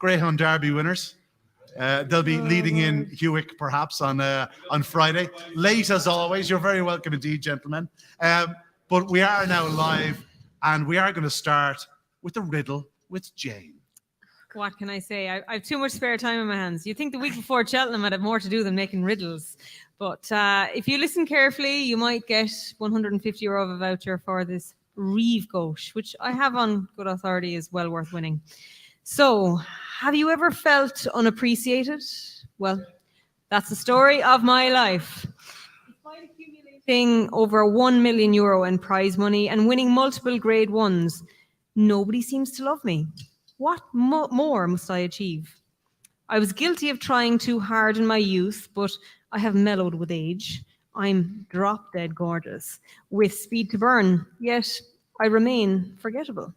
Greyhound Derby winners. They'll be leading in Hewick perhaps on Friday. Late as always. You're very welcome indeed, gentlemen. But we are now live, and we are going to start with a riddle with Jane. What can I say? I have too much spare time on my hands. You'd think the week before Cheltenham I'd have more to do than making riddles. But if you listen carefully, you might get €150 of a voucher for this Reeve Gauche, which I have on good authority is well worth winning. So, have you ever felt unappreciated? Well, that's the story of my life. Despite accumulating over €1 million in prize money and winning multiple grade ones, nobody seems to love me. What more must I achieve? I was guilty of trying too hard in my youth, but I have mellowed with age. I'm drop dead gorgeous, with speed to burn, yet I remain forgettable.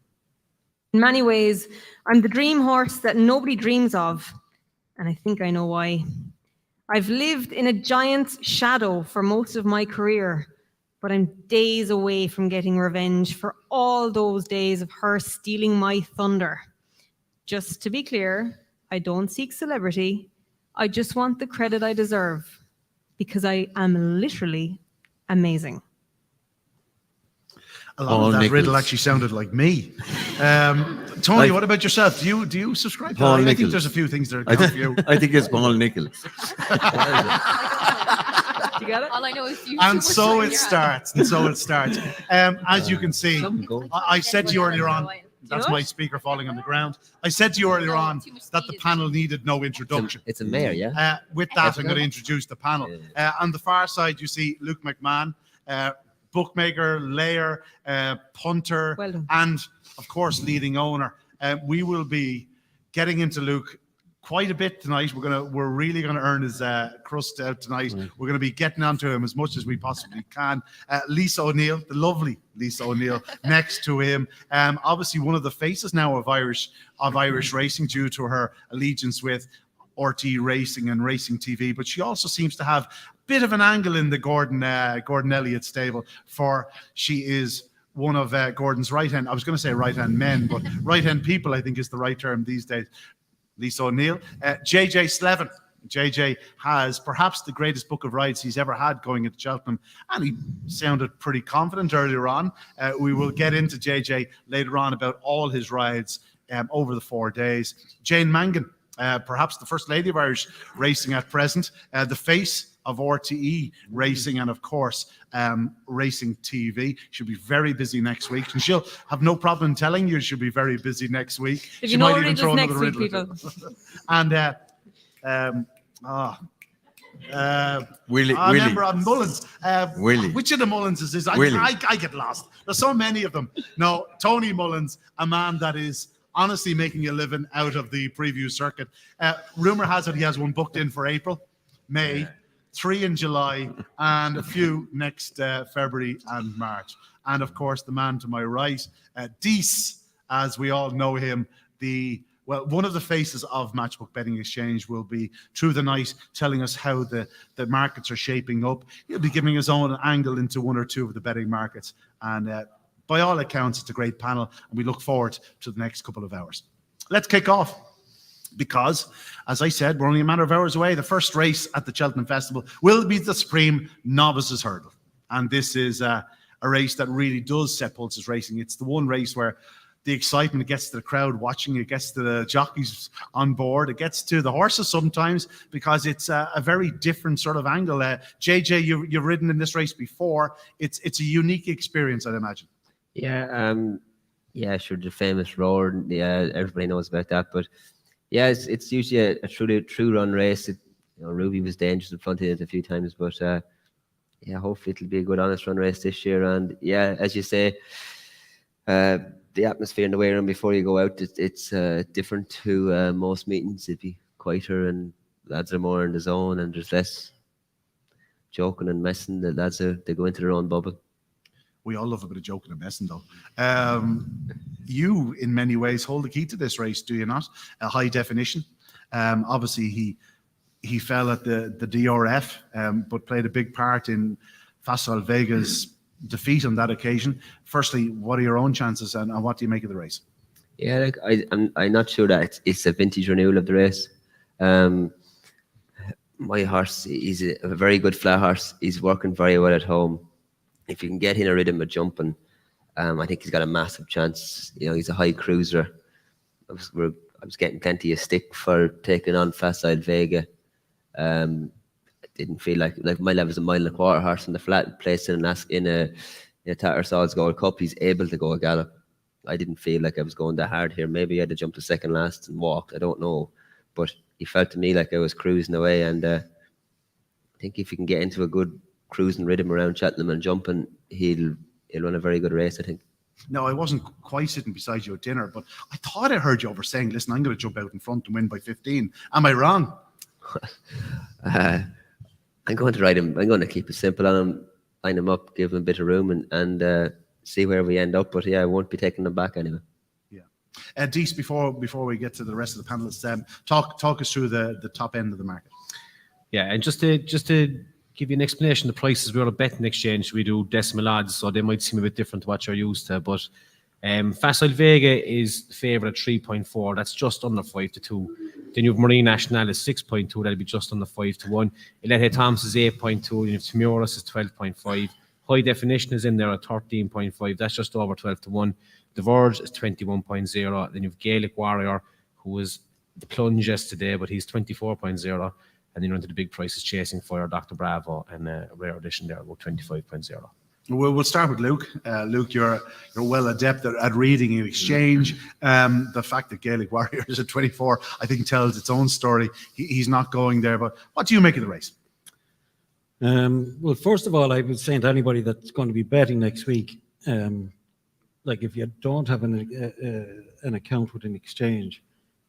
In many ways, I'm the dream horse that nobody dreams of, and I think I know why. I've lived in a giant's shadow for most of my career, but I'm days away from getting revenge for all those days of her stealing my thunder. Just to be clear, I don't seek celebrity. I just want the credit I deserve, because I am literally amazing. A lot of that riddle actually sounded like me. Tony, what about yourself? Do you subscribe to that? I think there's a few things that are good for you. I think it's Paul Nichols. You got it? All I know is you. And so it starts. As you can see, I said to you earlier on, that's my speaker falling on the ground. I said to you earlier on that the panel needed no introduction. It's a mayor, yeah? With that, I'm going to introduce the panel. On the far side, you see Luke McMahon, bookmaker, layer, punter, and, of course, leading owner. We will be getting into Luke quite a bit tonight. We're really gonna earn his crust out tonight. We're gonna be getting onto him as much as we possibly can. Lisa O'Neill, the lovely Lisa O'Neill, next to him. Obviously one of the faces now of Irish racing due to her allegiance with RT Racing and Racing TV, but she also seems to have a bit of an angle in the Gordon Elliott stable, for she is one of Gordon's right-hand, I was going to say right-hand men, but right-hand people I think is the right term these days. Lisa O'Neill, JJ Slevin. JJ has perhaps the greatest book of rides he's ever had going into Cheltenham, and he sounded pretty confident earlier on. We will get into JJ later on about all his rides over the 4 days. Jane Mangan, perhaps the First Lady of Irish Racing at present, the face of RTE Racing, and of course Racing TV. She'll be very busy next week, and she'll have no problem telling you she'll be very busy next week. If you know riddles next week, people. And Willie. Remember Mullins. Willie. Which of the Mullinses is? I get lost. There's so many of them. No, Tony Mullins, a man that is honestly making a living out of the preview circuit. Rumour has it he has one booked in for April, May, 3 in July, and a few next February and March. And of course, the man to my right, Deasy, as we all know him, one of the faces of Matchbook Betting Exchange, will be through the night telling us how the markets are shaping up. He'll be giving his own angle into one or two of the betting markets. And by all accounts, it's a great panel, and we look forward to the next couple of hours. Let's kick off, because, as I said, we're only a matter of hours away. The first race at the Cheltenham Festival will be the Supreme Novices Hurdle. And this is a race that really does set pulses racing. It's the one race where the excitement gets to the crowd watching, it gets to the jockeys on board, it gets to the horses sometimes, because it's a very different sort of angle. JJ, you've ridden in this race before. It's a unique experience, I'd imagine. Yeah, sure, the famous roar, yeah, everybody knows about that, but yeah, it's usually a true run race. Ruby was dangerous in front of it a few times, but yeah, hopefully it'll be a good honest run race this year. And yeah, as you say, the atmosphere in the weigh room before you go out, it's different to most meetings. It'd be quieter, and lads are more in the zone, and there's less joking and messing. The lads they go into their own bubble. We all love a bit of joking and messing, though. You, in many ways, hold the key to this race, do you not? A high definition. Obviously, he fell at the DRF, but played a big part in Festival Vega's defeat on that occasion. Firstly, what are your own chances, and what do you make of the race? Yeah, like I'm not sure that it's a vintage renewal of the race. My horse is a very good flat horse. He's working very well at home. If you can get in a rhythm of jumping, I think he's got a massive chance. You know, he's a high cruiser. I was getting plenty of stick for taking on Facile Vega. Didn't feel like my level's a mile and a quarter horse in the flat, placed in a Tattersall's Gold Cup. He's able to go a gallop. I didn't feel like I was going that hard here. Maybe I had to jump to second last and walk. I don't know, but he felt to me like I was cruising away. And I think if he can get into a good cruising rhythm around Cheltenham and jumping, he'll run a very good race, I think. No, I wasn't quite sitting beside you at dinner, but I thought I heard you over saying, listen, I'm going to jump out in front and win by 15. Am I wrong? I'm going to ride him. I'm going to keep it simple on him, line him up, give him a bit of room and see where we end up. But yeah, I won't be taking them back anyway. Yeah. Deasy, before we get to the rest of the panelists, talk us through the top end of the market. Yeah, and just to give you an explanation, the prices, we're on a betting exchange. We do decimal odds, so they might seem a bit different to what you're used to. But Facile Vega is the favourite at 3.4. That's just under 5-2. Then you have Marine Nationale is 6.2. That'll be just under 5-1. Elete Thomas is 8.2. And you have Timuras is 12.5. High Definition is in there at 13.5. That's just over 12-1. The Verge is 21.0. Then you have Gaelic Warrior, who was the plunge yesterday, but he's 24.0. And then you're into the big prices, Chasing Fire, Dr. Bravo, and a rare edition there, about 25.0. We'll start with Luke. Luke, you're well adept at reading an exchange. The fact that Gaelic Warrior is at 24, I think, tells its own story. He's not going there. But what do you make of the race? Well, first of all, I would say to anybody that's going to be betting next week, like if you don't have an account with an exchange,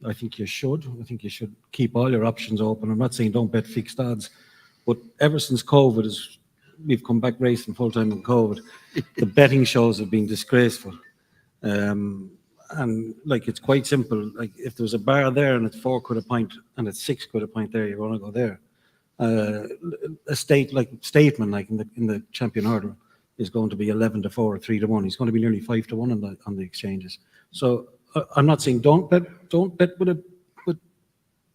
I think you should. I think you should keep all your options open. I'm not saying don't bet fixed odds, but ever since COVID, we've come back racing full time in COVID, the betting shows have been disgraceful. And like it's quite simple. Like if there's a bar there and it's £4 a pint and it's £6 a pint there, you want to go there. A Stateman like in the champion hurdle is going to be 11-4 or 3-1. He's going to be nearly 5-1 on the exchanges. So I'm not saying don't bet with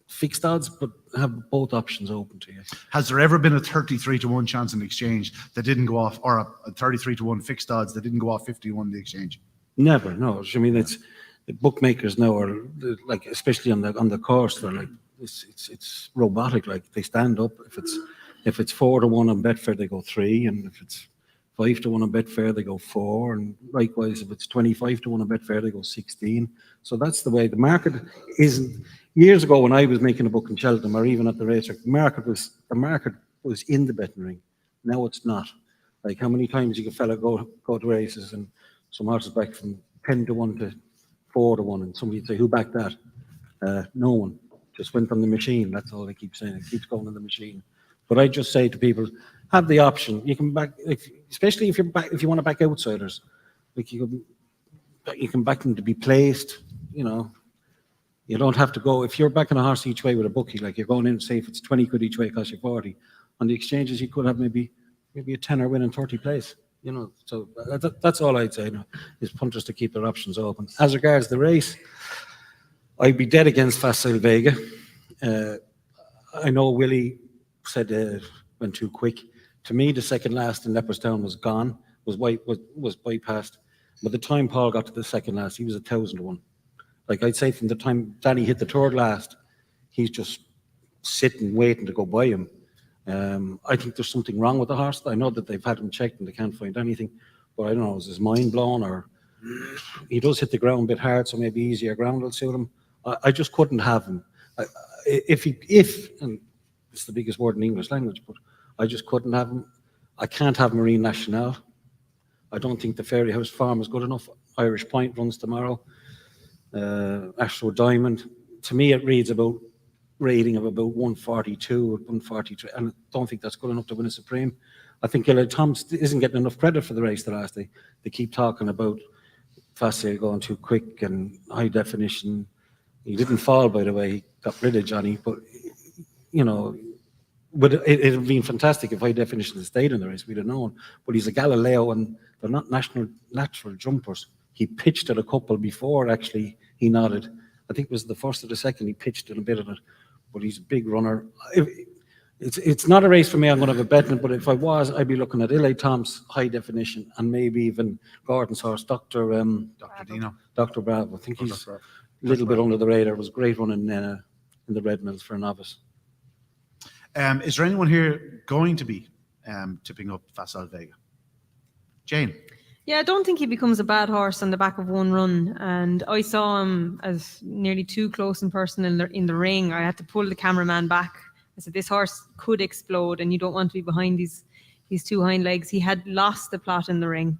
fixed odds, but have both options open to you. Has there ever been a 33-1 chance in the exchange that didn't go off, or a 33-1 fixed odds that didn't go off 51 in the exchange? Never, no. I mean, it's the bookmakers now are like, especially on the course, they're like it's robotic. Like they stand up. If it's 4-1 on Betfair, they go 3, and if it's 5-1 on Betfair, they go 4, and likewise if it's 25-1 on Betfair, they go 16. So that's the way the market isn't. Years ago, when I was making a book in Cheltenham, or even at the racetrack, the market was in the betting ring. Now it's not. Like how many times you can fella go to races and some horses back from 10-1 to 4-1, and somebody say, "Who backed that?" No one. Just went on the machine. That's all they keep saying. It keeps going on the machine. But I just say to people, have the option. You can back, especially if you want to back outsiders. Like you can back them to be placed. You know, you don't have to go. If you're backing a horse each way with a bookie, like you're going in, say if it's 20 quid each way, it costs you 40. On the exchanges, you could have maybe a tenner win in 30 place. You know, so that's all I'd say. You know, is punters to keep their options open. As regards the race, I'd be dead against Facile Vega. I know Willie said went too quick. To me, the second last in Leopardstown was gone, was bypassed. By the time Paul got to the second last, he was 1,000-1. Like I'd say from the time Danny hit the third last, he's just sitting, waiting to go by him. I think there's something wrong with the horse. I know that they've had him checked and they can't find anything, but I don't know, is his mind blown, or he does hit the ground a bit hard, so maybe easier ground will suit him. I just couldn't have him. If and it's the biggest word in English language, but I just couldn't have him. I can't have Marine Nationale. I don't think the Fairy House Farm is good enough. Irish Point runs tomorrow. Astro Diamond. To me, it reads about rating of about 142 or 143, and I don't think that's good enough to win a Supreme. I think Gillard Thomas isn't getting enough credit for the race the last day. They keep talking about Facile going too quick and High Definition. He didn't fall, by the way. He got rid of Johnny, but you know, it'd have been fantastic if High Definition had stayed in the race. We'd have known. But he's a Galileo, and they're not natural jumpers. He pitched at a couple before actually he nodded. I think it was the first or the second he pitched in a bit of it, but he's a big runner. It's not a race for me. I'm going to have a bet in it, but if I was, I'd be looking at Eli Tom's high definition and maybe even Gordon's horse, Dr. Dino. Dr. Bravo. I think he's a little bit under the radar. It was great running in the Red Mills for a novice. Is there anyone here going to be tipping up Facile Vega? Jane? Yeah, I don't think he becomes a bad horse on the back of one run. And I saw him as nearly too close in person in the ring. I had to pull the cameraman back. I said, this horse could explode and you don't want to be behind these two hind legs. He had lost the plot in the ring,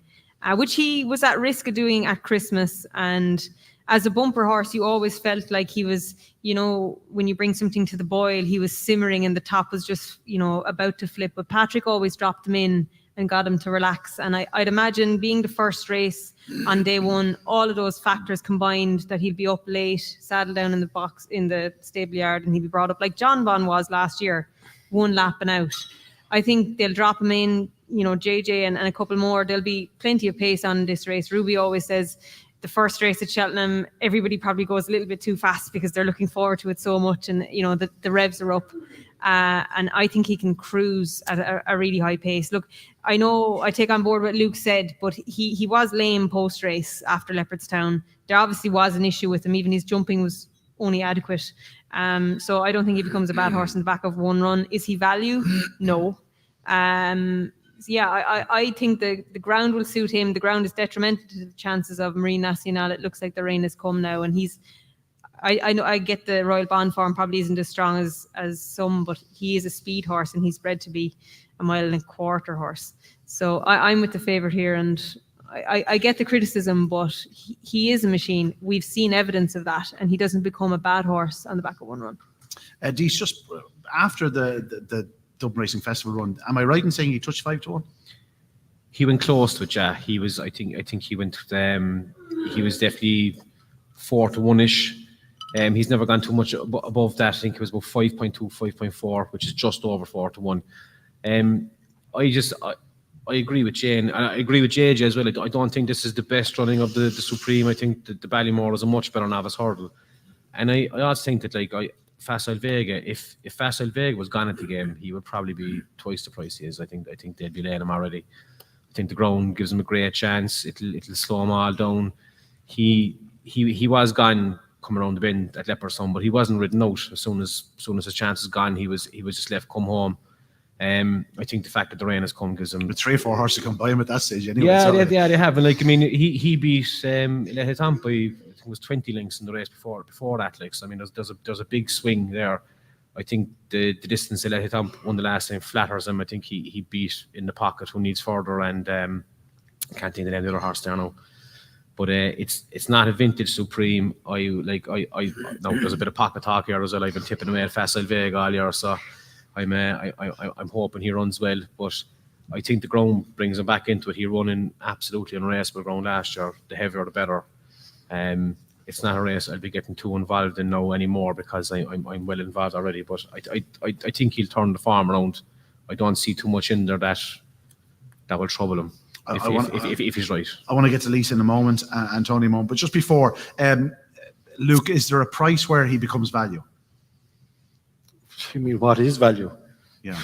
which he was at risk of doing at Christmas. And as a bumper horse, you always felt like he was, when you bring something to the boil, he was simmering and the top was just, about to flip. But Patrick always dropped him in and got him to relax. And I'd imagine being the first race on day one, all of those factors combined, that he'd be up late, saddled down in the box in the stable yard, and he'd be brought up like John Bon was last year, one lap and out. I think they'll drop him in, JJ and a couple more. There'll be plenty of pace on this race. Ruby always says the first race at Cheltenham, everybody probably goes a little bit too fast because they're looking forward to it so much, and the revs are up. And I think he can cruise at a really high pace. Look, I know I take on board what Luke said, but he was lame post-race after Leopardstown. There obviously was an issue with him. Even his jumping was only adequate. So I don't think he becomes a bad horse in the back of one run. Is he value? No. I think the ground will suit him. The ground is detrimental to the chances of Marine Nationale. It looks like the rain has come now, and I know I get the Royal Bond form probably isn't as strong as some, but he is a speed horse and he's bred to be a 1.25 mile horse. So I'm with the favourite here, and I get the criticism, but he is a machine. We've seen evidence of that, and he doesn't become a bad horse on the back of one run. Dees, just after the Dublin Racing Festival run, am I right in saying he touched 5-1? He went close to it, yeah. He was, I think he went, he was definitely 4-1-ish. He's never gone too much above that. I think it was about 5.2, 5.4, which is just over 4-1. I agree with Jane, and I agree with JJ as well. I don't think this is the best running of the Supreme. I think the Ballymore is a much better novice hurdle. And I also think that Facile Vega, if Facile Vega was gone at the game, he would probably be twice the price he is. I think they'd be laying him already. I think the ground gives him a great chance. It'll slow him all down. He was gone come around the bend at Leopardstown, but he wasn't ridden out. As soon as his chance is gone, he was just left come home. I think the fact that the rain has come gives him. With 3 or 4 horses to come by him at that stage anyway. Yeah, they have. And he beat Lyrath by, I think it was 20 lengths in the race before that. There's a big swing there. I think the distance Lyrath won the last time flatters him. I think he beat in the pocket who needs further, and can't think of the name of the other horse there now. But it's not a vintage Supreme. Now there's a bit of pocket talk here as well. I've been tipping away at Facile Vega all year, so I'm hoping he runs well. But I think the ground brings him back into it. He run in absolutely unraceable ground last year. The heavier the better. It's not a race I'll be getting too involved in now anymore because I'm well involved already. But I think he'll turn the form around. I don't see too much in there that will trouble him. If he's right. I want to get to Lisa in a moment and Tony in a moment, but just before, Luke, is there a price where he becomes value? You mean what is value? Yeah.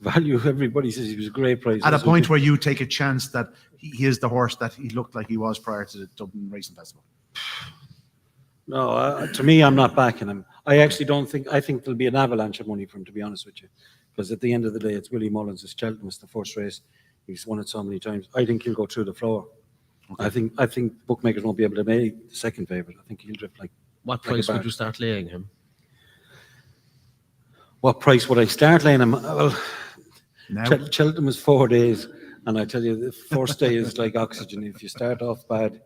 Value, everybody says he was a great price. At a point where you take a chance that he is the horse that he looked like he was prior to the Dublin Racing Festival. No, to me, I'm not backing him. I think there'll be an avalanche of money for him, to be honest with you. Because at the end of the day, it's Willie Mullins, it's Cheltenham, it's the first race. He's won it so many times. I think he'll go through the floor. Okay. I think bookmakers won't be able to make the second favourite. I think he'll drift like. What price would you start laying him? What price would I start laying him? Well, now? Cheltenham is 4 days, and I tell you, the first day is like oxygen. If you start off bad,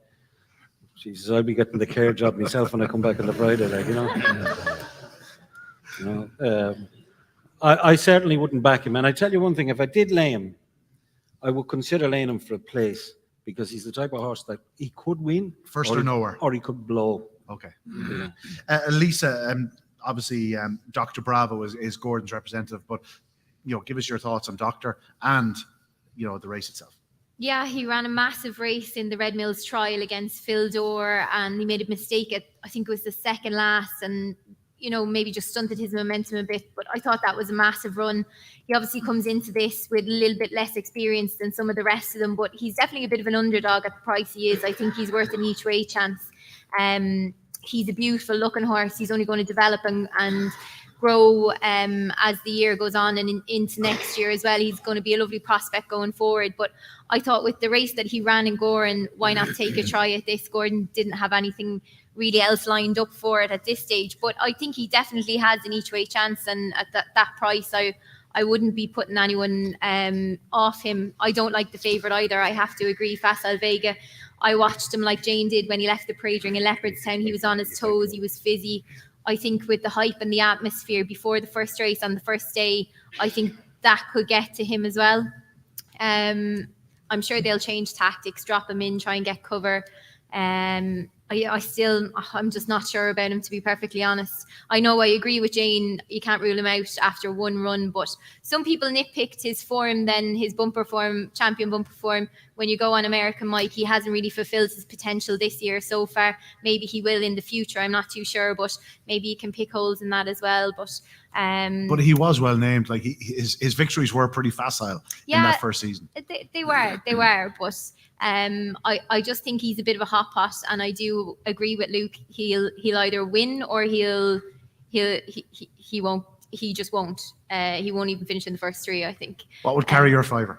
Jesus, I'll be getting the care job myself when I come back on the Friday, I certainly wouldn't back him. And I tell you one thing: if I did lay him, I would consider laying him for a place because he's the type of horse that he could win first or nowhere, or he could blow. Okay. Lisa, obviously, Dr. Bravo is Gordon's representative, but give us your thoughts on Doctor and the race itself. Yeah, he ran a massive race in the Red Mills trial against Phil Dorr, and he made a mistake at, I think it was the second last, and maybe just stunted his momentum a bit. But I thought that was a massive run. He obviously comes into this with a little bit less experience than some of the rest of them, but he's definitely a bit of an underdog at the price he is. I think he's worth an each way chance. He's a beautiful looking horse. He's only going to develop and grow as the year goes on and into next year as well. He's going to be a lovely prospect going forward. But I thought with the race that he ran in Gordon, why not take a try at this? Gordon didn't have anything really else lined up for it at this stage, but I think he definitely has an each way chance, and at that price I wouldn't be putting anyone off him. I don't like the favourite either, I have to agree. Facile Vega, I watched him like Jane did when he left the parade ring in Leopardstown. He was on his toes, he was fizzy. I think with the hype and the atmosphere before the first race on the first day, I think that could get to him as well. I'm sure they'll change tactics, drop him in, try and get cover. I'm just not sure about him, to be perfectly honest. I know I agree with Jane, you can't rule him out after one run, but some people nitpicked his form, then his bumper form, champion bumper form. When you go on American Mike, he hasn't really fulfilled his potential this year so far. Maybe he will in the future, I'm not too sure, but maybe he can pick holes in that as well. But he was well named. Like his victories were pretty facile in that first season. They were, but I just think he's a bit of a hot pot, and I do agree with Luke. He'll either win or he won't. He just won't. He won't even finish in the first three, I think. What would carry your fiver?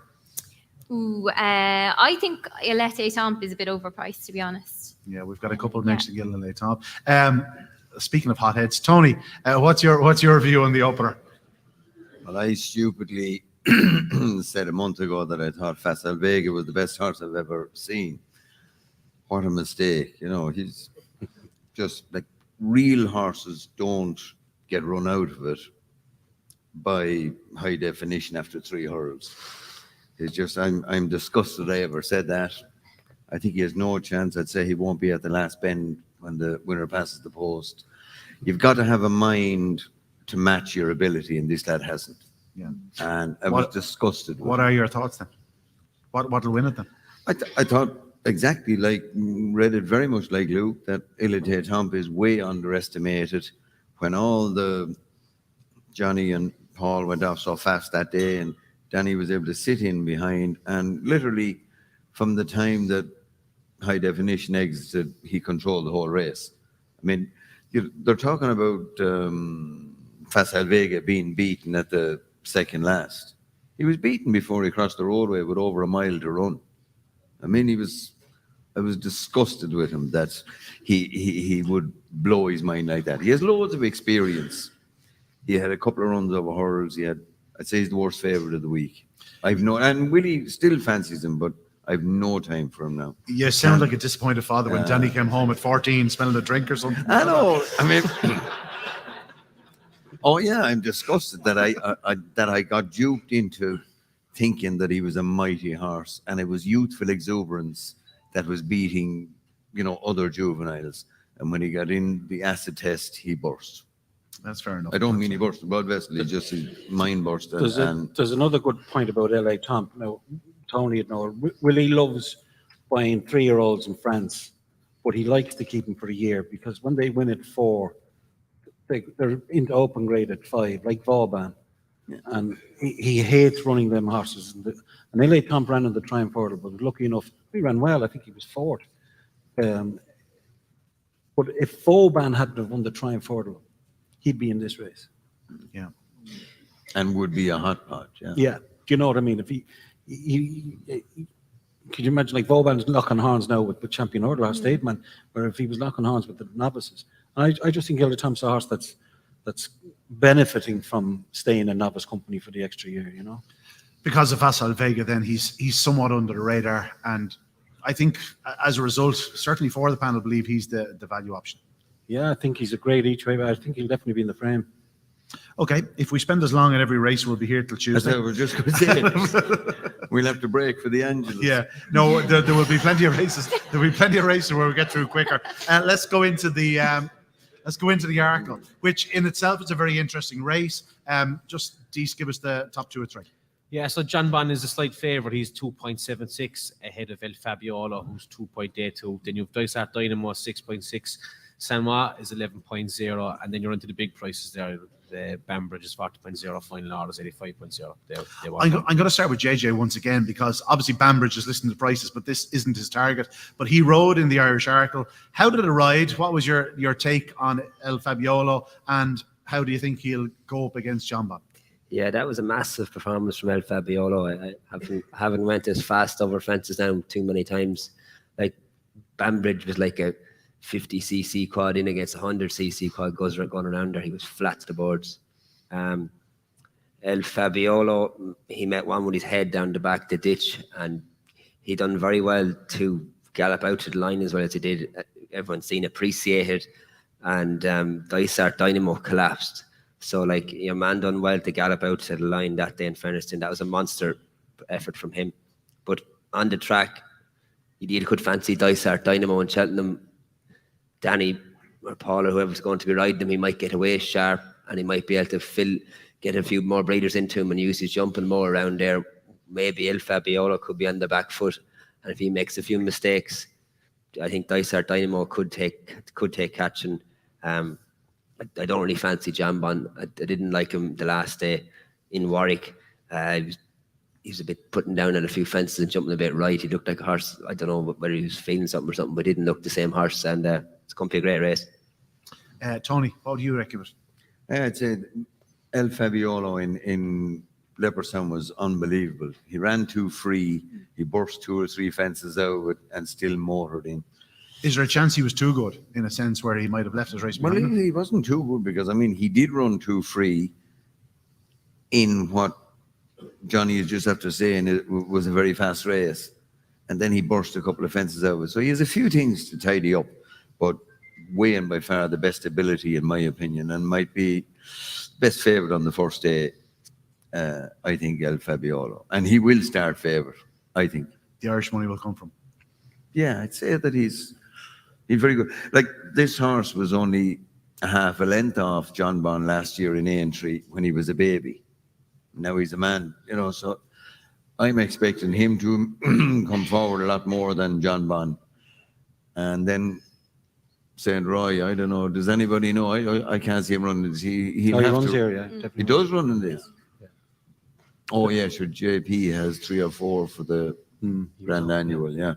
I think Elete Tomp is a bit overpriced, to be honest. Yeah, we've got a couple next to Elete Tomp. Speaking of hotheads, Tony, what's your view on the opener? Well, I stupidly said a month ago that I thought Facile Vega was the best horse I've ever seen. What a mistake. He's just like, real horses don't get run out of it by high definition after 3 hurdles. It's just, I'm disgusted I ever said that. I think he has no chance. I'd say he won't be at the last bend when the winner passes the post. You've got to have a mind to match your ability, and this lad hasn't. Yeah. And I was disgusted. What are your thoughts then? What'll win it then? I thought exactly read it very much like Luke, that Elite Tomp is way underestimated. When all the Johnny and Paul went off so fast that day, and Danny was able to sit in behind, and literally from the time that high definition exited, he controlled the whole race. I mean, they're talking about Facile Vega being beaten at the second last. He was beaten before he crossed the roadway with over a mile to run. I mean, I was disgusted with him that he would blow his mind like that. He has loads of experience. He had a couple of runs over hurdles. I'd say he's the worst favourite of the week. And Willie still fancies him, but I've no time for him now. You sound like a disappointed father when Danny came home at 14 smelling a drink or something. I know. I mean, I'm disgusted that I got duped into thinking that he was a mighty horse, and it was youthful exuberance that was beating, other juveniles. And when he got in the acid test, he burst. That's fair enough. I don't mean he burst the blood vessel; he just his mind burst. There's another good point about LA Tomp. Now, Tony, Willie loves buying 3-year-olds in France, but he likes to keep them for a year, because when they win at 4, they're into open grade at 5, like Vauban. Yeah. And he hates running them horses. And LA Tomp ran in the Triumph Order, but lucky enough, he ran well. I think he was 4th. But if Vauban hadn't have won the Triumph Order, he'd be in this race. Yeah. And would be a hot pot, yeah. Yeah. Do you know what I mean? If he could you imagine, like, Vauban's locking horns now with Champion Order or State Man, where if he was locking horns with the novices. I just think Elder Tom's a horse that's benefiting from staying in novice company for the extra year, Because of Facile Vega, then he's somewhat under the radar, and I think as a result, certainly for the panel, believe he's the value option. Yeah, I think he's a great each way, but I think he'll definitely be in the frame. Okay, if we spend as long at every race, we'll be here till Tuesday. We're just going to say we'll have to break for the Angelus. Yeah, no, there will be plenty of races. There will be plenty of races where we get through quicker. Let's go into the Arkle, which in itself is a very interesting race. Just Deasy, give us the top 2 or 3. Yeah, so John Bon is a slight favourite. He's 2.76 ahead of El Fabiolo, who's 2.82. Then you've Dysart Dynamo 6.6. Sanois is 11.0, and then you're into the big prices there. The Bambridge is 40.0, Final Order is 85.0. I'm going to start with JJ once again, because obviously Bambridge is listening to prices, but this isn't his target. But he rode in the Irish Arkle. How did it ride? What was your take on El Fabiolo, and how do you think he'll go up against John Bon? Yeah, that was a massive performance from El Fabiolo. I haven't went as fast over fences now too many times. Like Bambridge was like a 50cc quad in against a 100cc quad going around there. He was flat to the boards. El Fabiolo, he met one with his head down the back of the ditch, and he done very well to gallop out to the line as well as he did. Everyone's seen appreciated, and Dysart Dynamo collapsed. So, like, your man done well to gallop out to the line that day in fairness to him. That was a monster effort from him. But on the track, you could fancy Dysart Dynamo and Cheltenham. Danny or Paul or whoever's going to be riding him, he might get away sharp, and he might be able to get a few more breeders into him and use his jumping more around there. Maybe El Fabiolo could be on the back foot, and if he makes a few mistakes, I think Dysart Dynamo could take catching. I don't really fancy John Bon. I didn't like him the last day in Warwick. He was a bit putting down on a few fences and jumping a bit right. He looked like a horse. I don't know whether he was feeling something or something, but he didn't look the same horse. And it's going to be a great race. Tony, what do you reckon of it? I'd say El Fabiolo in Leopardstown was unbelievable. He ran too free. He burst 2 or 3 fences out and still motored in. Is there a chance he was too good, in a sense, where he might have left his race Well, behind him? he wasn't too good, because, I mean, he did run too free in what Johnny is just after saying it was a very fast race. And then he burst a couple of fences out of it. So he has a few things to tidy up, but weighing by far the best ability, in my opinion, and might be best favourite on the first day, I think, El Fabiolo. And he will start favourite, I think. The Irish money will come from. Yeah, I'd say that he's very good. Like, this horse was only a half a length off John Bon last year in Aintree when he was a baby. Now he's a man, so I'm expecting him to come forward a lot more than John Bon. And then St. Roy, I don't know, does anybody know? I can't see him running this. He runs here, yeah. Definitely. He does run in this. Yeah. Oh, yeah, sure. JP has 3 or 4 for the Grand Annual, yeah.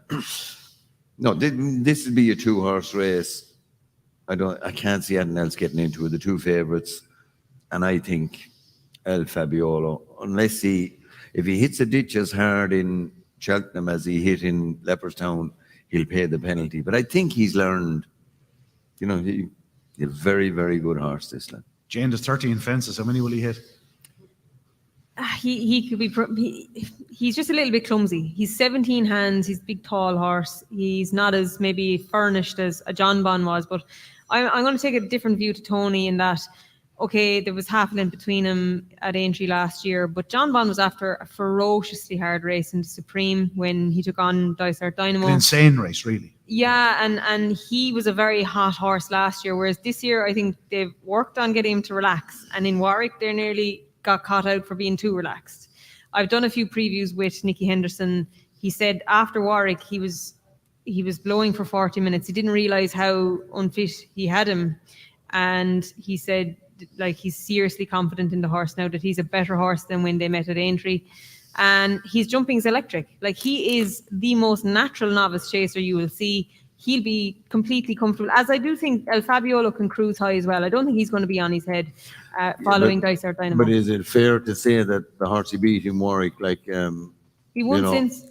No, this would be a 2-horse race. I can't see anything else getting into it. The 2 favourites, and I think El Fabiolo, unless if he hits a ditch as hard in Cheltenham as he hit in Leopardstown, he'll pay the penalty. But I think he's learned. He's a very, very good horse, this lad. Jane, there's 13 fences. How many will he hit? He could be. He's just a little bit clumsy. He's 17 hands. He's a big, tall horse. He's not as maybe furnished as a John Bon was. But I'm going to take a different view to Tony in that. Okay, there was half a length between him at Aintree last year, but John Bon was after a ferociously hard race in Supreme when he took on Dysart Dynamo. An insane race, really. Yeah, and he was a very hot horse last year, whereas this year I think they've worked on getting him to relax. And in Warwick, they nearly got caught out for being too relaxed. I've done a few previews with Nicky Henderson. He said after Warwick, he was blowing for 40 minutes. He didn't realise how unfit he had him. And he said, like, he's seriously confident in the horse now, that he's a better horse than when they met at Aintree. And his jumping is electric. Like, he is the most natural novice chaser you will see. He'll be completely comfortable, as I do think El Fabiolo can cruise high as well. I don't think he's going to be on his head following Dysart Dynamo. But is it fair to say that the horse he beat in Warwick, like... he won since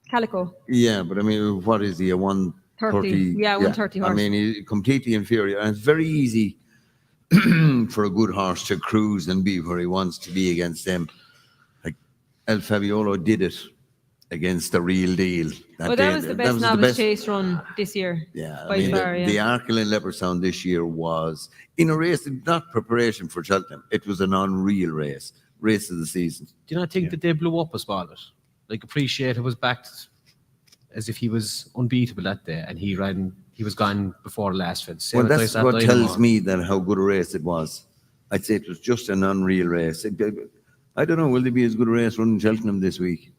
Calico. Yeah, but I mean, what is he, a 130? Yeah, 130 horse. I mean, he's completely inferior. And it's very easy for a good horse to cruise and be where he wants to be against them. Like, El Fabiolo did it against the real deal. That was the best novice chase run this year. Yeah, by far, the Arkle in Leopardstown this year was in a race, not preparation for Cheltenham. It was an unreal race of the season. Do you not think that they blew up a spot? Like, Appreciator was backed as if he was unbeatable that day, and he was gone before the last fence. Well, that's what tells me that how good a race it was. I'd say it was just an unreal race. I don't know, will there be as good a race running Cheltenham this week?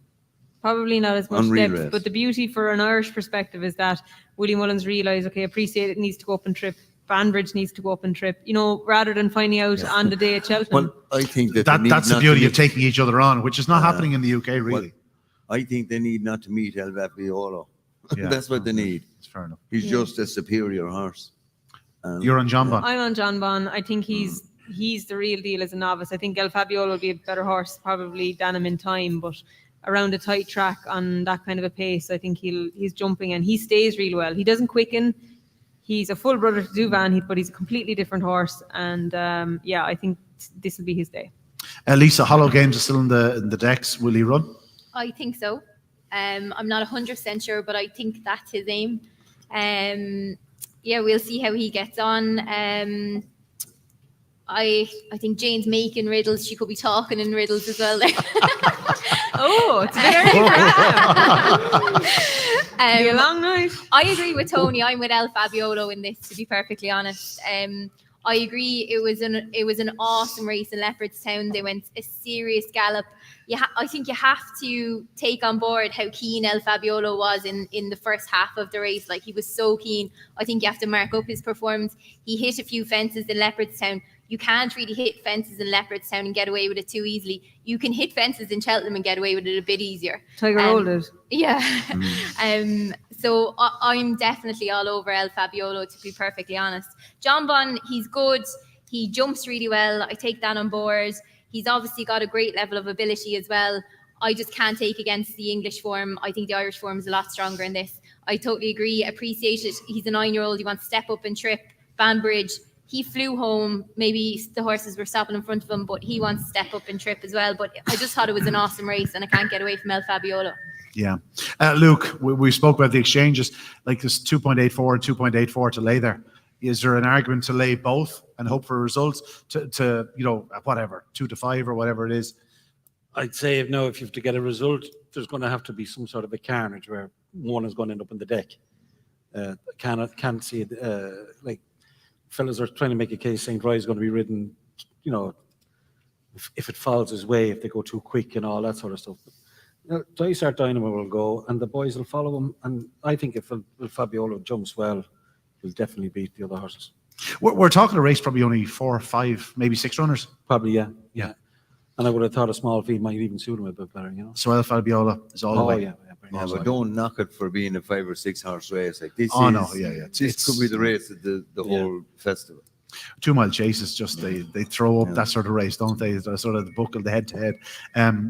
Probably not as much Unreal depth, race. but the beauty for an Irish perspective is that Willie Mullins realised, okay, Appreciate It needs to go up and trip, Banbridge needs to go up and trip, you know, rather than finding out on the day at Cheltenham. Well, I think that That's the beauty of taking each other on, which is not happening in the UK, really. I think they need not to meet El Vapiolo. Yeah. That's what they need. It's fair enough. He's just a superior horse. You're on John Bon. I'm on John Bon. I think he's the real deal as a novice. I think El Fabiolo will be a better horse probably than him in time, but around a tight track on that kind of a pace, I think he's jumping and he stays really well. He doesn't quicken. He's a full brother to Duvan, but he's a completely different horse. And I think this will be his day. Lisa, Hollow Games are still in the decks. Will he run? I think so. I'm not 100% sure, but I think that's his aim. We'll see how he gets on. I think Jane's making riddles. She could be talking in riddles as well there. Oh, it's very be a long night. I agree with Tony. I'm with El Fabiolo in this, to be perfectly honest. I agree. It was an awesome race in Leopardstown. They went a serious gallop. I think you have to take on board how keen El Fabiolo was in the first half of the race. Like, he was so keen. I think you have to mark up his performance. He hit a few fences in Leopardstown. You can't really hit fences in Leopardstown and get away with it too easily. You can hit fences in Cheltenham and get away with it a bit easier. Tiger Roll did. Yeah. So I'm definitely all over El Fabiolo, to be perfectly honest. John Bon, he's good. He jumps really well. I take that on board. He's obviously got a great level of ability as well. I just can't take against the English form. I think the Irish form is a lot stronger in this. I totally agree. Appreciate it. He's a 9-year-old. He wants to step up and trip. Banbridge, he flew home. Maybe the horses were stopping in front of him, but he wants to step up and trip as well. But I just thought it was an awesome race, and I can't get away from El Fabiolo. Yeah. Luke, we spoke about the exchanges, like this 2.84 and 2.84 to lay there. Is there an argument to lay both and hope for results to whatever, 2 to 5 or whatever it is? I'd say if you have to get a result, there's going to have to be some sort of a carnage where one is going to end up in the deck. Can't see it. Like, fellas are trying to make a case St. Roy is going to be ridden, if it falls his way, if they go too quick and all that sort of stuff. Dysart Dynamo will go and the boys will follow him. And I think if Fabiolo jumps well, he'll definitely beat the other horses. We're talking a race probably only 4, 5, maybe 6 runners. Probably, yeah. And I would have thought a small field might even suit him a bit better, So El Fabiola is all the way. Yeah, but don't knock it for being a 5 or 6 horse race. Like this This could be the race of the whole festival. 2 Mile Chase is just they throw up that sort of race, don't they? The sort of the buckle, the head to head.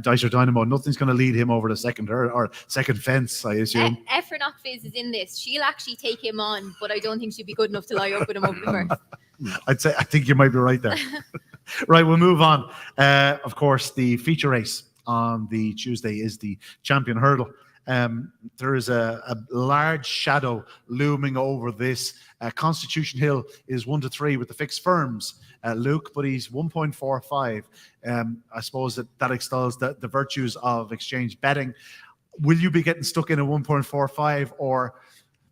Dysart Dynamo, nothing's going to lead him over the second or second fence, I assume. Efren Fizz is in this. She'll actually take him on, but I don't think she'd be good enough to lie up with him over the first. I think you might be right there. Right, we'll move on. Of course, the feature race on the Tuesday is the Champion Hurdle. There is a large shadow looming over this. Constitution Hill is 1 to 3 with the fixed firms, Luke, but he's 1.45. I suppose that extols the virtues of exchange betting. Will you be getting stuck in a 1.45 or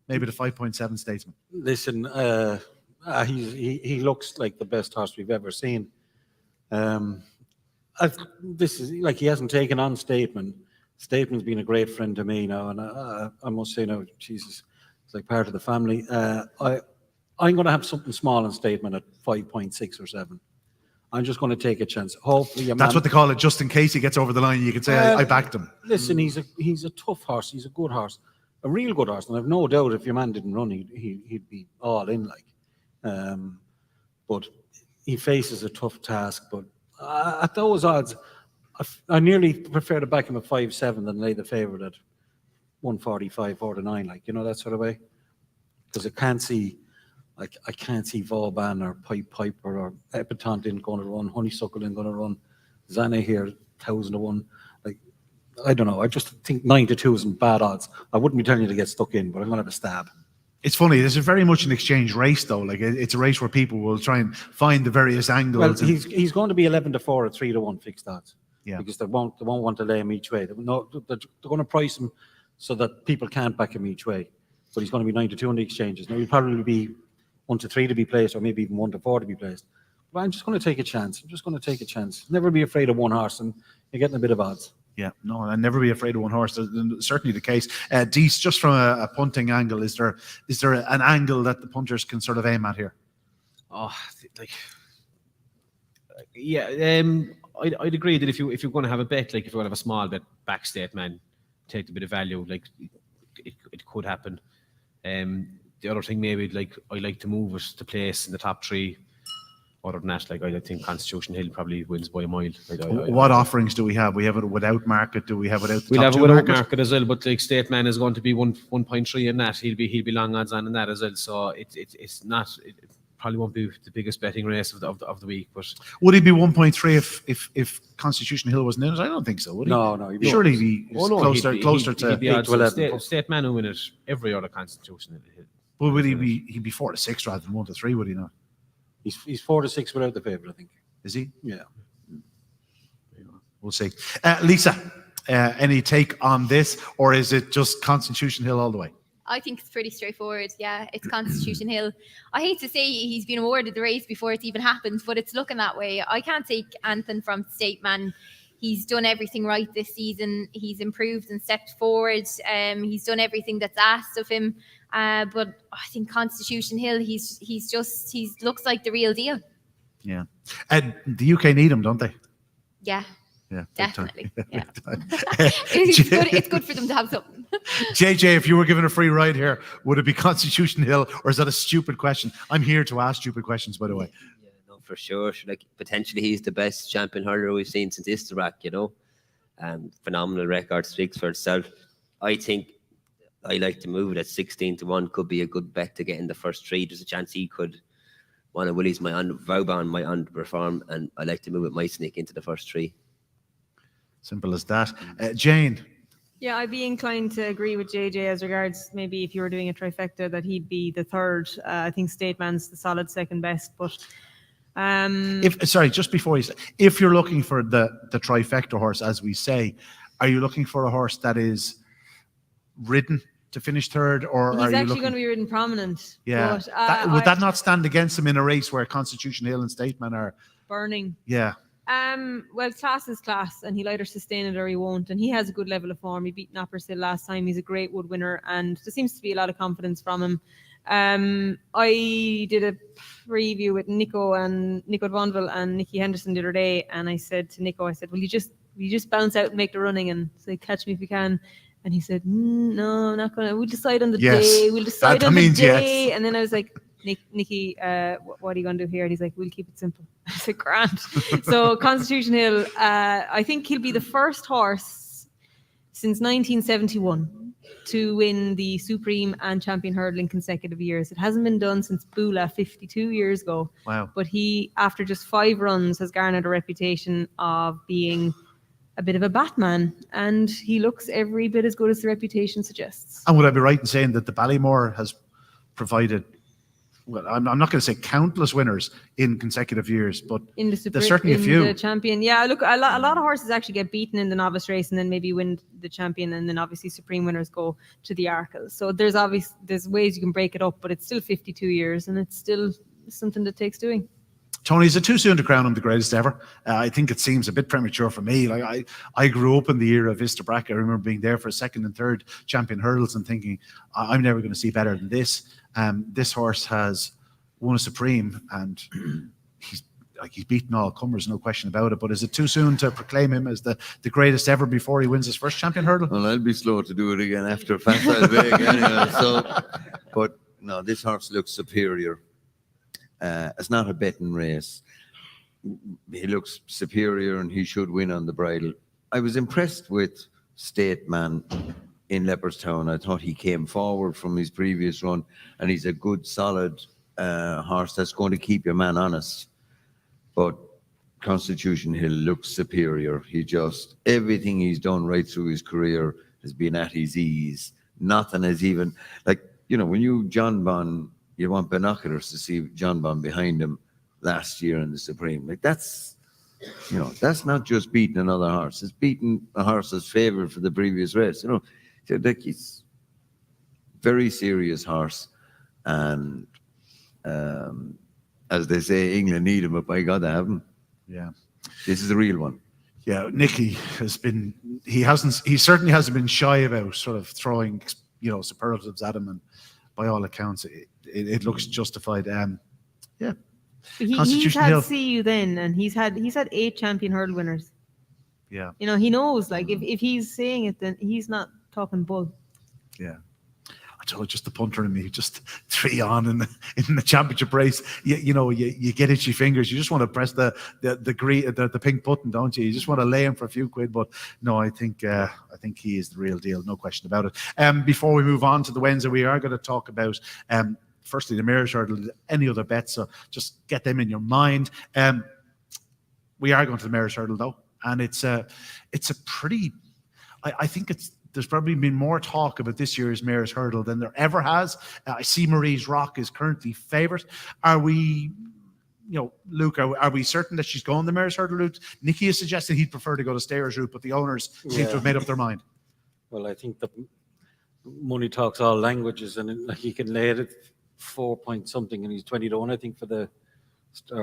maybe the 5.7 Statesman? Listen, he looks like the best horse we've ever seen. This is like, he hasn't taken on Stateman. Stateman's been a great friend to me now, and I must say now, Jesus, it's like part of the family. I'm going to have something small in Stateman at 5.6 or 7. I'm just going to take a chance. Hopefully, that's what they call it. Just in case he gets over the line, you can say I backed him. Listen, he's a tough horse. He's a good horse, a real good horse, and I've no doubt if your man didn't run, he'd be all in like. But he faces a tough task. But at those odds, I nearly prefer to back him at 5.7 than lay the favourite at 145, 49, like, that sort of way. Because I can't see Vauban or Piper or Epitante in going to run, Honeysuckle in going to run, Zane here 1,000 to 1. Like, I don't know. I just think 9 to 2 isn't bad odds. I wouldn't be telling you to get stuck in, but I'm going to have a stab. It's funny. This is very much an exchange race, though. Like, it's a race where people will try and find the various angles. Well, he's going to be 11 to 4 or 3 to 1 fixed odds. Yeah. Because they won't want to lay him each way. They're going to price him so that people can't back him each way. But he's going to be 9 to 2 on the exchanges. Now, he'll probably be 1 to 3 to be placed, or maybe even 1 to 4 to be placed. I'm just going to take a chance. I'm just going to take a chance. Never be afraid of one horse, and you're getting a bit of odds. Yeah, no, and never be afraid of one horse. That's certainly the case. Dees, just from a punting angle, is there an angle that the punters can sort of aim at here? Oh, I'd agree that if you're going to have a bet, like if you're going to have a small bet, back State Man, take a bit of value. Like it could happen. The other thing maybe, like I like to move it to place in the top three. Other than that, like I think Constitution Hill probably wins by a mile. What offerings do we have? We have it without market. Do we have it without the we'll top have it two without market as well, but like State Man is going to be 1.3 in that. He'll be long odds on in that as well. So it's not. It probably won't be the biggest betting race of the week. But would he be 1.3 if Constitution Hill wasn't in it? I don't think so. Would he? No. Surely he'd be closer to. He'd be odds to State Man who win it every other Constitution Hill. Well, would he'd be 4 to 6 rather than 1 to 3? Would he not? He's 4 to 6 without the favourite, I think. Is he? Yeah. We'll see. Lisa, any take on this, or is it just Constitution Hill all the way? I think it's pretty straightforward. Yeah, it's Constitution Hill. I hate to say he's been awarded the race before it's even happened, but it's looking that way. I can't take anything from State Man. He's done everything right this season. He's improved and stepped forward. He's done everything that's asked of him. But I think Constitution Hill, he looks like the real deal. Yeah. The UK need him, don't they? Yeah. Yeah, definitely. Yeah. It's good for them to have something. JJ, if you were given a free ride here, would it be Constitution Hill, or is that a stupid question? I'm here to ask stupid questions, by the way. Yeah, no, for sure. Like potentially, he's the best champion hurler we've seen since Isterac. Phenomenal record, speaks for itself. I think I like to move it at 16-1. Could be a good bet to get in the first three. There's a chance he could. One of Willie's Vauban might underperform, and I like to move it my sneak into the first three. Simple as that. Jane. Yeah, I'd be inclined to agree with JJ as regards maybe if you were doing a trifecta that he'd be the third. I think State Man's the solid second best, but just before you say, if you're looking for the trifecta horse, as we say, are you looking for a horse that is ridden to finish third, or he's are you actually going to be ridden prominent? Yeah, but, would that not stand against him in a race where Constitution Hill and State Man are burning? Yeah. Well, class is class, and he'll either sustain it or he won't. And he has a good level of form. He beat Nappersill last time. He's a great wood winner, and there seems to be a lot of confidence from him. I did a preview with Nico Vonville and Nicky Henderson the other day, and I said to Nico, will you just bounce out and make the running and say, catch me if you can? And he said, no, I'm not going to. We'll decide on the day. We'll decide on the day. Yes. And then I was like, Nicky, what are you going to do here? And he's like, we'll keep it simple. I said, grand. So Constitution Hill, I think he'll be the first horse since 1971 to win the Supreme and Champion Hurdle in consecutive years. It hasn't been done since Bula 52 years ago. Wow. But he, after just 5 runs, has garnered a reputation of being a bit of a Batman, and he looks every bit as good as the reputation suggests. And would I be right in saying that the Ballymore has provided, well, I'm not going to say countless winners in consecutive years, but in there's certainly a few. The champion, yeah. Look, a lot of horses actually get beaten in the novice race and then maybe win the champion, and then obviously Supreme winners go to the Arkle. So there's ways you can break it up, but it's still 52 years, and it's still something that takes doing. Tony, is it too soon to crown him the greatest ever? I think it seems a bit premature for me. Like I grew up in the era of Isterac. I remember being there for second and third champion hurdles and thinking, I'm never going to see better than this. This horse has won a Supreme, and he's beaten all comers, no question about it. But is it too soon to proclaim him as the greatest ever before he wins his first champion hurdle? Well, I'll be slow to do it again after Facile Vega anyway. But no, this horse looks superior. It's not a betting race. He looks superior and he should win on the bridle. I was impressed with State Man in Leopardstown. I thought he came forward from his previous run, and he's a good, solid horse that's going to keep your man honest. But Constitution Hill looks superior. Everything he's done right through his career has been at his ease. Nothing has even, when you want binoculars to see John Bon behind him last year in the Supreme. That's not just beating another horse. It's beating a horse that's favoured for the previous race. He's very serious horse, and as they say, England need him, but by God, they haven't. Yeah. This is the real one. Yeah, Nicky he certainly hasn't been shy about sort of throwing, superlatives at him, and by all accounts, it looks justified. Yeah. He's Constitution had Hill. CU then, and he's had 8 champion hurdle winners. Yeah. He knows, like, if he's saying it, then he's not talking bull. Yeah. I told you, just the punter in me, just 3 on in the championship race. You get itchy fingers. You just want to press the pink button, don't you? You just want to lay him for a few quid. But no, I think he is the real deal, no question about it. Before we move on to the Wednesday, we are going to talk about firstly the Mayor's Hurdle. Any other bets? So just get them in your mind. We are going to the Mayor's Hurdle though, and it's a pretty. I think there's probably been more talk about this year's Mayor's Hurdle than there ever has. I see Marie's Rock is currently favourite. Are we, Luke, are we certain that she's going the Mayor's Hurdle route? Nicky has suggested he'd prefer to go the Stayers route, but the owners seem to have made up their mind. Well, I think the money talks all languages, and he can lay it at 4 point something, and he's 20 to 1, I think,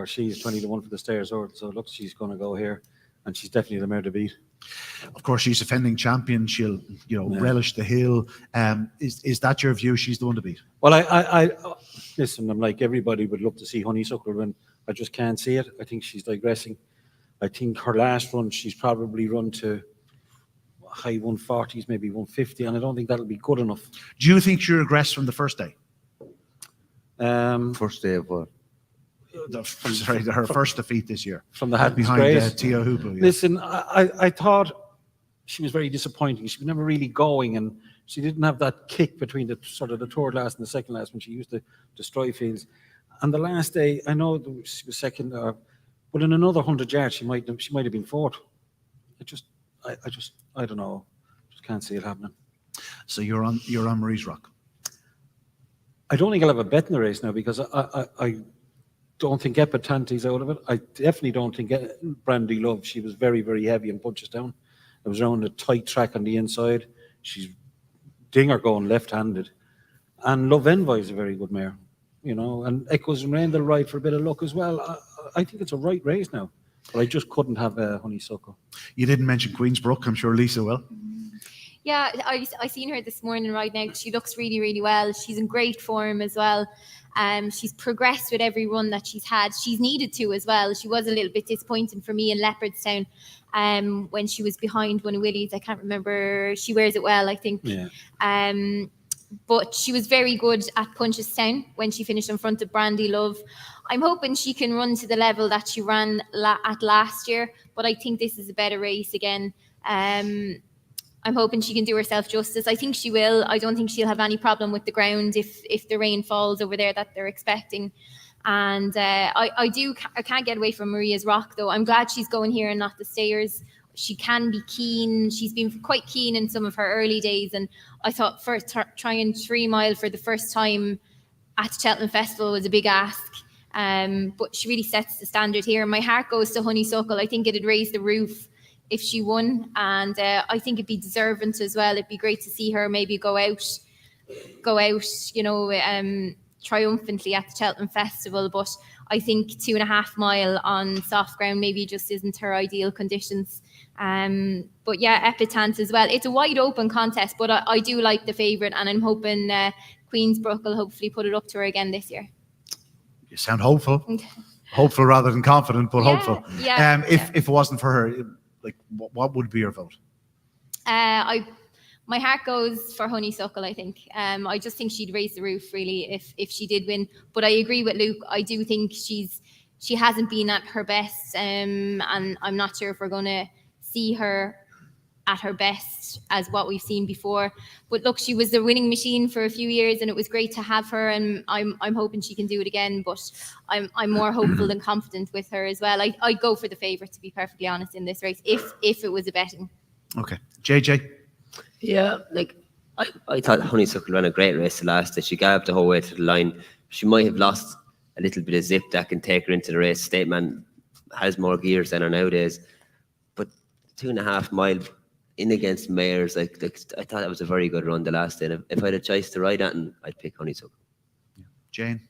she's 20 to 1 for the Stayers Hurdle. So it looks she's going to go here, and she's definitely the mare to beat. Of course, she's defending champion. She'll, relish the hill. Is that your view? She's the one to beat. Well, I listen. I'm like everybody would love to see Honeysuckle win. I just can't see it. I think she's digressing. I think her last run, she's probably run to high 140s, maybe 150, and I don't think that'll be good enough. Do you think she regressed from the first day? First day of what? Her first defeat this year. From the hat behind Tia Hooper. Yeah. Listen, I thought she was very disappointing. She was never really going, and she didn't have that kick between the third last and the second last when she used to destroy fields. And the last day, I know she was second, but in another 100 yards, she might have been fourth. I don't know. Just can't see it happening. So you're on Marie's Rock. I don't think I'll have a bet in the race now because I don't think Epitante's out of it. I definitely don't think Brandy Love. She was very, very heavy and punches down. It was around a tight track on the inside. She's dinger going left-handed. And Love Envoy is a very good mare, and Echoes and Rain, they'll ride for a bit of luck as well. I think it's a right race now, but I just couldn't have Honeysuckle. You didn't mention Queensbrook. I'm sure Lisa will. Yeah, I seen her this morning right now. She looks really, really well. She's in great form as well. She's progressed with every run that she's had. She's needed to as well. She was a little bit disappointing for me in Leopardstown when she was behind one of Willie's. I can't remember. She wears it well, I think. Yeah. But she was very good at Punchestown when she finished in front of Brandy Love. I'm hoping she can run to the level that she ran at last year, but I think this is a better race again. I'm hoping she can do herself justice. I think she will. I don't think she'll have any problem with the ground if the rain falls over there that they're expecting. And I can't get away from Maria's Rock, though. I'm glad she's going here and not the Stayers. She can be keen. She's been quite keen in some of her early days. And I thought trying 3 mile for the first time at Cheltenham Festival was a big ask. But she really sets the standard here. My heart goes to Honeysuckle. I think it'd raise the roof if she won, and I think it'd be deserving as well. It'd be great to see her maybe go out, triumphantly at the Cheltenham Festival. But I think 2.5 mile on soft ground maybe just isn't her ideal conditions. But yeah, Epitant as well. It's a wide open contest, but I do like the favourite, and I'm hoping Queensbrook will hopefully put it up to her again this year. You sound hopeful. Hopeful rather than confident, but hopeful. Yeah. If it wasn't for her, like, what would be your vote? My heart goes for Honeysuckle, I think. I just think she'd raise the roof, really, if she did win. But I agree with Luke. I do think she hasn't been at her best, and I'm not sure if we're going to see her at her best as what we've seen before. But look, she was the winning machine for a few years, and it was great to have her, and I'm hoping she can do it again. But I'm more hopeful than confident with her as well. I'd go for the favourite, to be perfectly honest, in this race, if it was a betting. Okay. JJ? Yeah, I thought Honeysuckle ran a great race the last day. She galloped the whole way to the line. She might have lost a little bit of zip that can take her into the race. State Man has more gears than her nowadays. But 2.5 mile in against mares, I thought that was a very good run the last day. And if I had a choice to ride at, I'd pick Honeysuckle. Jane?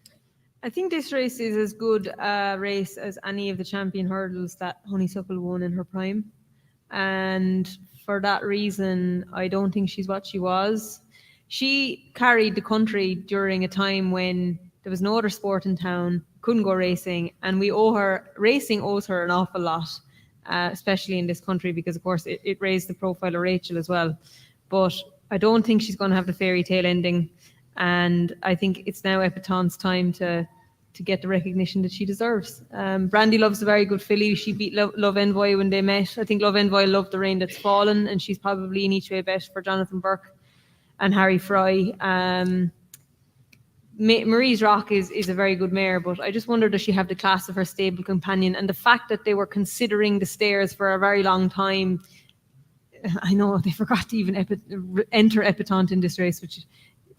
I think this race is as good a race as any of the champion hurdles that Honeysuckle won in her prime. And for that reason, I don't think she's what she was. She carried the country during a time when there was no other sport in town, couldn't go racing, and racing owes her an awful lot, especially in this country, because of course it raised the profile of Rachel as well. But I don't think she's going to have the fairy tale ending, and I think it's now Epiton's time to get the recognition that she deserves. Brandy Love's a very good filly. She beat Love Envoy when they met. I think Love Envoy loved the rain that's fallen, and she's probably an each way bet for Jonathan Burke and Harry Fry. Marie's Rock is a very good mare, but I just wonder, does she have the class of her stable companion? And the fact that they were considering the Stairs for a very long time, I know they forgot to even enter Epitante in this race, which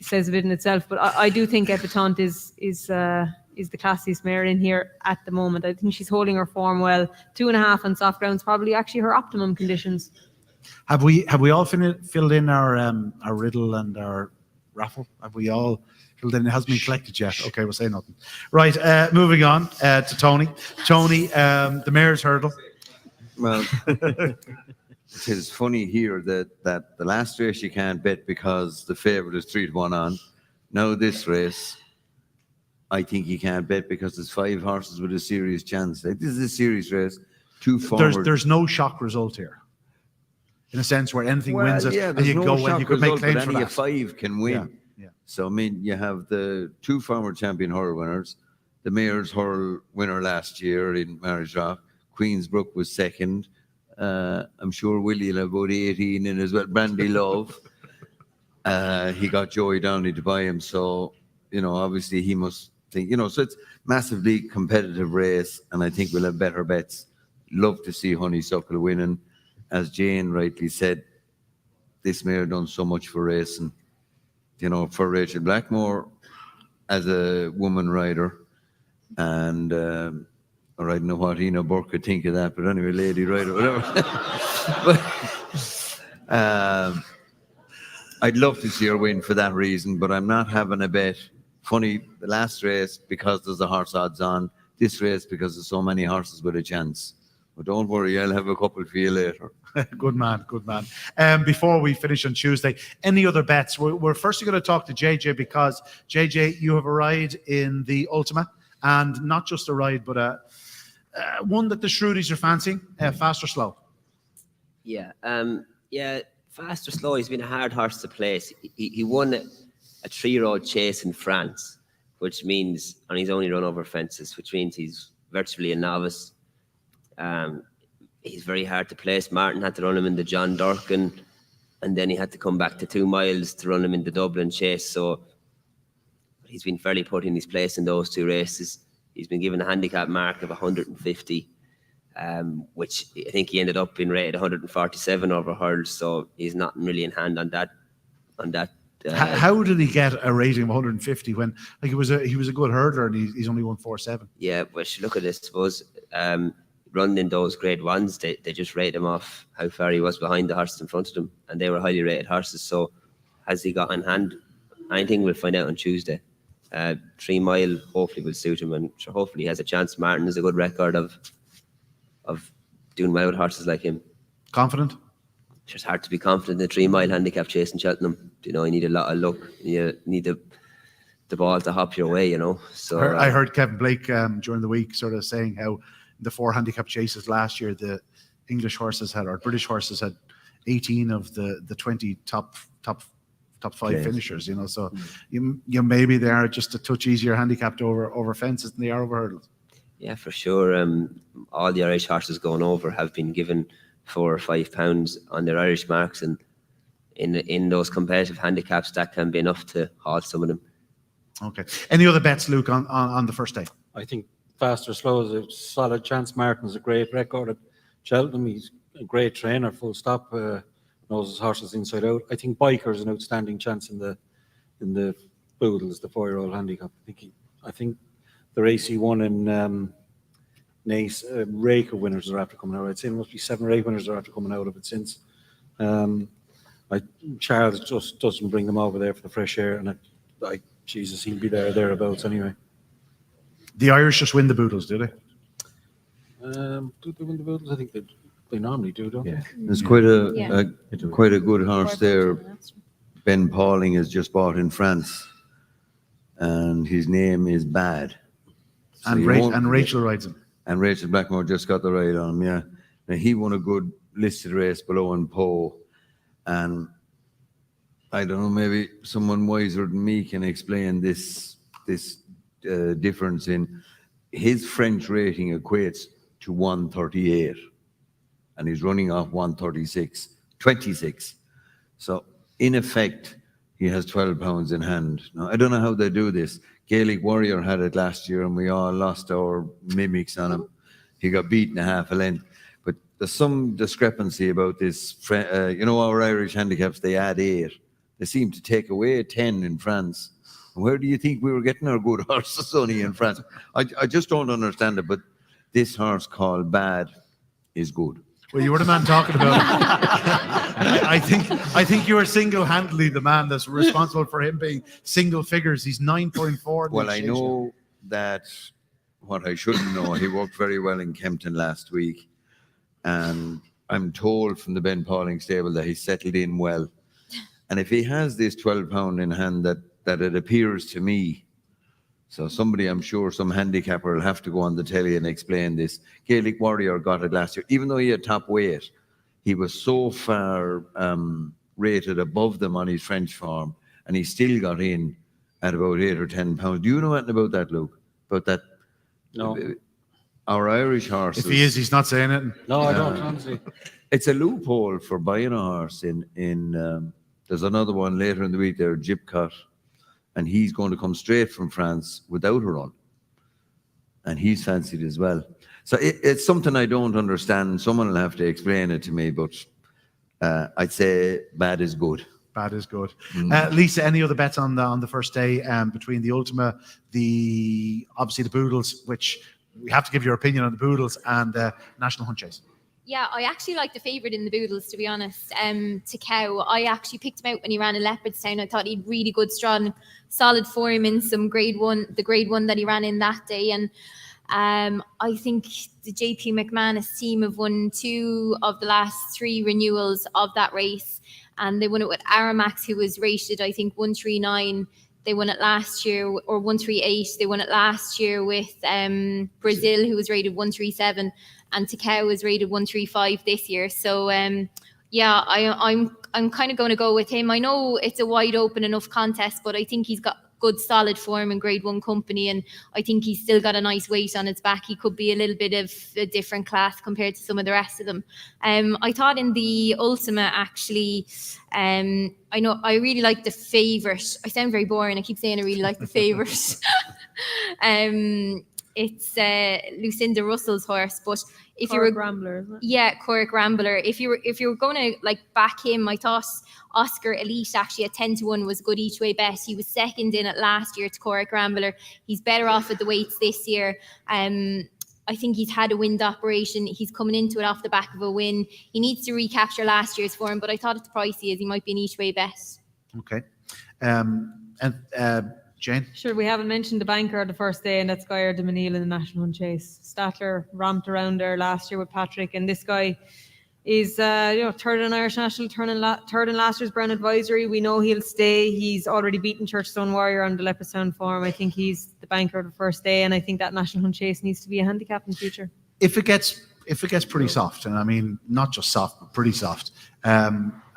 says a bit in itself. But I do think Epitante is the classiest mare in here at the moment. I think she's holding her form well. 2.5 on soft ground is probably actually her optimum conditions. Have we all filled in our riddle and our raffle? Have we all filled in? It hasn't been collected yet. Okay, we'll say nothing. Right, moving on to Tony. Tony, the mare's hurdle. Well, it is funny here that the last race you can't bet because the favourite is 3-1 on. Now this race, I think you can't bet because there's 5 horses with a serious chance. Like, this is a serious race. 2 forward. There's no shock result here, in a sense where anything wins it, yeah, and you no go and you could make result, claims but for only that. a 5 can win. Yeah. So I mean, you have the 2 former champion hurl winners, the Mayor's hurl winner last year in Marriage Rock. Queensbrook was second. I'm sure Willie will have about 18 in as well. Brandy Love. He got Joey Downey to buy him, so obviously he must think. So it's massively competitive race, and I think we'll have better bets. Love to see Honeysuckle winning. As Jane rightly said, this mare done so much for racing. For Rachel Blackmore as a woman rider, and or I don't know what Ina Burke could think of that, but anyway, lady rider, whatever. But I'd love to see her win for that reason, but I'm not having a bet. Funny, the last race because there's the horse odds on. This race because there's so many horses with a chance. But don't worry, I'll have a couple for you later. Good man. Before we finish on Tuesday, any other bets? We're first going to talk to JJ because JJ, you have a ride in the Ultima, and not just a ride, but one that the Shrudies are fancying. Fast or slow? Yeah, Fast or Slow. He's been a hard horse to place. He won a 3-year-old chase in France, which means, and he's only run over fences, which means he's virtually a novice. He's very hard to place. Martin had to run him in the John Durkin, and then he had to come back to 2 miles to run him in the Dublin Chase. So he's been fairly put in his place in those 2 races. He's been given a handicap mark of 150, which I think he ended up being rated 147 over hurdles. So he's not really in hand on that. How did he get a rating of 150 when he was a good hurdler and he's only 147? Yeah, well, look at this. I suppose running in those grade 1s, they just rate him off how far he was behind the horses in front of them, and they were highly rated horses. So has he got in hand? Anything we'll find out on Tuesday. 3 mile hopefully will suit him, and sure, hopefully he has a chance. Martin has a good record of doing well with horses like him. Confident? It's just hard to be confident in a 3 mile handicap chase in Cheltenham. You need a lot of luck. You need the ball to hop your way. So I heard Kevin Blake during the week sort of saying how the 4 handicap chases last year, the English horses or British horses had 18 of the 20 top 5 finishers. So you maybe they are just a touch easier handicapped over fences than they are over hurdles. Yeah, for sure. All the Irish horses going over have been given £4 or £5 on their Irish marks, and in those competitive handicaps, that can be enough to halt some of them. Okay. Any other bets, Luke, on the first day? I think Fast or Slow is a solid chance. Martin's a great record at Cheltenham. He's a great trainer, full stop. Knows his horses inside out. I think Biker is an outstanding chance in the Boodles, the 4-year-old handicap. I think the race he won in Nace, rake of winners are after coming out. I'd say there must be 7 or 8 winners are after coming out of it since. Charles just doesn't bring them over there for the fresh air, and Jesus, he'll be thereabouts anyway. The Irish just win the Boodles, do they? Do they win the Boodles? I think they normally do, don't they? There's quite a, Yeah. quite a good horse there. Ben Pauling has just bought in France, and his name is Bad. So And, you won't forget- Rachel rides him. And Rachel Blackmore just got the ride on him, yeah. Now, he won a good listed race below in Poe, and I don't know, maybe someone wiser than me can explain this difference in his French rating equates to 138, and he's running off 26. So in effect, he has 12 pounds in hand. Now, I don't know how they do this. Gaelic Warrior had it last year, and we all lost our mimics on him. He got beaten a half a length. But there's some discrepancy about this. Our Irish handicaps, they add 8. They seem to take away 10 in France. And where do you think we were getting our good horses, Sonny, in France? I just don't understand it, but this horse called Bad is good. Well, you were the man talking about it. I think you are single-handedly the man that's responsible for him being single figures. He's 9.4. Well, I know that what I shouldn't know, he worked very well in Kempton last week. And I'm told from the Ben Pauling stable that he settled in well. And if he has this 12 pound in hand that it appears to me, so somebody, I'm sure some handicapper will have to go on the telly and explain this. Gaelic Warrior got it last year. Even though he had top weight, he was so far rated above them on his French form, and he still got in at about 8 or 10 pounds. Do you know anything about that, Luke? About that? No. Our Irish horses. If he is, he's not saying it. No, I don't, honestly. It's a loophole for buying a horse in there's another one later in the week there, Gypcot, and he's going to come straight from France without a run. And he's fancied as well. So it's something I don't understand. Someone will have to explain it to me, but I'd say Bad is good. Bad is good. Lisa, any other bets on the first day between the Ultima, obviously the Boodles, which we have to give your opinion on the Boodles, and National Hunt Chase? Yeah, I actually like the favourite in the Boodles, to be honest. Cow. I actually picked him out when he ran in Leopardstown. I thought he'd really good, strong, solid form in some grade one that he ran in that day. And I think the JP McMahon team have won 2 of the last 3 renewals of that race. And they won it with Aramax, who was rated, I think, 139. They won it last year, or 138. They won it last year with Brazil, who was rated 137. And Takao was rated 135 this year. So I'm kind of going to go with him. I know it's a wide open enough contest, but I think he's got good solid form in Grade 1 company, and I think he's still got a nice weight on his back. He could be a little bit of a different class compared to some of the rest of them. I thought in the Ultima, actually, I know I really like the favourite. I sound very boring. I keep saying I really like the favourite. It's Lucinda Russell's horse, but if you were Rambler, isn't it? Yeah, Cork Rambler. If you were going to back him, I thought Oscar Elite actually at 10-1 was a good each way bet. He was second in it last year to Cork Rambler. He's better off at the weights this year. I think he's had a wind operation. He's coming into it off the back of a win. He needs to recapture last year's form, but I thought it's pricey as he might be an each way bet. Okay. Jane? Sure, we haven't mentioned the banker the first day, and that's Guyer de Micheál in the National Hunt Chase. Statler ramped around there last year with Patrick, and this guy is third in Irish National, third in last year's Brown Advisory. We know he'll stay. He's already beaten Churchstone Warrior on the Leopardstown form. I think he's the banker of the first day, and I think that National Hunt Chase needs to be a handicap in the future. If it gets pretty soft, and I mean not just soft, but pretty soft,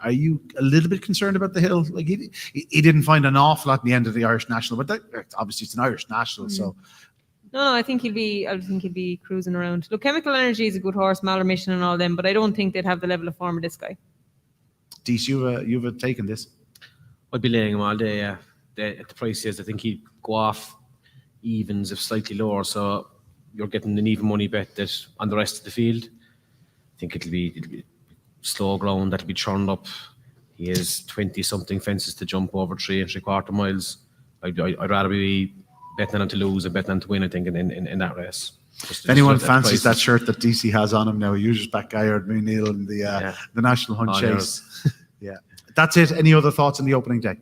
are you a little bit concerned about the hill? Like he didn't find an awful lot in the end of the Irish National, but obviously it's an Irish National, so. No, I think he'll be cruising around. Look, Chemical Energy is a good horse, Mallory Mission and all them, but I don't think they'd have the level of form of this guy. Deasy, you've taken this. I'd be laying him all day, yeah. At the price is, I think he'd go off evens if slightly lower, so you're getting an even money bet that on the rest of the field. I think it'll be slow ground that'll be churned up. He has 20-something fences to jump over 3 3/4 miles. I'd rather be betting on to lose and betting on to win, I think, in that race. If anyone fancies that shirt that DC has on him now, he uses back Guyer de Micheál in the National Hunt Chase. Yeah. That's it. Any other thoughts on the opening day?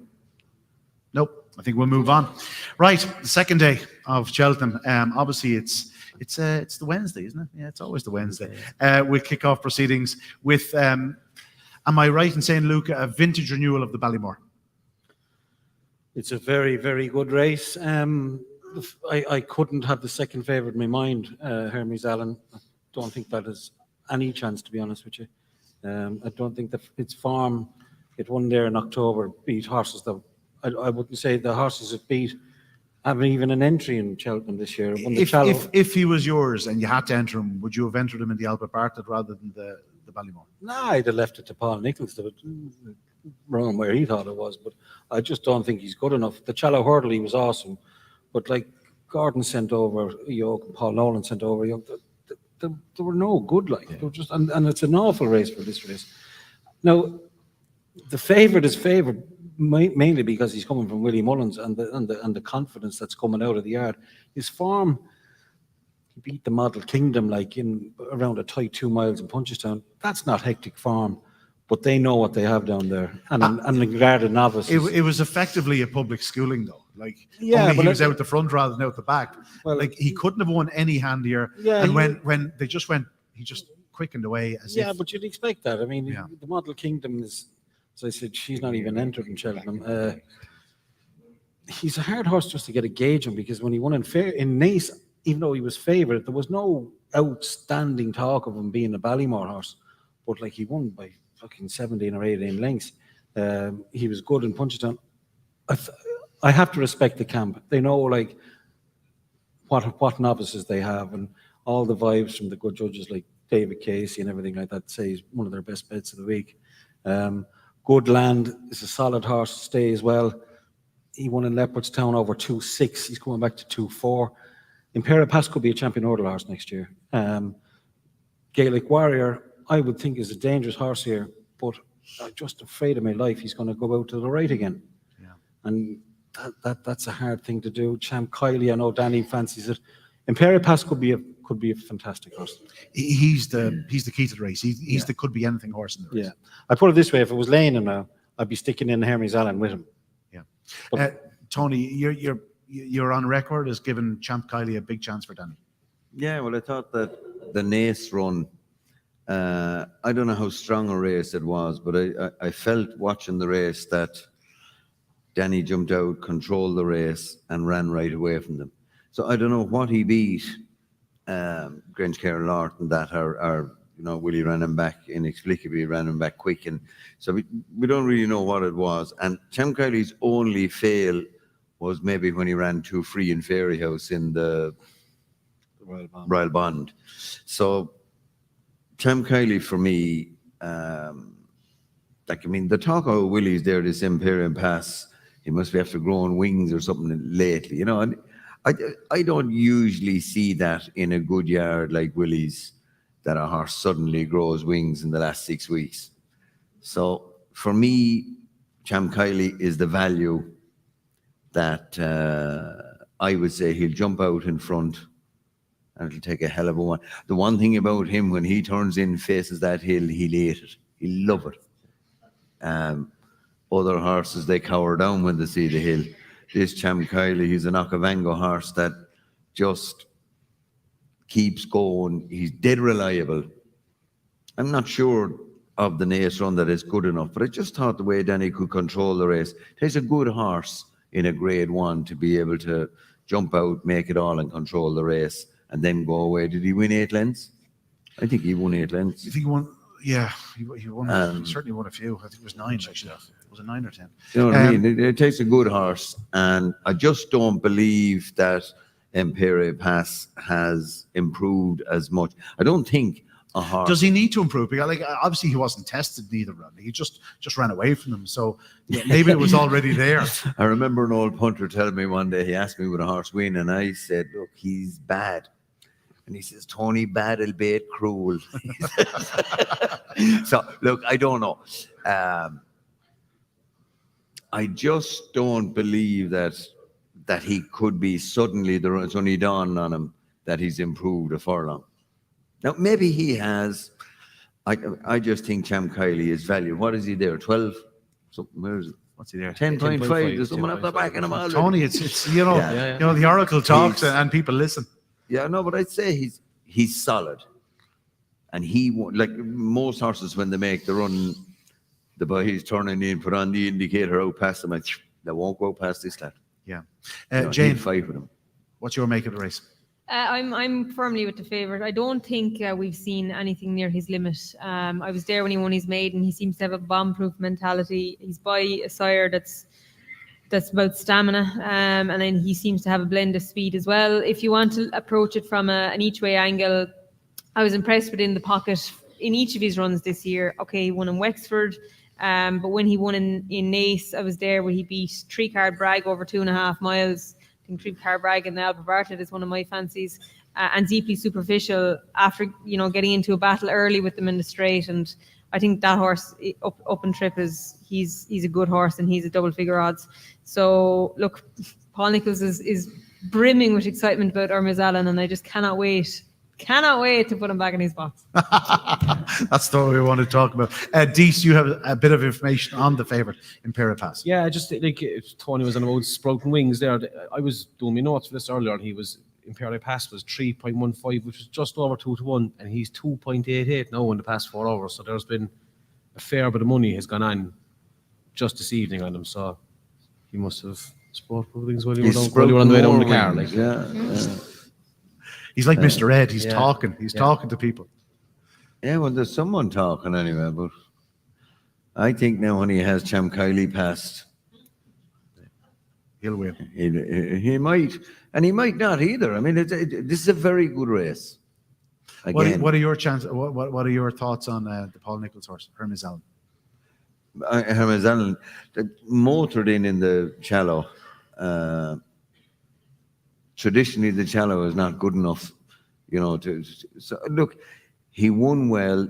Nope. I think we'll move on. Right. The second day of Cheltenham. Obviously, it's the Wednesday, isn't it? Yeah, it's always the Wednesday. We'll kick off proceedings with, am I right in saying, Luke, a vintage renewal of the Ballymore? It's a very, very good race. I couldn't have the second favourite in my mind, Hermes Allen. I don't think that has any chance, to be honest with you. I don't think that its farm, it won there in October, beat horses that I wouldn't say the horses it beat haven't even an entry in Cheltenham this year. If he was yours and you had to enter him, would you have entered him in the Albert Bartlett rather than the Ballymore? No, I'd have left it to Paul Nichols around where he thought it was, but I just don't think he's good enough. The Challow Hurdle, he was awesome, but like Gordon sent over Yoke, Paul Nolan sent over Yoke, they were no good. Like they were just, and it's an awful race for this race. Now, the favourite is favoured mainly because he's coming from Willie Mullins and the confidence that's coming out of the yard. His form, he beat the Model Kingdom like in around a tight 2 miles in Punchestown. That's not hectic form, but they know what they have down there. And regarded novices. It was effectively a public schooling, though. Like, yeah, only he was out the front rather than out the back. Well, like, he couldn't have won any handier. Yeah, and when they just went, he just quickened away as if. But you'd expect that. I mean, the Model Kingdom is, as I said, she's not even entered in Cheltenham. He's a hard horse just to get a gauge on, because when he won in Naas, even though he was favourite, there was no outstanding talk of him being a Ballymore horse. But like, he won by fucking 17 or 18 lengths. He was good in Punchestown. I have to respect the camp. They know like what novices they have, and all the vibes from the good judges like David Casey and everything like that say he's one of their best bets of the week. Good Land is a solid horse to stay as well. He won in Leopardstown over 2.6. He's coming back to 2.4. Imperial Pass could be a champion hurdle horse next year. Gaelic Warrior, I would think, is a dangerous horse here, but I'm just afraid of my life he's going to go out to the right again. Yeah. And that's a hard thing to do. Champ Kiley, I know Danny fancies it. Imperial Pass could be a fantastic horse. He's the key to the race. He's the could be anything horse in the race. Yeah, I put it this way: if it was laying now, I'd be sticking in Hermes Allen with him. Yeah, but, Tony, you're on record as giving Champ Kiley a big chance for Danny. Yeah, well, I thought that the Naas run, I don't know how strong a race it was, but I felt watching the race that Danny jumped out, controlled the race, and ran right away from them. So I don't know what he beat Grange Care Lorton that are Willie ran him back inexplicably, ran him back quick, and so we don't really know what it was. And Champ Kiley's only fail was maybe when he ran too free in Fairy House in the Royal Bond. So Champ Kiley for me, the talk of Willie's there, this Imperial Pass, he must be after growing wings or something lately, and I don't usually see that in a good yard like Willie's, that a horse suddenly grows wings in the last 6 weeks. So for me, Champ Kiley is the value that I would say he'll jump out in front and it'll take a hell of a one. The one thing about him, when he turns in, faces that hill, he'll hate it. He'll love it. Other horses, they cower down when they see the hill. This Champ Kiley, he's an Okavango horse that just keeps going. He's dead reliable. I'm not sure of the Naas run that is good enough, but I just thought the way Danny could control the race. He's a good horse in a grade 1 to be able to jump out, make it all, and control the race, and then go away. Did he win 8 lengths? I think he won 8 lengths. You think he won? Yeah, he won. He certainly won a few. I think it was 9 actually. Was it 9 or 10? You know what I mean? It takes a good horse, and I just don't believe that Imperial Pass has improved as much. I don't think a horse. Does he need to improve? Because obviously he wasn't tested neither run. He just ran away from them. So maybe it was already there. I remember an old punter telling me one day, he asked me would a horse win, and I said, look, he's bad. And he says, Tony, bad albeit cruel. So look, I don't know. I just don't believe that he could be suddenly, it's only dawned on him that he's improved a furlong. Now, maybe he has. I just think Champ Kiley is value. What is he there? 12? So where is it? What's he there? 10.5. There's someone up the back of him already. Tony, it's you know, Yeah. you know, the oracle talks He's- and people listen. Yeah, no, but I'd say he's solid. And he won't, like most horses, when they make the run, the boys turning in, put on the indicator out past them, and they won't go past this lad. Yeah. Jane, Jane, fight with him. what's your make of the race? I'm firmly with the favourite. I don't think we've seen anything near his limit. I was there when he won his maiden. He seems to have a bomb-proof mentality. He's by a sire that's about stamina, and then he seems to have a blend of speed as well. If you want to approach it from an each-way angle, I was impressed with in the pocket in each of his runs this year. Okay, he won in Wexford, but when he won in Naas, I was there where he beat 3-card Bragg over 2.5 miles. I think 3-card Bragg and the Alba Bartlett is one of my fancies. And deeply superficial after, you know, getting into a battle early with them in the straight. And I think that horse up and trip he's a good horse and he's a double figure odds. So look, Paul Nicholls is brimming with excitement about Hermes Allen, and I just cannot wait to put him back in his box. That's the one we want to talk about. Dees, you have a bit of information on the favourite, Imperial Pass. Yeah, I just think if Tony was on about sprouting wings there. I was doing my notes for this earlier, and he was Imperial Pass was 3.15, which is just over 2-1, and he's 2.88 now in the past 4 hours. So there's been a fair bit of money has gone on just this evening on him. So he must have sprouted wings while you were on the way down the car. Like, He's like Mr. Ed. He's Yeah. talking. He's talking to people. Yeah, well, there's someone talking anyway, but I think now when he has Cham Kiley passed, He'll win. he might, and he might not either. I mean, this is a very good race. Again, What are your chances? What are your thoughts on the Paul Nicholls horse, Hermes Allen? Hermes Allen, motored in the shallow. Traditionally, the shallow is not good enough, you know. So look, he won well,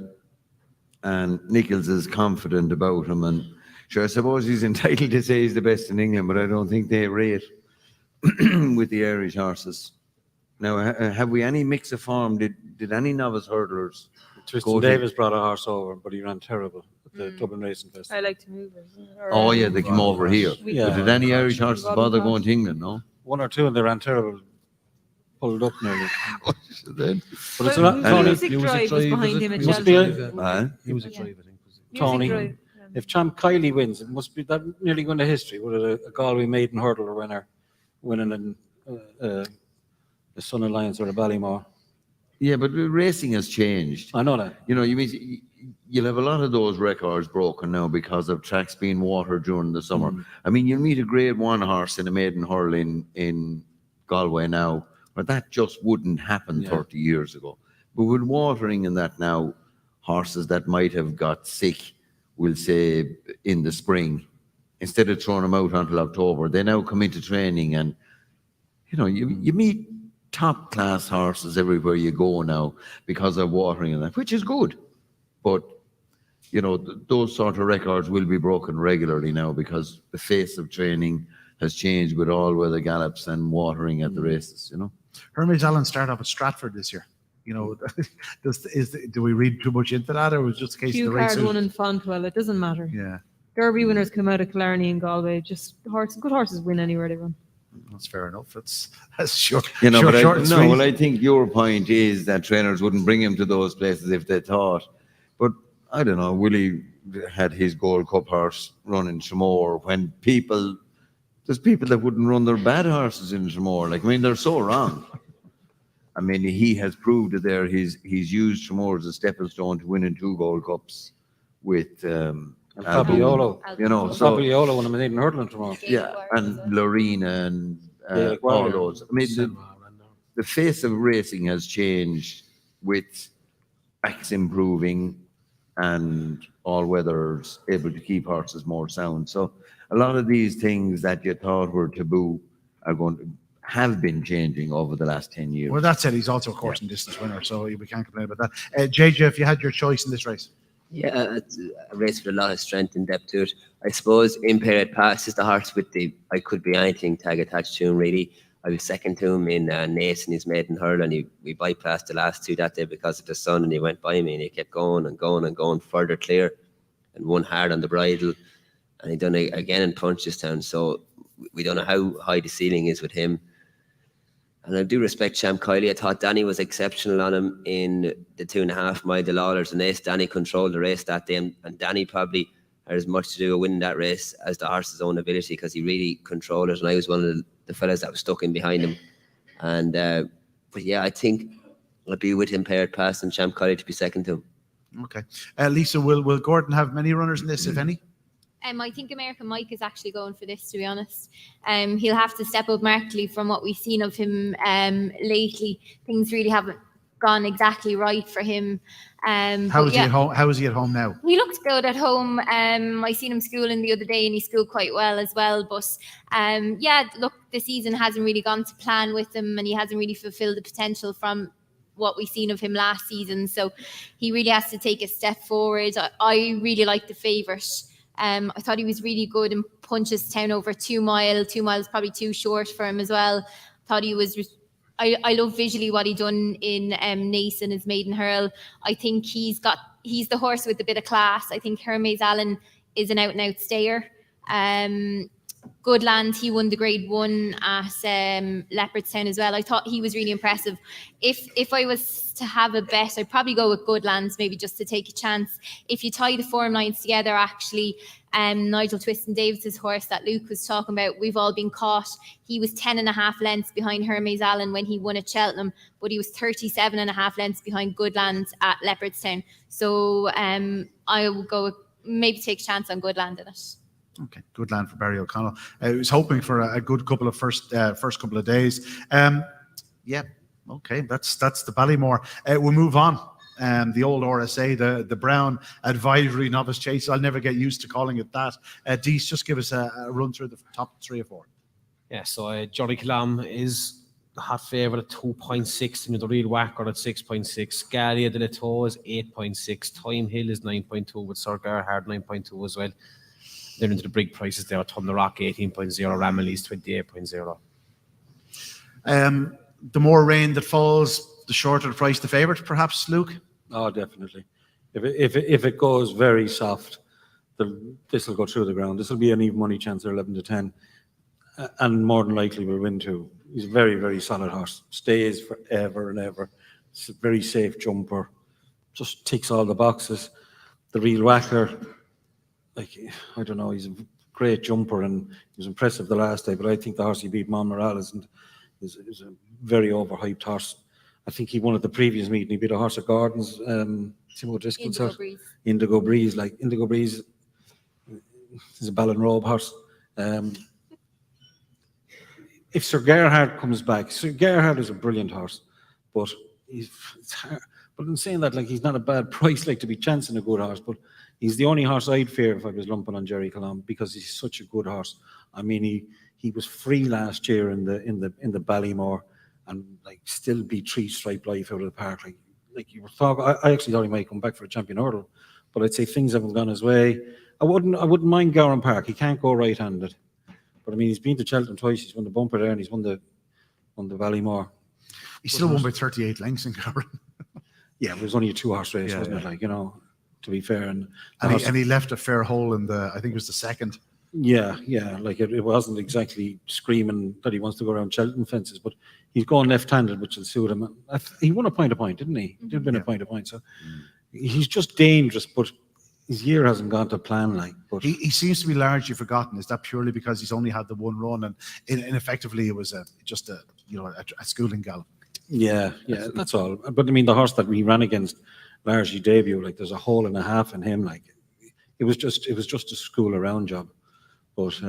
and Nicholls is confident about him. And sure, I suppose he's entitled to say he's the best in England, but I don't think they rate with the Irish horses. Now, have we any mix of form? Did any novice hurdlers? Tristan Davis brought a horse over, but he ran terrible at the Dublin Racing Festival. I like to move it. Oh yeah, they came over here. Yeah. But did any Irish horses bother going to England? No. One or two, and they ran terrible. Pulled up nearly. But But it's a lot. Well, Tony, Music Drive was behind him at Must be Cheltenham. He was a drive, I think. Was it? Tony, Music Drive. if Cham Kiley wins, it must be that nearly going to history. Would it a Galway maiden hurdler winning in the Sun Alliance or the Ballymore? yeah, but racing has changed. I know that. You know, you'll have a lot of those records broken now because of tracks being watered during the summer. I mean, you'll meet a Grade 1 horse in a maiden hurl in Galway now, but that just wouldn't happen 30 years ago. But with watering and that now, horses that might have got sick, we'll say in the spring, instead of throwing them out until October, they now come into training, and you know, you meet top class horses everywhere you go now because of watering and that, which is good. But you know, those sort of records will be broken regularly now because the face of training has changed with all weather gallops and watering at the races, you know. Hermes Allen started off at Stratford this year. You know, do we read too much into that, or was it just a case of the race? Few card won in Fontwell. It doesn't matter. Yeah, Derby winners come out of Killarney and Galway. Just good horses win anywhere they run. that's fair enough. That's short. You know, short, but short and sweet. well, I think your point is that trainers wouldn't bring him to those places if they thought. But I don't know, Willie had his Gold Cup horse running Tramore when there's people that wouldn't run their bad horses in Tramore. Like, I mean, they're so wrong. I mean, he has proved it there. He's used Tramore as a stepping stone to winning 2 Gold Cups with Fabiolo. you know, so Fabiolo won a maiden hurdling tomorrow. yeah, and Lorena and all those. I mean, the face of racing has changed with backs improving and all weathers able to keep horses more sound. So a lot of these things that you thought were taboo are going to have been changing over the last 10 years. Well, that said, he's also a course and distance winner, so we can't complain about that. JJ, if you had your choice in this race, Yeah, it's a race with a lot of strength and depth to it. I suppose Imperial Pass is the horse with I could be anything tag attached to him, really. I was second to him in Naas in his maiden hurl, and we bypassed the last 2 that day because of the sun, and he went by me, and he kept going and going and going further clear and won hard on the bridle. and he done it again in Punchestown. So we don't know how high the ceiling is with him. And I do respect Champ Kiley. I thought Danny was exceptional on him in the 2.5 mile, the Lawlers and Ace. Danny controlled the race that day, and Danny probably had as much to do with winning that race as the horse's own ability, because he really controlled it. And I was one of the fellas that was stuck in behind him. And but yeah, I think I'd be with him paired past and Champ Kiley to be second to him. Okay. Lisa, will Gordon have many runners in this, if any? I think American Mike is actually going for this, to be honest. He'll have to step up markedly from what we've seen of him lately. Things really haven't gone exactly right for him. How is he at home? How is he at home now? He looks good at home. I seen him schooling the other day, and he schooled quite well as well. But look, the season hasn't really gone to plan with him, and he hasn't really fulfilled the potential from what we've seen of him last season. So he really has to take a step forward. I really like the favourite. I thought he was really good in Punchestown over 2 mile. 2 miles probably too short for him as well. Thought he was. I love visually what he done in Naas in his maiden hurl. I think he's the horse with a bit of class. I think Hermes Allen is an out and out stayer. Goodland, he won the Grade 1 at Leopardstown as well. I thought he was really impressive. If I was to have a bet, I'd probably go with Goodland, maybe just to take a chance. If you tie the form lines together, actually, Nigel Twiston-Davis's horse that Luke was talking about, We've All Been Caught, he was 10.5 lengths behind Hermes Allen when he won at Cheltenham, but he was 37.5 lengths behind Goodland at Leopardstown. So I will go maybe take a chance on Goodland in it. Okay, good land for Barry O'Connell. I was hoping for a good couple of first couple of days. Okay, that's the Ballymore. We'll move on. The old RSA, the Brown Advisory Novice Chase. I'll never get used to calling it that. Dees, just give us a run through the top 3 or 4. Yeah, so Johnny Colum is the hot favourite at 2.6, the real whacker at 6.6. Gallia de la Tour is 8.6. Time Hill is 9.2 with Sir Gerhard 9.2 as well. Then into the big prices there, Thunder Rock 18.0, Ramillies 28.0. The more rain that falls, the shorter the price the favourite, perhaps, Luke? Oh, definitely. If it goes very soft, this will go through the ground. This will be an even money chance of 11 to 10, and more than likely will win too. He's a very, very solid horse. Stays forever and ever. It's a very safe jumper. Just ticks all the boxes. The real whacker, I don't know, he's a great jumper and he was impressive the last day, but I think the horse he beat, Monmoral, is a very overhyped horse. I think he won at the previous meeting. He beat a horse at Gordon's, Timo Driscoll's horse. Indigo Breeze. Indigo Breeze is a Ballinrobe horse. If Sir Gerhard comes back, Sir Gerhard is a brilliant horse, but it's hard. But in saying that, he's not a bad price, to be chancing a good horse, but he's the only horse I'd fear if I was lumping on Jerry Colum, because he's such a good horse. I mean, he was free last year in the Ballymore, and still beat 3 Stripe Life out of the park. You were talking, I actually thought he might come back for a champion hurdle, but I'd say things haven't gone his way. I wouldn't mind Gowran Park. He can't go right-handed, but I mean, he's been to Cheltenham twice. He's won the bumper there, and he's won the Ballymore. He still won by 38 lengths in Gowran. Yeah, it was only a 2-horse race, wasn't it? To be fair, and he left a fair hole in I think it was the second. Yeah, it wasn't exactly screaming that he wants to go around Cheltenham fences, but he's going left-handed, which will suit him. He won a point, didn't he? He did win a point. So he's just dangerous, but his year hasn't gone to plan. But he seems to be largely forgotten. Is that purely because he's only had the one run, and effectively it was just a schooling gallop? Yeah, that's all. But I mean, the horse that we ran against largely debut, there's a hole and a half in him. It was just a school around job. But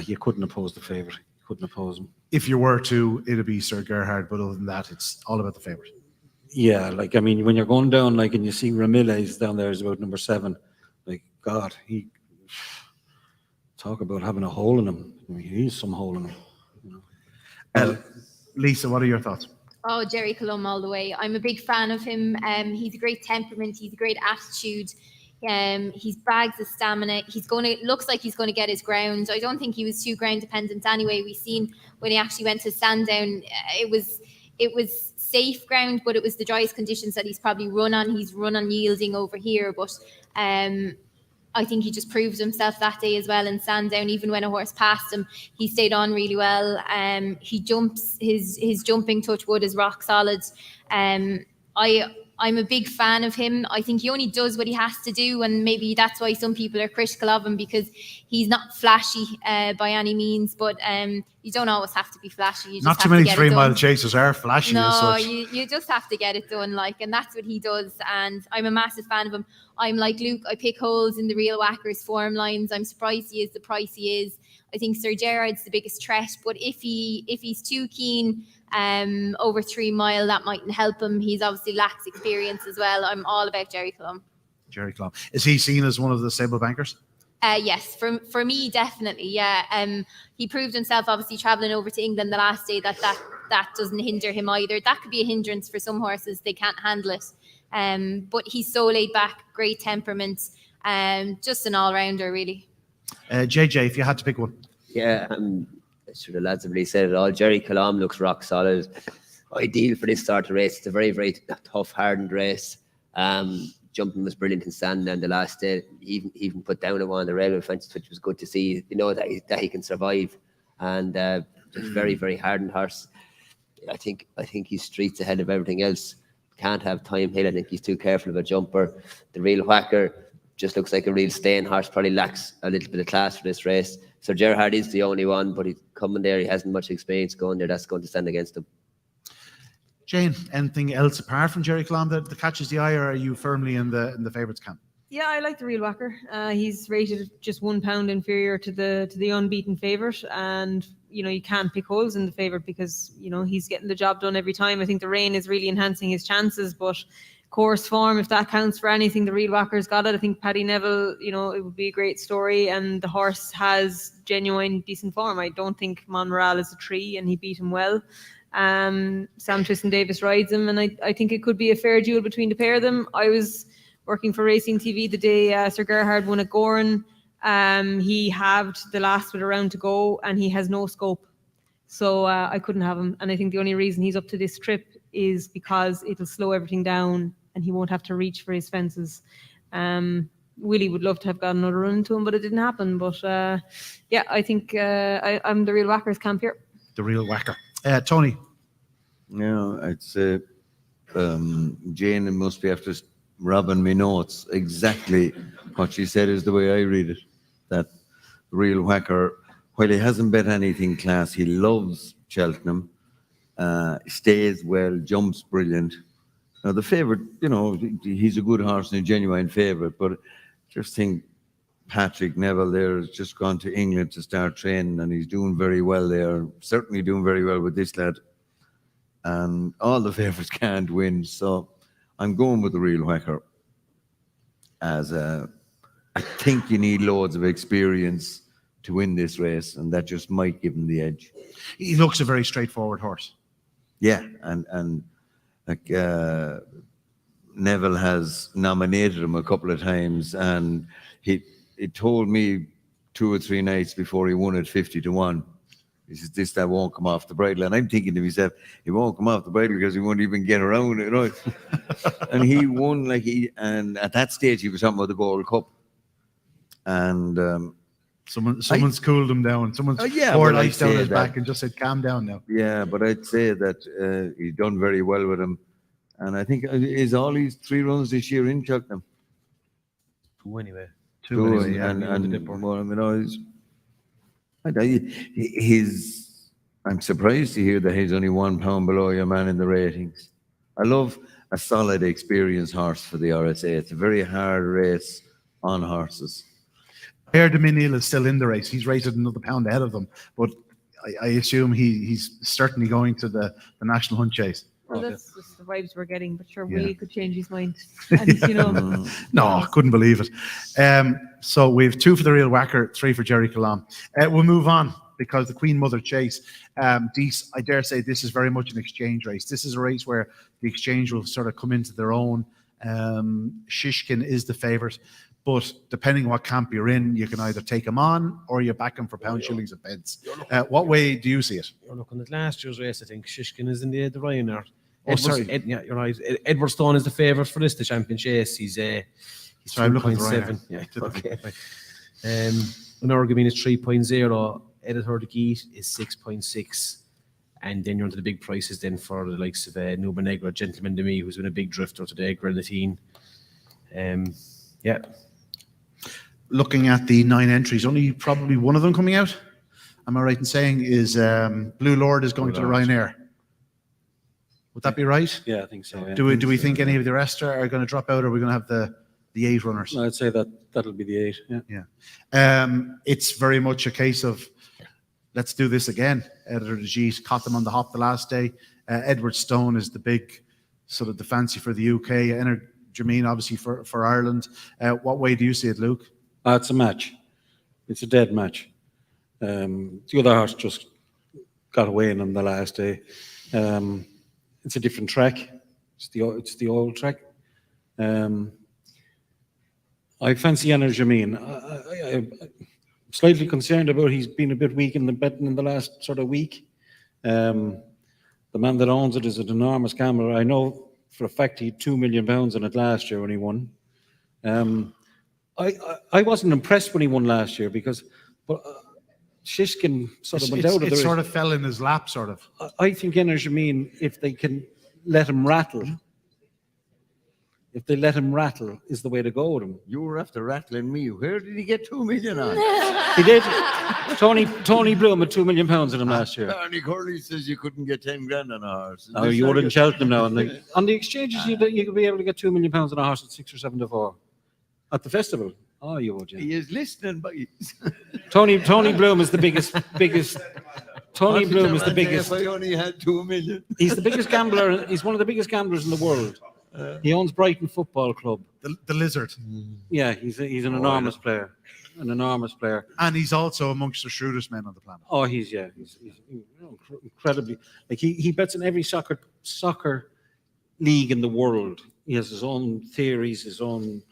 you couldn't oppose the favourite. You couldn't oppose him. If you were to, it'd be Sir Gerhard. But other than that, it's all about the favourite. Yeah, I mean, when you're going down, and you see Ramillies down there is about number 7. God, he talk about having a hole in him. I mean, he's some hole in him. Lisa, what are your thoughts? Oh, Jerry Colum all the way. I'm a big fan of him. He's a great temperament. He's a great attitude. He's bags of stamina. Looks like he's going to get his ground. I don't think he was too ground dependent anyway. We've seen when he actually went to Sandown, it was safe ground, but it was the driest conditions that he's probably run on. He's run on yielding over here, but I I think he just proved himself that day as well in Sandown. Even when a horse passed him, he stayed on really well. He jumps, his jumping, touch wood, is rock solid. I'm a big fan of him. I think he only does what he has to do, and maybe that's why some people are critical of him, because he's not flashy by any means, but you don't always have to be flashy. You just Not too have to many get it 3 mile done. chasers are flashy as No, such. you just have to get it done, and that's what he does. And I'm a massive fan of him. I'm like Luke, I pick holes in the real whackers form lines. I'm surprised he is the price he is. I think Sir Gerard's the biggest threat, but if he's too keen over 3 mile, that mightn't help him. He's obviously lacks experience as well. I'm all about Jerry Clum. Jerry Clum. Is he seen as one of the stable bankers? Yes, for me, definitely. Yeah. He proved himself, obviously, travelling over to England the last day, that doesn't hinder him either. That could be a hindrance for some horses. They can't handle it. But he's so laid back, great temperament, just an all-rounder, really. JJ, if you had to pick one. Yeah, sure the lads have really said it all. Jerry Colomb looks rock solid. Ideal for this sort of race. It's a very, very tough, hardened race. Jumping was brilliant in Sandown the last day. He even put down a one on the railway fence, which was good to see. You know that he can survive, and just very, very hardened horse. I think he's streets ahead of everything else. Can't have Time Hill. I think he's too careful of a jumper. The Real Whacker just looks like a real staying horse. Probably lacks a little bit of class for this race. So Gerhard is the only one, but he's coming there. He hasn't much experience going there. That's going to stand against him. Jane, anything else apart from Jerry Clum that catches the eye, or are you firmly in the favourites camp? Yeah, I like the Real Whacker. He's rated just £1 inferior to the unbeaten favourite, and you can't pick holes in the favourite because he's getting the job done every time. I think the rain is really enhancing his chances, but course form, if that counts for anything, the Real Whacker's got it. I think Paddy Neville, it would be a great story, and the horse has genuine decent form. I don't think Monmoral is a tree, and he beat him well. Sam Twiston-Davis rides him, and I think it could be a fair duel between the pair of them. I was working for Racing TV the day Sir Gerhard won at Goran. He halved the last with a round to go, and he has no scope. So I couldn't have him. And I think the only reason he's up to this trip is because it'll slow everything down and he won't have to reach for his fences. Willie would love to have got another run into him, but it didn't happen. But I think I'm the Real Whacker's camp here. The Real Whacker. Tony? No, I'd say Jane must be after robbing me notes. Exactly what she said is the way I read it. That Real Whacker, while he hasn't bet anything class, he loves Cheltenham, stays well, jumps brilliant. Now the favourite, he's a good horse and a genuine favourite, but just think Patrick Neville there has just gone to England to start training, and he's doing very well there, certainly doing very well with this lad. And all the favourites can't win, so I'm going with the Real Whacker. I think you need loads of experience to win this race, and that just might give him the edge. He looks a very straightforward horse. Yeah, and like Neville has nominated him a couple of times, and he told me 2 or 3 nights before he won at 50-1. He says, that won't come off the bridle. And I'm thinking to myself, he won't come off the bridle because he won't even get around it, right? And he won and at that stage he was talking about the Gold Cup. And someone's cooled him down. Someone's poured ice down his back and just said, calm down now. Yeah, but I'd say that he's done very well with him. And I think is all his 3 runs this year in Cheltenham. 2 anyway. 2 anyway, I'm surprised to hear that he's only £1 below your man in the ratings. I love a solid, experienced horse for the RSA. It's a very hard race on horses. Pierre de Minil is still in the race. He's rated another £1 ahead of them, but I assume he's certainly going to the National Hunt Chase. Well, that's just the vibes we're getting, but sure, Willie could change his mind. And, No, couldn't believe it. So we have 2 for the Real Whacker, 3 for Jerry Colomb. We'll move on because the Queen Mother Chase, Deasy, I dare say this is very much an exchange race. This is a race where the exchange will sort of come into their own. Shishkin is the favourite, but depending what camp you're in, you can either take him on or you back him for pound, shillings and pence. What way do you see it? You're looking at last year's race, I think. Shishkin is in the Ryanair. You're right. Edward Stone is the favourite for this, the champion chase. He's So I'm looking at the right 2.7. here. Yeah, okay. Energumene is 3.0. Editor de Geet is 6.6. And then you're onto the big prices then for the likes of Nuba Negra, Gentleman to Me, who's been a big drifter today, Grenadine. Yeah. Looking at the 9 entries, only probably one of them coming out. Am I right in saying is Blue Lord is going to the Ryanair? Would that be right? Yeah, I think so. Yeah. Do we think any of the rest are going to drop out, or are we going to have the 8 runners? I'd say that'll be the 8. Yeah. It's very much a case of let's do this again. Editor de Geet caught them on the hop the last day. Edward Stone is the big sort of the fancy for the UK. Jermaine obviously for Ireland. What way do you see it, Luke? It's a match. It's a dead match. The other horse just got away in him the last day. It's a different track. It's the old track. I fancy Jermaine. I'm slightly concerned about he's been a bit weak in the betting in the last sort of week. The man that owns it is an enormous gambler. I know for a fact he had £2 million in it last year when he won. I wasn't impressed when he won last year because Shishkin sort of went out of the race. It sort of fell in his lap, sort of. I think Jermaine, if they can let him rattle, is the way to go with him. You were after rattling me. Where did he get $2 million on? He did. Tony Bloom had £2 million in him last year. Barney Curley says you couldn't get 10 grand on a horse. Oh, you were in Cheltenham now. On the exchanges, you could be able to get £2 million on a horse at 6 or 7 to 4. At the festival. Oh, you would, yeah. He is listening, but Tony Bloom is the biggest. Tony Bloom is the biggest. If I only had 2 million. He's the biggest gambler. He's one of the biggest gamblers in the world. He owns Brighton Football Club. The Lizard. Yeah, he's an enormous player. An enormous player. And he's also amongst the shrewdest men on the planet. Oh, he's incredibly. Like he bets in every soccer league in the world. He has his own theories, his own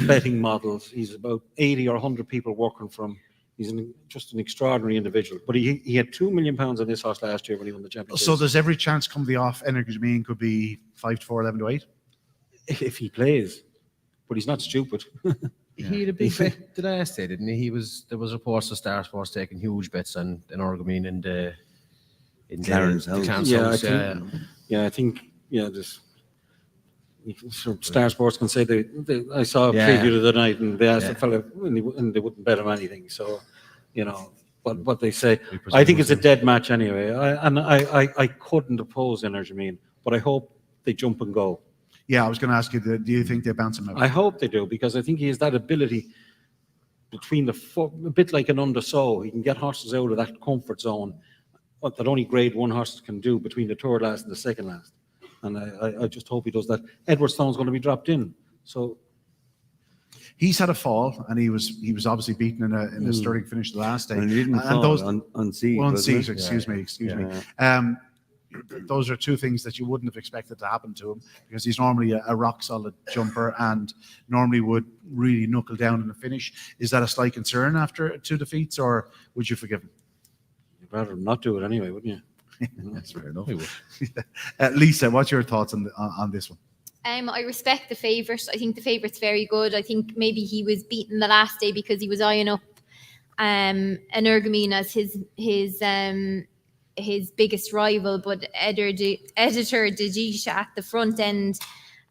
betting models. He's about 80 or 100 people working for him. He's just an extraordinary individual. But he had £2 million on this horse last year when he won the championship. So there's every chance come the off, Jermaine could be 5 to 4, 11 to 8? If he plays. But he's not stupid. He had a big bet the last day, didn't he? There was reports of Star Sports taking huge bets on Energumene in Clarence House. I think this. So Star Sports can say I saw a preview the other night and they asked the fella and they wouldn't bet him anything. So, what they say. I think it's a dead match anyway. I couldn't oppose Jermaine, but I hope they jump and go. Yeah, I was going to ask you, do you think they bounce him out? I hope they do because I think he has that ability between the foot, a bit like an undersow. He can get horses out of that comfort zone that only grade 1 horses can do between the third last and the second last. And I just hope he does that. Edward Stone's going to be dropped in, so he's had a fall, and he was obviously beaten in a Stirling finish the last day. And he didn't fall on seat. On seat, excuse me. Those are two things that you wouldn't have expected to happen to him because he's normally a rock solid jumper and normally would really knuckle down in the finish. Is that a slight concern after 2 defeats, or would you forgive him? You'd rather not do it anyway, wouldn't you? That's fair enough. Lisa, what's your thoughts on this one? I respect the favourite. I think the favourite's very good. I think maybe he was beaten the last day because he was eyeing up Energumene as his biggest rival, but Editor de Geet at the front end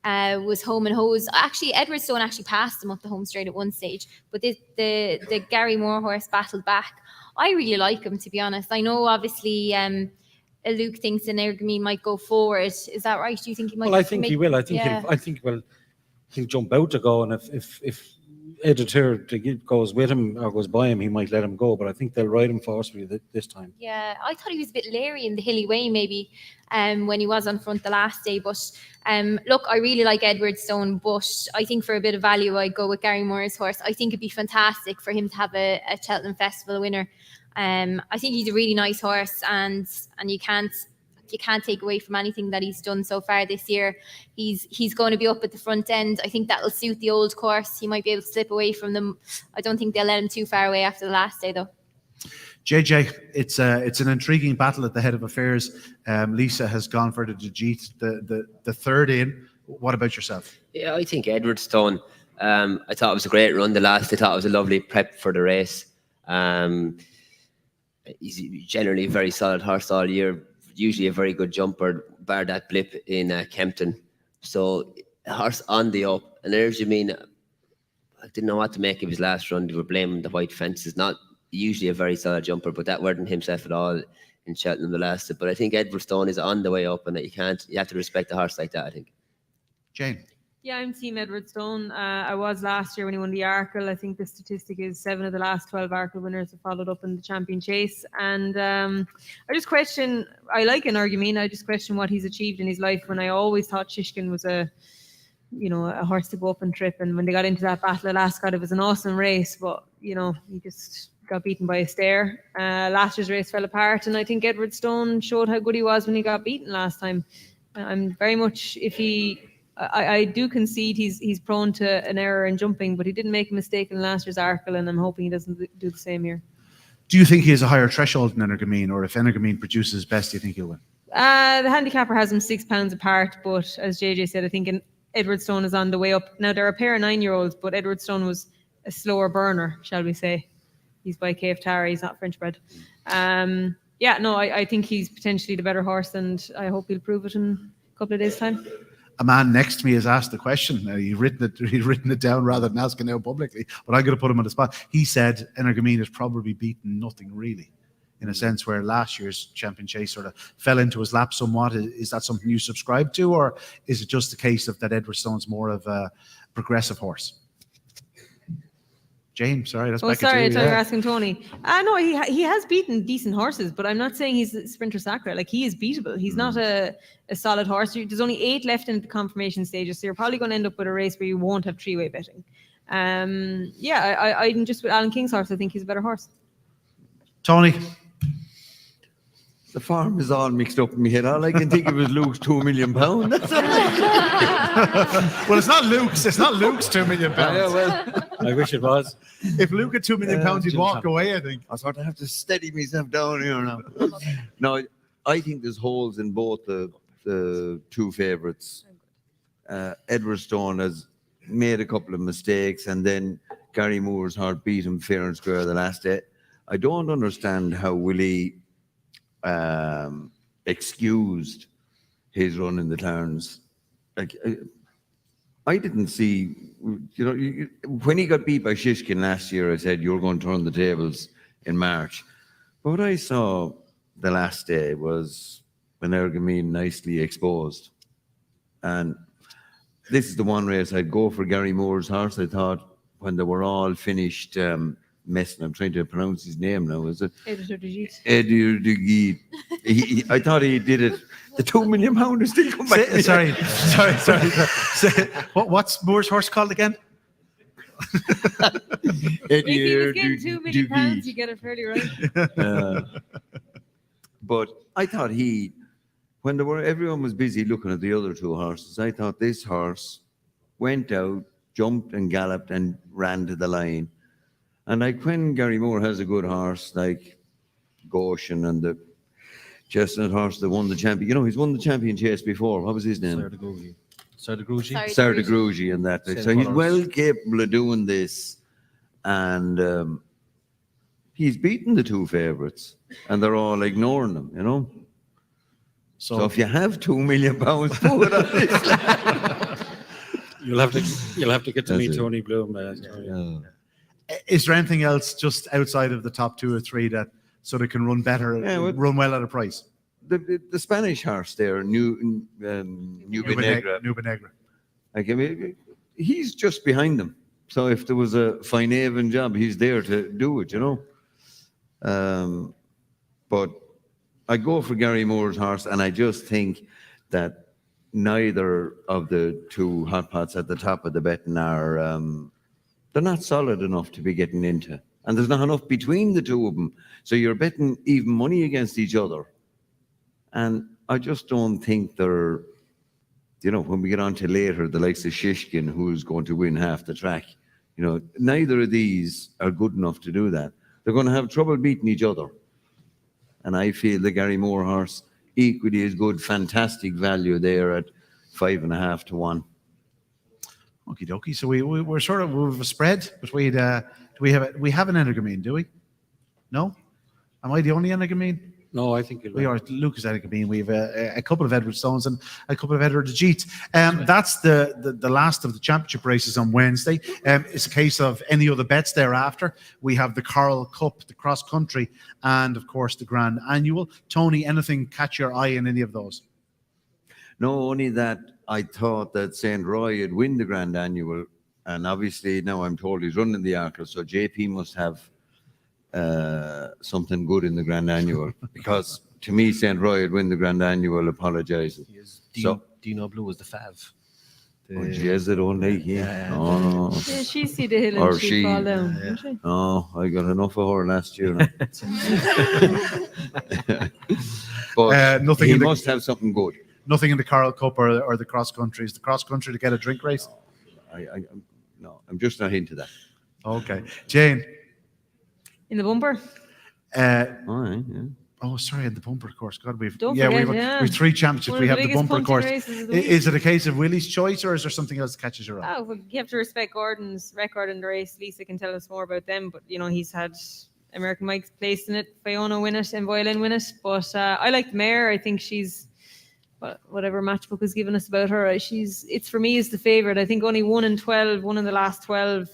was home and hose. Actually, Edward Stone actually passed him up the home straight at one stage, but the Gary Moore horse battled back. I really like him, to be honest. I know, obviously, Luke thinks Energumene might go forward. Is that right? Do you think he might? Well, I think he will. I think he'll jump out to go, and if Editor goes with him or goes by him, he might let him go. But I think they'll ride him forcefully this time. Yeah, I thought he was a bit leery in the hilly way, maybe, when he was on front the last day. But look, I really like Edward Stone, but I think for a bit of value, I'd go with Gary Moore's horse. I think it'd be fantastic for him to have a Cheltenham Festival winner. I think he's a really nice horse, and you can't take away from anything that he's done so far this year. He's going to be up at the front end. I think that'll suit the old course. He might be able to slip away from them. I don't think they'll let him too far away after the last day, though. JJ, it's an intriguing battle at the head of affairs. Lisa has gone for the de Geet, the third in. What about yourself? Yeah, I think Edward Stone. I thought it was a great run. The last, I thought it was a lovely prep for the race. He's generally a very solid horse all year. Usually a very good jumper, bar that blip in Kempton. So a horse on the up. And there's, I didn't know what to make of his last run. They were blaming the white fences. Not usually a very solid jumper, but that weren't himself at all in Cheltenham the last. But I think Edward Stone is on the way up, and you have to respect a horse like that, I think. Jane. Yeah, I'm Team Edward Stone. I was last year when he won the Arkle. I think the statistic is 7 of the last 12 Arkle winners have followed up in the champion chase. And I just question, I like Energumene, I just question what he's achieved in his life, when I always thought Shishkin was a horse to go up and trip. And when they got into that battle at Ascot, it was an awesome race, but, he just got beaten by a stare. Last year's race fell apart, and I think Edward Stone showed how good he was when he got beaten last time. I'm very much, I do concede he's prone to an error in jumping, but he didn't make a mistake in last year's Arkle, and I'm hoping he doesn't do the same here. Do you think he has a higher threshold than Energumene, or if Energumene produces his best, do you think he'll win? The handicapper has him £6 apart, but as JJ said, I think Edward Stone is on the way up. Now, there are a pair of 9-year-olds, but Edward Stone was a slower burner, shall we say. He's by Cave Tara, he's not French bred. I think he's potentially the better horse, and I hope he'll prove it in a couple of days' time. A man next to me has asked the question. Now, he's written it down rather than asking out publicly, but I'm going to put him on the spot. He said Energumene has probably beaten nothing really, in a sense, where last year's champion chase sort of fell into his lap somewhat. Is that something you subscribe to, or is it just the case of that Edward Stone's more of a progressive horse? James, sorry, that's back I thought you were Yeah. asking Tony. No, he has beaten decent horses, but I'm not saying he's a sprinter sacra. Like, he is beatable. He's not a solid horse. There's only 8 left in the confirmation stages, so you're probably going to end up with a race where you won't have 3-way betting. I'm just with Alan King's horse. I think he's a better horse. Tony. The farm is all mixed up in my head. All I can think of is Luke's £2 million. That's all. Well, it's not Luke's. It's not Luke's £2 million. Yeah, well, I wish it was. If Luke had £2 million, he'd walk away, I think. I sort of have to steady myself down here now. No, I think there's holes in both the two favourites. Edward Stone has made a couple of mistakes, and then Gary Moore's heart beat him fair and square the last day. I don't understand how Willie excused his run in the turns. Like, I didn't see, when he got beat by Shishkin last year, I said, you're going to turn the tables in March. But what I saw the last day was when Energumene nicely exposed. And this is the one race I'd go for Gary Moore's horse. I thought when they were all finished messing, I'm trying to pronounce his name now, is it? Editor de Gite. Editor de Gite. I thought he did it. The £2 million is still come back. Sorry. What's Moore's horse called again? If he was getting £2 million, you get it fairly right. But I thought when everyone was busy looking at the other two horses, I thought this horse went out, jumped and galloped and ran to the line. And like when Gary Moore has a good horse like Goshen and the chestnut horse that won the champion, he's won the champion chase before. What was his name? Sardegrugi and that. So he's well capable of doing this, and he's beaten the two favourites, and they're all ignoring him. So if you have £2 million, put it on this. You'll have to get to meet Tony Bloom. Is there anything else just outside of the top 2 or 3 that sort of can run better, run well at a price? The Spanish horse there, Nubenegra. Like, I mean, he's just behind them. So if there was a Finevan job, he's there to do it, But I go for Gary Moore's horse, and I just think that neither of the two hot pots at the top of the betting are, they're not solid enough to be getting into. And there's not enough between the two of them. So you're betting even money against each other. And I just don't think they're, when we get on to later, the likes of Shishkin, who's going to win half the track, neither of these are good enough to do that. They're going to have trouble beating each other. And I feel the Gary Moore horse equally is good, fantastic value there at 5.5 to 1. Okie dokie. So we're sort of we've a spread between. We have an Energamine, do we? No. Am I the only Energamine? No, I think We are Lucas Energamine. We have a couple of Edward Stones and a couple of Edward Ajit. That's the last of the championship races on Wednesday. It's a case of any other bets thereafter. We have the Carl Cup, the cross country, and of course the Grand Annual. Tony, anything catch your eye in any of those? No, only that I thought that St. Roy would win the Grand Annual, and obviously now I'm told he's running the Arkle, so JP must have something good in the Grand Annual, because to me St. Roy would win the Grand Annual, apologising. Dino Blue was the fav. Is it only? Yeah. Oh, no. Yeah, she see the hill Or and she fall down. Didn't she? Oh, I got enough of her last year. But Nothing he in the- must have something good. Nothing in the Carl Cup or the cross country. Is the cross country to get a drink race? No, I'm just not into that. Okay, Jane. In the bumper. All right, yeah. Oh, sorry, in the bumper course. God, we've Don't we've forget, we've 3 championships. One of We the have the biggest bumper punting course. races of the week. Is it a case of Willie's choice, or is there something else that catches your eye? Oh, well, you have to respect Gordon's record in the race. Lisa can tell us more about them, but he's had American Mike's placed in it, Fiona win it, and Violin win it. But I like the mare. I think she's whatever Matchbook has given us about her. It's for me is the favourite. I think only 1 in 12, one in the last 12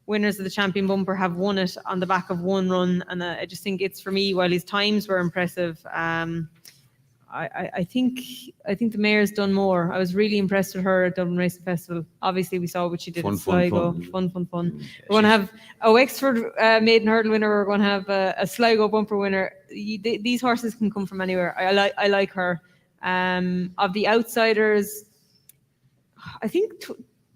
winners of the champion bumper have won it on the back of one run, and I just think it's for me. While his times were impressive, I think the mare's done more. I was really impressed with her at Dublin Racing Festival. Obviously, we saw what she did at Sligo. Fun. We're going to have a Wexford maiden hurdle winner. We're going to have a Sligo bumper winner. These horses can come from anywhere. I like her. Of the outsiders, I think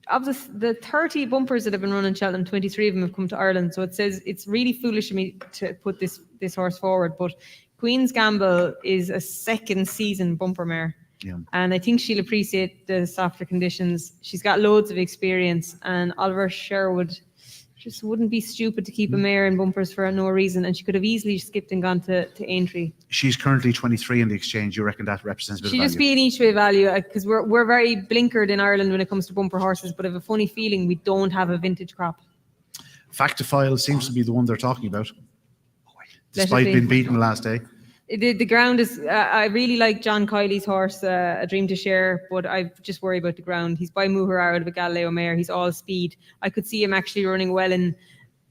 of the 30 bumpers that have been run in Cheltenham, 23 of them have come to Ireland. So it says it's really foolish of me to put this horse forward, but Queen's Gamble is a second season bumper mare. Yeah. And I think she'll appreciate the softer conditions. She's got loads of experience, and Oliver Sherwood just wouldn't be stupid to keep a mare in bumpers for no reason, and she could have easily skipped and gone to Aintree. She's currently 23 in the exchange. You reckon that represents a bit She'd of just value? be an each way value, because we're very blinkered in Ireland when it comes to bumper horses, but I have a funny feeling we don't have a vintage crop. Factifile seems to be the one they're talking about, Let despite it be. being beaten last day. The ground is, I really like John Kiley's horse, A Dream to Share, but I just worry about the ground. He's by Muhar out of a Galileo mare. He's all speed. I could see him actually running well in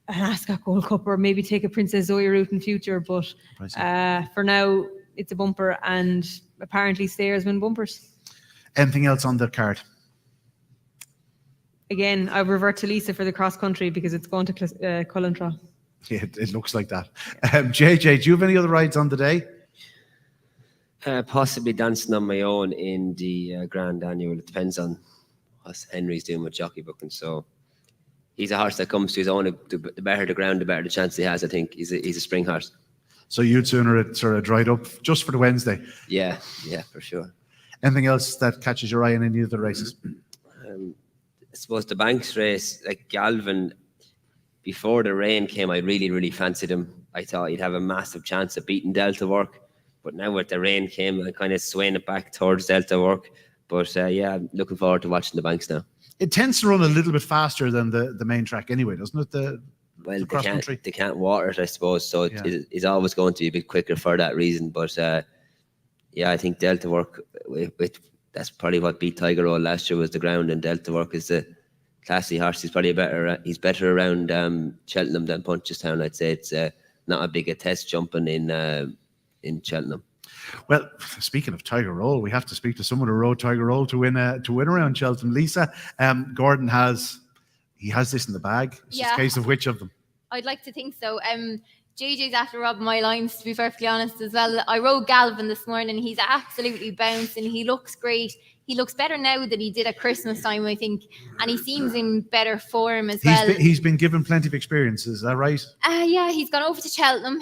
an Ascot Gold Cup, or maybe take a Princess Zoe route in future. But for now, it's a bumper, and apparently stayers win bumpers. Anything else on the card? Again, I revert to Lisa for the cross country because it's going to Cullentraw. Yeah, it looks like that. JJ, do you have any other rides on the day? Possibly dancing on my own in the Grand Annual. It depends on what Henry's doing with jockey booking. So he's a horse that comes to his own. The better the ground, the better the chance he has. I think he's a spring horse. So you'd sooner it sort of dried up just for the Wednesday. Yeah, for sure. Anything else that catches your eye in any of the races? I suppose the Banks race, like Galvin, before the rain came, I really, really fancied him. I thought he'd have a massive chance of beating Delta Work. But now with the rain came, I'm kind of swaying it back towards Delta Work. But I'm looking forward to watching the Banks now. It tends to run a little bit faster than the main track anyway, doesn't it? The cross country. They can't water it, I suppose. So it's always going to be a bit quicker for that reason. But I think Delta Work, that's probably what beat Tiger Roll last year, was the ground, and Delta Work is the classy horse. He's probably he's better around Cheltenham than Punchestown. I'd say it's not a big a test jumping in Cheltenham. Well, speaking of Tiger Roll, we have to speak to someone who rode Tiger Roll to win around Cheltenham. Lisa, Gordon has this in the bag. It's just a case of which of them. I'd like to think so. JJ's after robbing my lines, to be perfectly honest, as well. I rode Galvin this morning. He's absolutely bouncing. He looks great. He looks better now than he did at Christmas time, I think. And he seems in better form as well. He's been given plenty of experience, is that right? He's gone over to Cheltenham.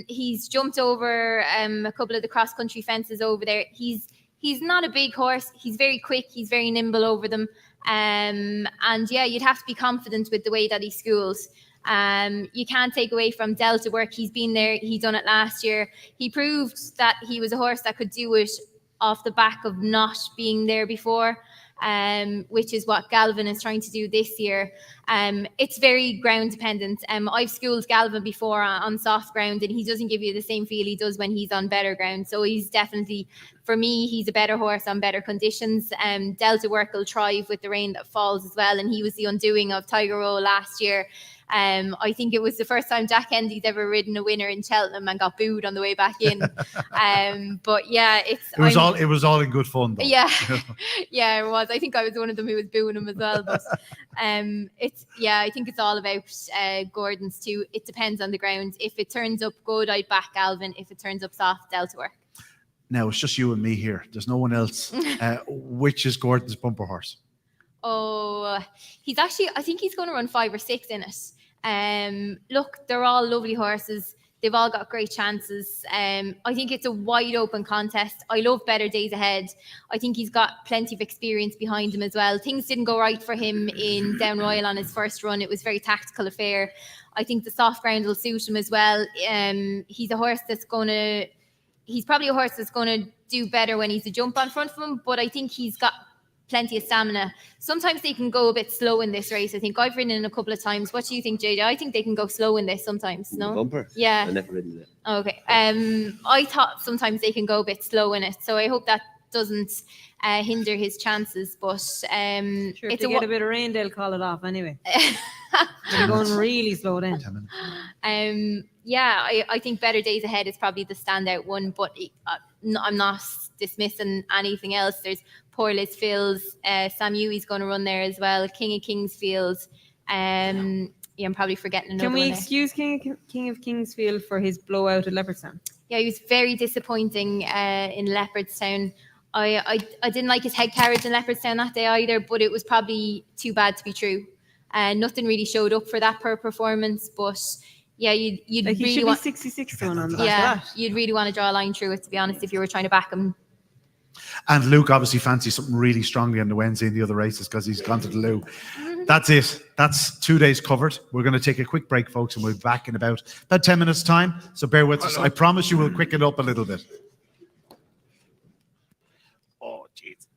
He's jumped over a couple of the cross-country fences over there. He's not a big horse. He's very quick. He's very nimble over them. You'd have to be confident with the way that he schools. You can't take away from Delta Work. He's been there. He done it last year. He proved that he was a horse that could do it off the back of not being there before. which is what Galvin is trying to do this year. It's very ground dependent. I've schooled Galvin before on soft ground, and he doesn't give you the same feel he does when he's on better ground. So he's definitely, for me, he's a better horse on better conditions. Delta Work will thrive with the rain that falls as well, and he was the undoing of Tiger Row last year. I think it was the first time Jack Hendy's ever ridden a winner in Cheltenham and got booed on the way back in. But yeah, it was all in good fun though. Yeah, yeah, it was. I think I was one of them who was booing him as well. But I think it's all about Gordon's too. It depends on the ground. If it turns up good, I'd back Galvin. If it turns up soft, Delta Work. Now it's just you and me here. There's no one else. Which is Gordon's bumper horse? Oh, I think he's going to run 5 or 6 in it. Look, they're all lovely horses. They've all got great chances. I think it's a wide open contest. I love Better Days Ahead. I think he's got plenty of experience behind him as well. Things didn't go right for him in Down Royal on his first run. It was a very tactical affair. I think the soft ground will suit him as well. He's probably a horse that's going to do better when he's a jump on front of him, but I think he's got plenty of stamina. Sometimes they can go a bit slow in this race. I think I've ridden in a couple of times. What do you think, JJ? I think they can go slow in this sometimes. No, Bumper. Yeah, I've never ridden it. Okay. I thought sometimes they can go a bit slow in it, so I hope that doesn't hinder his chances. But Sure, if they get a bit of rain, they'll call it off anyway. They're going really slow then. I think Better Days Ahead is probably the standout one, but I'm not dismissing anything else. There's Poor Liz Fields, Sam Ewy's going to run there as well. King of Kingsfield. I'm probably forgetting another Can we one excuse King of Kingsfield for his blowout at Leopardstown? Yeah, he was very disappointing in Leopardstown. I didn't like his head carriage in Leopardstown that day either, but it was probably too bad to be true. Nothing really showed up for that performance, but yeah, you'd Like he really should want, be 66 to 1 on the back yeah, of that. you'd really want to draw a line through it, to be honest, if you were trying to back him. And Luke obviously fancies something really strongly on the Wednesday in the other races because he's gone to the loo. That's it. That's 2 days covered. We're going to take a quick break, folks, and we'll be back in about 10 minutes' time. So bear with us. I promise you we'll quicken up a little bit. Oh, jeez.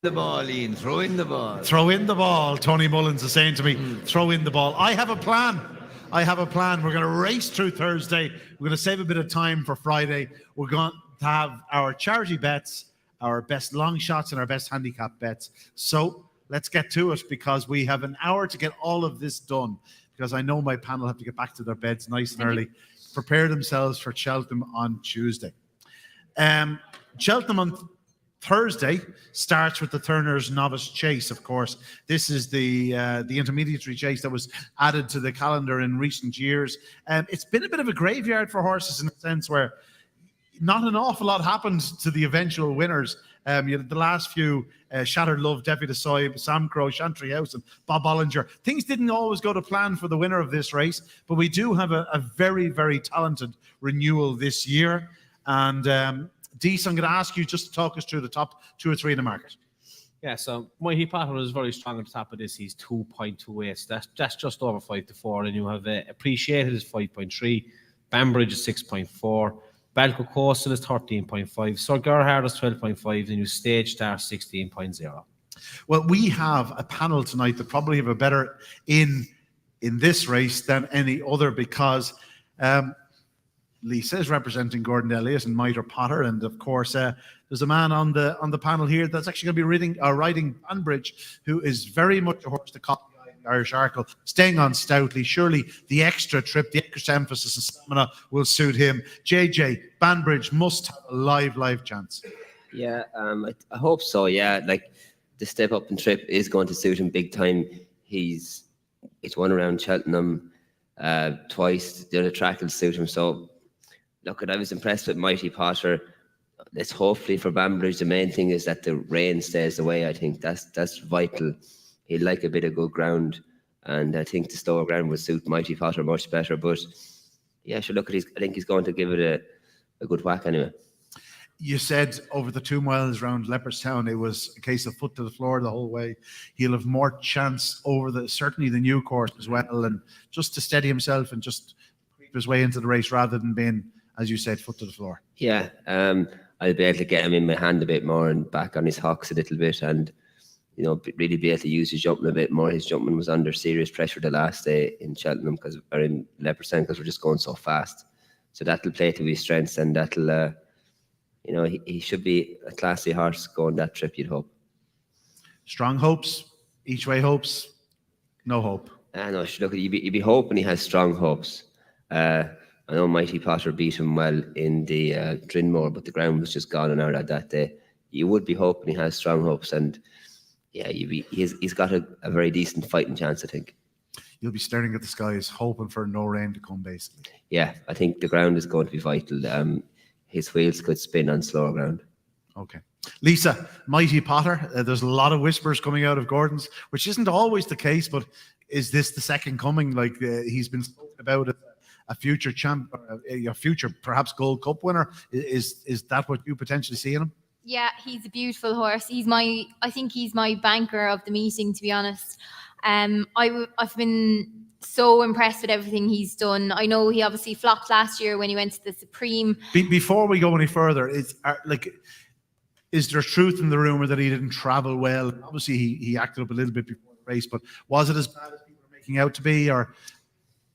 The ball, Ian. Throw in the ball. Throw in the ball. Tony Mullins is saying to me, throw in the ball. I have a plan. We're going to race through Thursday. We're going to save a bit of time for Friday. We're going to have our charity bets, our best long shots, and our best handicap bets. So let's get to it, because we have an hour to get all of this done, because I know my panel have to get back to their beds nice and early, prepare themselves for Cheltenham on Tuesday. Cheltenham on Thursday starts with the Turner's Novice Chase, of course. This is the intermediary chase that was added to the calendar in recent years. It's been a bit of a graveyard for horses, in a sense where not an awful lot happened to the eventual winners. You had the last few, Shattered Love, Defi de Soy, Sam Crow, Chantry House, and Bob Bollinger. Things didn't always go to plan for the winner of this race, but we do have a very, very talented renewal this year. And Deasy, I'm going to ask you just to talk us through the top 2 or 3 in the market. Yeah, so Micheál Potter was very strong at the top of this. He's 2.28. So that's just over 5 to 4. And you have Appreciated is 5.3. Banbridge is 6.4. Balco Coastal is 13.5. Sir Gerhard is 12.5. And you Stage Star 16.0. Well, we have a panel tonight that probably have a better in this race than any other, because Lisa is representing Gordon Elliott and Mitre Potter, and of course there's a man on the panel here that's actually going to be riding Banbridge, who is very much a horse to copy the Irish Arkle, staying on stoutly. Surely the extra trip, the extra emphasis and stamina will suit him. JJ, Banbridge must have a live chance. Yeah, I hope so. Yeah, like the step up and trip is going to suit him big time. He's won around Cheltenham twice. The other track will suit him. So look, I was impressed with Mighty Potter. Let's hopefully for Banbridge, the main thing is that the rain stays away. I think that's vital. He'd like a bit of good ground, and I think the slower ground would suit Mighty Potter much better. But yeah, sure, look, I think he's going to give it a good whack anyway. You said over the 2 miles around Leopardstown, it was a case of foot to the floor the whole way. He'll have more chance over certainly the new course as well, and just to steady himself and just creep his way into the race rather than being, as you said, foot to the floor. Yeah, I'll be able to get him in my hand a bit more and back on his hocks a little bit, and really be able to use his jumping a bit more. His jumping was under serious pressure the last day in Cheltenham or in Leopardstown, because we're just going so fast. So that'll play to his strengths, and that'll, he should be a classy horse going that trip, you'd hope. Strong hopes, each way hopes, no hope. No, look, you'd be hoping he has strong hopes. I know Mighty Potter beat him well in the Drinmore, but the ground was just gone and out that day. You would be hoping he has strong hopes, and yeah, he's got a very decent fighting chance, I think. You'll be staring at the skies, hoping for no rain to come, basically. Yeah, I think the ground is going to be vital. His wheels could spin on slower ground. Okay. Lisa, Mighty Potter, there's a lot of whispers coming out of Gordon's, which isn't always the case, but is this the second coming? Like he's been spoken about as a future champ, a future perhaps Gold Cup winner. Is that what you potentially see in him? Yeah, he's a beautiful horse. I think he's my banker of the meeting, to be honest. I've been so impressed with everything he's done. I know he obviously flopped last year when he went to the Supreme. Before we go any further, is there truth in the rumor that he didn't travel well? Obviously, he acted up a little bit before the race, but was it as bad as people are making out to be, or?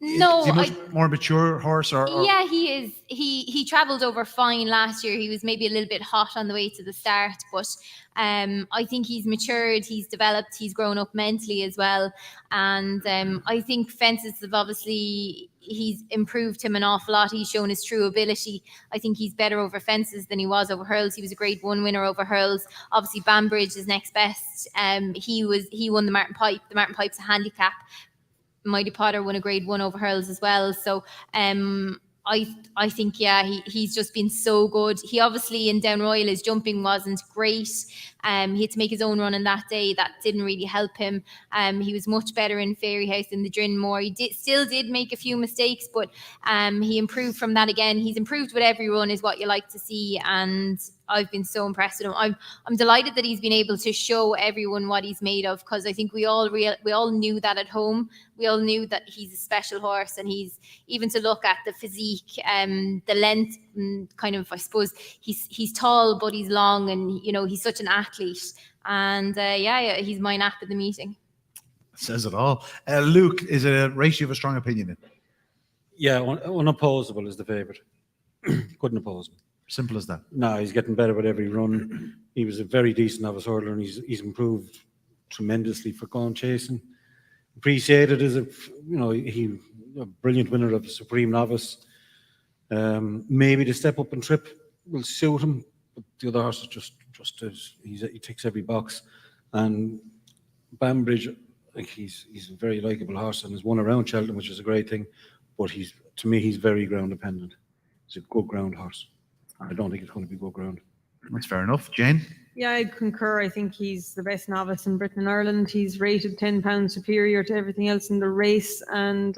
No, is he a much more mature horse? Or yeah, he is. He travelled over fine last year. He was maybe a little bit hot on the way to the start, but I think he's matured, he's developed, he's grown up mentally as well. And I think fences have obviously, he's improved him an awful lot. He's shown his true ability. I think he's better over fences than he was over hurls. He was a Grade 1 winner over hurls. Obviously, Banbridge is next best. He won the Martin Pipe. The Martin Pipe's a handicap. Mighty Potter won a Grade 1 over hurls as well. So I think, yeah, he's just been so good. He obviously in Down Royal, his jumping wasn't great. He had to make his own run on that day. That didn't really help him. He was much better in Fairy House in the Drinmore. He still did make a few mistakes, but he improved from that again. He's improved with every run is what you like to see, and I've been so impressed with him. I'm delighted that he's been able to show everyone what he's made of, because I think we all knew that at home. We all knew that he's a special horse, and he's, even to look at the physique, the length, and kind of, I suppose he's tall but he's long, and he's such an athlete. And he's my nap at the meeting. Says it all. Luke, is it a race you have a strong opinion in? Yeah, unopposable is the favourite. Couldn't oppose him. Simple as that. No, he's getting better with every run. He was a very decent novice hurdler, and he's improved tremendously for going chasing. Appreciated as a brilliant winner of the Supreme Novice. Maybe the step up and trip will suit him, but the other horse is just he ticks every box. And Banbridge, he's a very likeable horse and has won around Cheltenham, which is a great thing. But to me, he's very ground dependent. He's a good ground horse. I don't think it's going to be good ground. That's fair enough. Jane? Yeah, I concur. I think he's the best novice in Britain and Ireland. He's rated 10 pounds superior to everything else in the race. And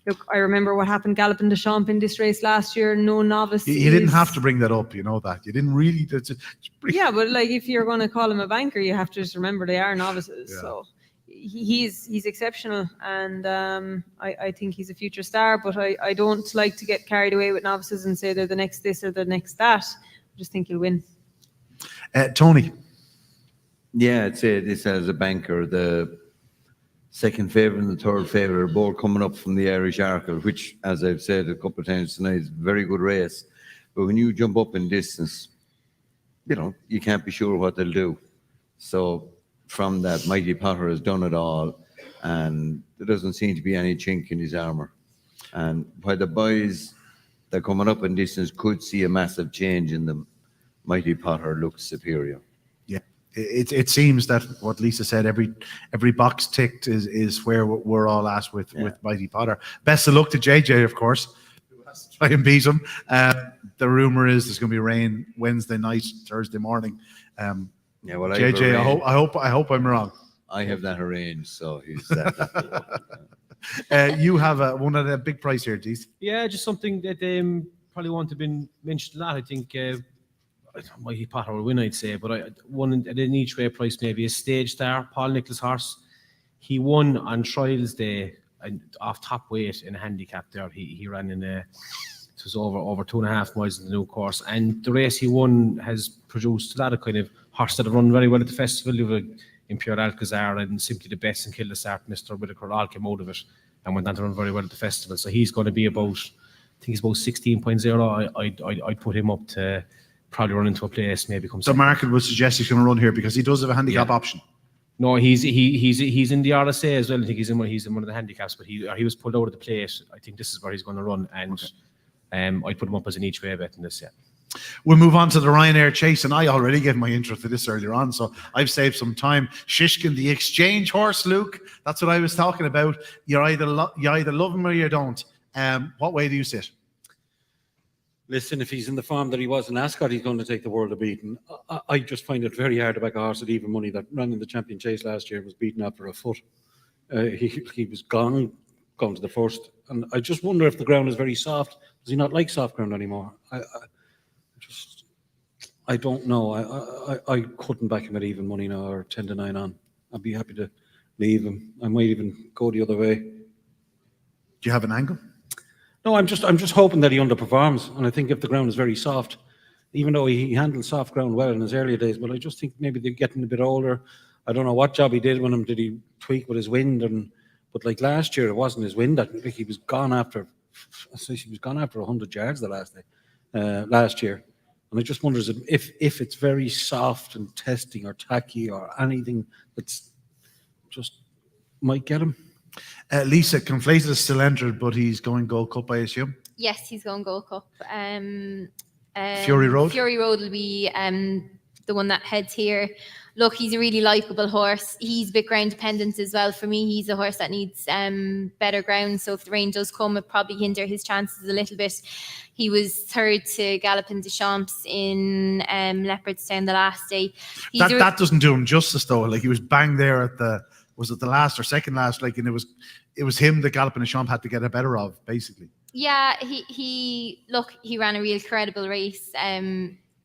look, I remember what happened Galopin de Champs in this race last year. No novice. You didn't have to bring that up, you know that. You didn't really. Yeah, but like if you're going to call him a banker, you have to just remember they are novices. Yeah. So he's exceptional, and I think he's a future star. But I don't like to get carried away with novices and say they're the next this or the next that. I just think he'll win. Tony? Yeah, I'd say this as a banker, the second favourite and the third favourite are both coming up from the Irish Arkle, which, as I've said a couple of times tonight, is a very good race. But when you jump up in distance, you can't be sure what they'll do. So from that, Mighty Potter has done it all, and there doesn't seem to be any chink in his armour. And while the boys that are coming up in distance could see a massive change in them, Mighty Potter looks superior. Yeah, it seems that what Lisa said, every box ticked is where we're all at with Mighty Potter. Best of luck to JJ, of course. Try and beat him. The rumor is there's going to be rain Wednesday night, Thursday morning. Well, JJ, I hope I'm wrong. I have that arranged, so he's you have one at a big price here, Deasy. Yeah, just something that probably won't have been mentioned a lot. I think Mighty Potter will win, I'd say, but one at an each way price, maybe a Stage Star, Paul Nicholls' horse. He won on trials day and off top weight in a handicap there. He ran in it was over 2.5 miles in the new course, and the race he won has produced a lot of kind of horses that have run very well at the festival. You have Imperial Alcazar and Simply the Best and Kill the Start, Mr. Whitaker all came out of it and went on to run very well at the festival. So he's going to be about, I think he's about 16.0. I'd put him up to probably run into a place, maybe come. The market would suggest he's going to run here because he does have a handicap option. No, he's in the RSA as well. I think he's in one of the handicaps, but he was pulled out of the plate. I think this is where he's going to run, and I'd put him up as an each way bet in this. Yeah. We'll move on to the Ryanair Chase, and I already gave my intro to this earlier on, so I've saved some time. Shishkin, the exchange horse, Luke. That's what I was talking about. You either love him or you don't. What way do you sit? Listen, if he's in the form that he was in Ascot, he's going to take the world of beating. I just find it very hard to back a horse at even money that ran in the Champion Chase last year was beaten after a foot. He was gone to the first, and I just wonder if the ground is very soft. Does he not like soft ground anymore? I don't know. I couldn't back him at even money now or 10-9 on. I'd be happy to leave him. I might even go the other way. Do you have an angle? No, I'm just hoping that he underperforms. And I think if the ground is very soft, even though he handled soft ground well in his earlier days, but I just think maybe they're getting a bit older. I don't know what job he did with him. Did he tweak with his wind? But like last year, it wasn't his wind. I think he was gone after 100 yards the last year. And I just wonder if it's very soft and testing or tacky or anything that's just might get him. Lisa, Conflated is still entered, but he's going Gold Cup, I assume? Yes, he's going Gold Cup. Fury Road? Fury Road will be the one that heads here. Look, he's a really likeable horse. He's a bit ground dependent as well. For me, he's a horse that needs better ground. So if the rain does come, it probably hinder his chances a little bit. He was third to Galopin de Champs in Leopardstown the last day. That doesn't do him justice, though. Like, he was bang there at the last or second last? Like, and it was him that Galopin de Champs had to get a better of, basically. Yeah, he ran a real credible race.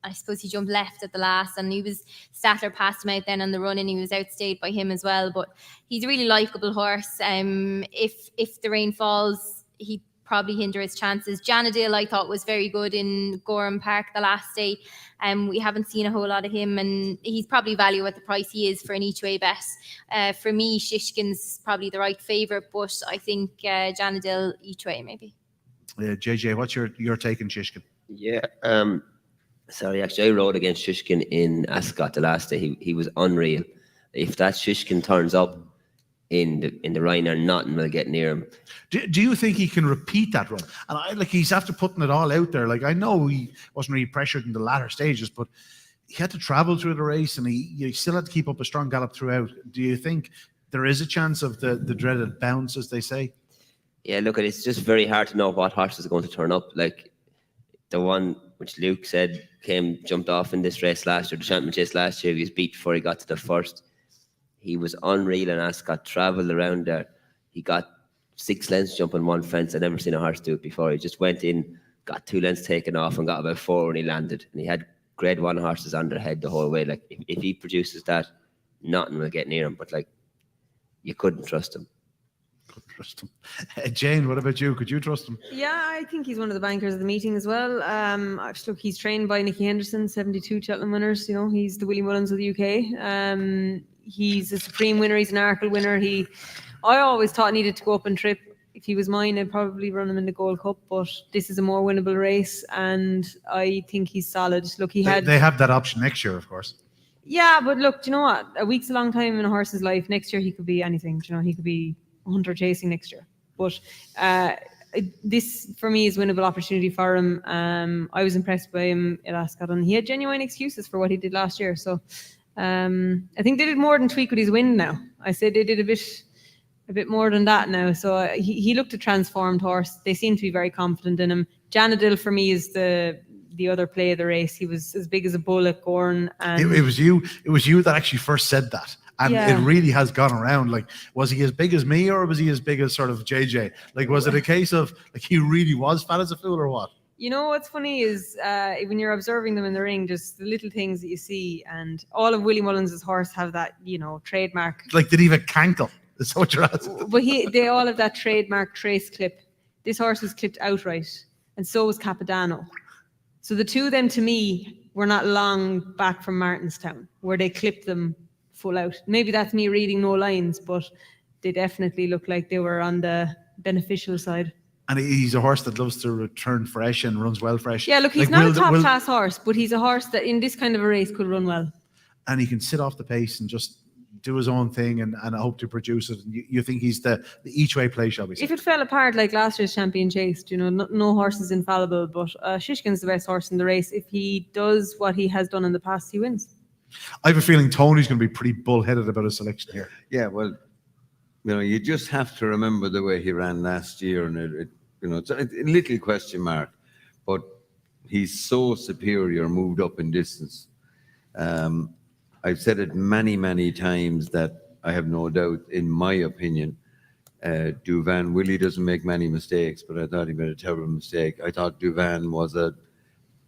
I suppose he jumped left at the last, and Statler passed him out then on the run, and he was outstayed by him as well. But he's a really likeable horse. If the rain falls, he probably hinder his chances. Janadil, I thought, was very good in Gorham Park the last day. We haven't seen a whole lot of him, and he's probably value at the price he is for an each way bet. For me, Shishkin's probably the right favourite, but I think Janadil each way maybe. JJ, what's your take on Shishkin? Yeah. Sorry, actually, I rode against Shishkin in Ascot the last day. He was unreal. If that Shishkin turns up in the Ryanair, nothing will get near him. Do you think he can repeat that run? And he's after putting it all out there. Like, I know he wasn't really pressured in the latter stages, but he had to travel through the race, and he still had to keep up a strong gallop throughout. Do you think there is a chance of the dreaded bounce, as they say? Yeah, look, it's just very hard to know what horses are going to turn up. Like the one which Luke said jumped off in this race last year, the Champion Chase last year. He was beat before he got to the first. He was unreal in Ascot, travelled around there. He got 6 lengths jumping one fence. I'd never seen a horse do it before. He just went in, got 2 lengths taken off, and got about 4 when he landed. And he had Grade 1 horses on their head the whole way. Like, if he produces that, nothing will get near him. But, like, you couldn't trust him. Trust him. Jane, what about you? Could you trust him? Yeah, I think he's one of the bankers of the meeting as well. Look, he's trained by Nicky Henderson, 72 Cheltenham winners. You know, he's the Willie Mullins of the UK. He's a supreme winner. He's an Arkle winner. I always thought needed to go up and trip. If he was mine, I'd probably run him in the Gold Cup, but this is a more winnable race, and I think he's solid. Look, they have that option next year, of course. Yeah, but look, do you know what? A week's a long time in a horse's life. Next year, he could be anything. Do you know, he could be hunter chasing next year. But this, for me, is winnable opportunity for him. I was impressed by him at Ascot, and he had genuine excuses for what he did last year. So I think they did more than tweak with his win now. I said they did a bit more than that now. So he looked a transformed horse. They seem to be very confident in him. Janadil, for me, is the other play of the race. He was as big as a bull at Gorn. And it was you that actually first said that. And it really has gone around. Like, was he as big as me, or was he as big as sort of JJ? Like, was it a case of, like, he really was fat as a fool, or what? You know what's funny is when you're observing them in the ring, just the little things that you see, and all of Willie Mullins' horse have that, you know, trademark. Like, did he have a cankle? Is that what you're asking? But they all have that trademark trace clip. This horse was clipped outright, and so was Capodanno. So the two of them, to me, were not long back from Martinstown, where they clipped them full out. Maybe that's me reading no lines, but they definitely look like they were on the beneficial side. And he's a horse that loves to return fresh and runs well fresh. Yeah, look, he's not a top-class horse, but he's a horse that in this kind of a race could run well. And he can sit off the pace and just do his own thing and hope to produce it. You think he's the each-way play, shall we say? If it fell apart like last year's Champion Chase, you know, no horse is infallible, but Shishkin's the best horse in the race. If he does what he has done in the past, he wins. I have a feeling Tony's going to be pretty bullheaded about his selection here. Yeah, well, you know, you just have to remember the way he ran last year, and it's a little question mark, but he's so superior, moved up in distance. I've said it many, many times that I have no doubt, in my opinion, Willie doesn't make many mistakes, but I thought he made a terrible mistake. I thought Duvan was an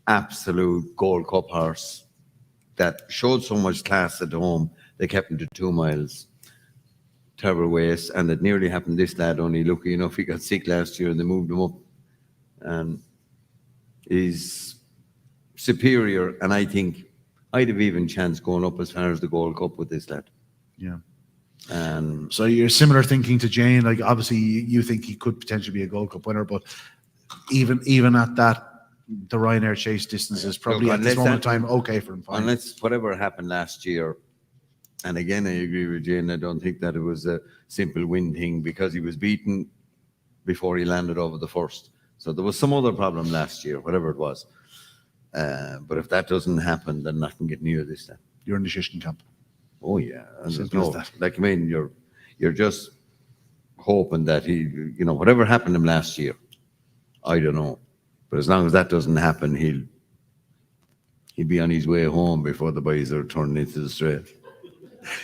absolute Gold Cup horse that showed so much class at home. They kept him to 2 miles. Terrible waste, and it nearly happened this lad, only lucky enough he got sick last year and they moved him up. And he's superior, and I think I'd have even chance going up as far as the Gold Cup with this lad. Yeah. So you're similar thinking to Jane. Like, obviously you think he could potentially be a Gold Cup winner, but even at that, the Ryanair Chase distance is probably at this moment in time okay for him. Unless whatever happened last year, and again I agree with Jane, I don't think that it was a simple win thing, because he was beaten before he landed over the first. So there was some other problem last year, whatever it was. But if that doesn't happen, then nothing get near this time. You're in the Shishkin camp. Oh yeah. Simple as that. Like, I mean, you're just hoping that he, whatever happened to him last year, I don't know. But as long as that doesn't happen, he'll be on his way home before the boys are turning into the straight.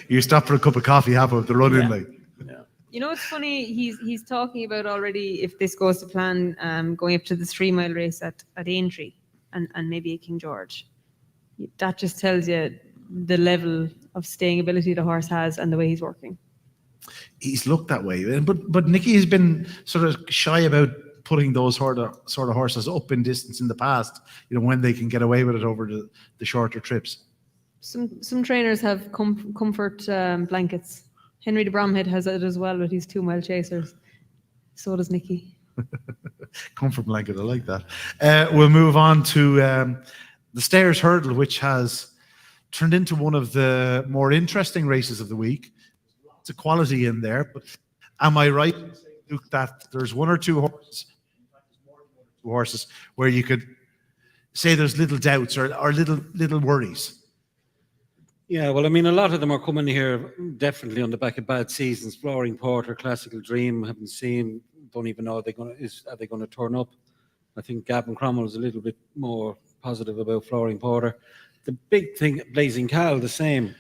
You stop for a cup of coffee, half of the run in, like. Yeah. You know, it's funny. He's talking about already, if this goes to plan, going up to the 3 mile race at Aintree and maybe at King George. That just tells you the level of staying ability the horse has and the way he's working. He's looked that way, but Nicky has been sort of shy about putting those sort of horses up in distance in the past, when they can get away with it over the shorter trips. Some trainers have comfort blankets. Henry de Bromhead has it as well with his 2 mile chasers. So does Nicky. Comfort blanket, I like that. We'll move on to the Stayers Hurdle, which has turned into one of the more interesting races of the week. Lots of quality in there, but am I right, Luke, that there's 1 or 2 horses, in fact, there's more than 1 or 2 horses, where you could say there's little doubts or little worries? Yeah, well, I mean, a lot of them are coming here definitely on the back of bad seasons. Flooring Porter, Classical Dream, haven't seen, don't even know are they going to turn up. I think Gavin Cromwell is a little bit more positive about Flooring Porter. The big thing, Blazing Cal, the same.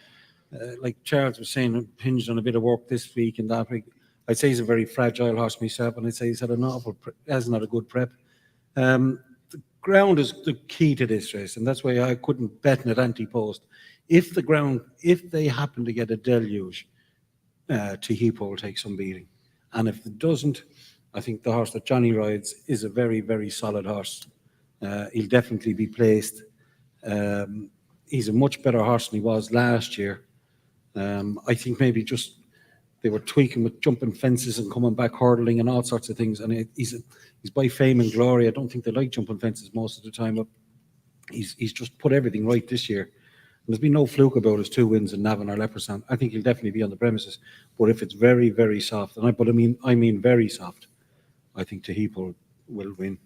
Like Charles was saying, hinged on a bit of work this week and that week. I'd say he's a very fragile horse myself, and I'd say he's had has not a good prep. The ground is the key to this race, and that's why I couldn't bet at anti-post. If they happen to get a deluge, Teheepo will take some beating. And if it doesn't, I think the horse that Johnny rides is a very, very solid horse. He'll definitely be placed. He's a much better horse than he was last year. I think maybe just they were tweaking with jumping fences and coming back hurdling and all sorts of things. And he's by fame and glory. I don't think they like jumping fences most of the time, but he's just put everything right this year. And there's been no fluke about his 2 wins in Navan or Leopardstown. I think he'll definitely be on the premises. But if it's very, very soft, I mean very soft, I think Teheepo will win.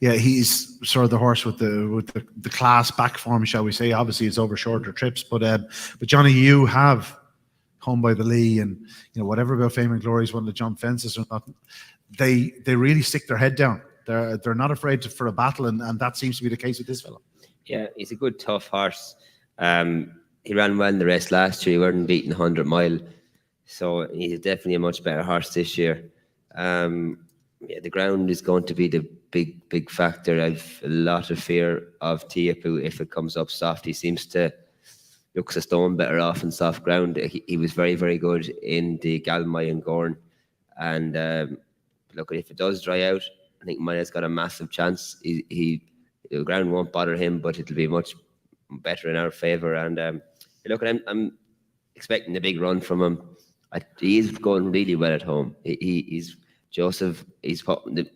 Yeah, he's sort of the horse with the class back form, shall we say. Obviously, it's over shorter trips, but Johnny, you have Home by the Lee, and whatever about Fame and Glory is one of the jump fences or not. They really stick their head down. They're not afraid for a battle, and that seems to be the case with this fellow. Yeah, he's a good tough horse. He ran well in the race last year. He wasn't beaten 100 mile, so he's definitely a much better horse this year. The ground is going to be the big factor. I've a lot of fear of Teheepo if it comes up soft. He seems to look a stone better off in soft ground. He was very, very good in the Galmay and Gorn. And look, if it does dry out, I think Maya's got a massive chance. The ground won't bother him, but it'll be much better in our favour. And look, I'm expecting a big run from him. He's going really well at home. He's Joseph.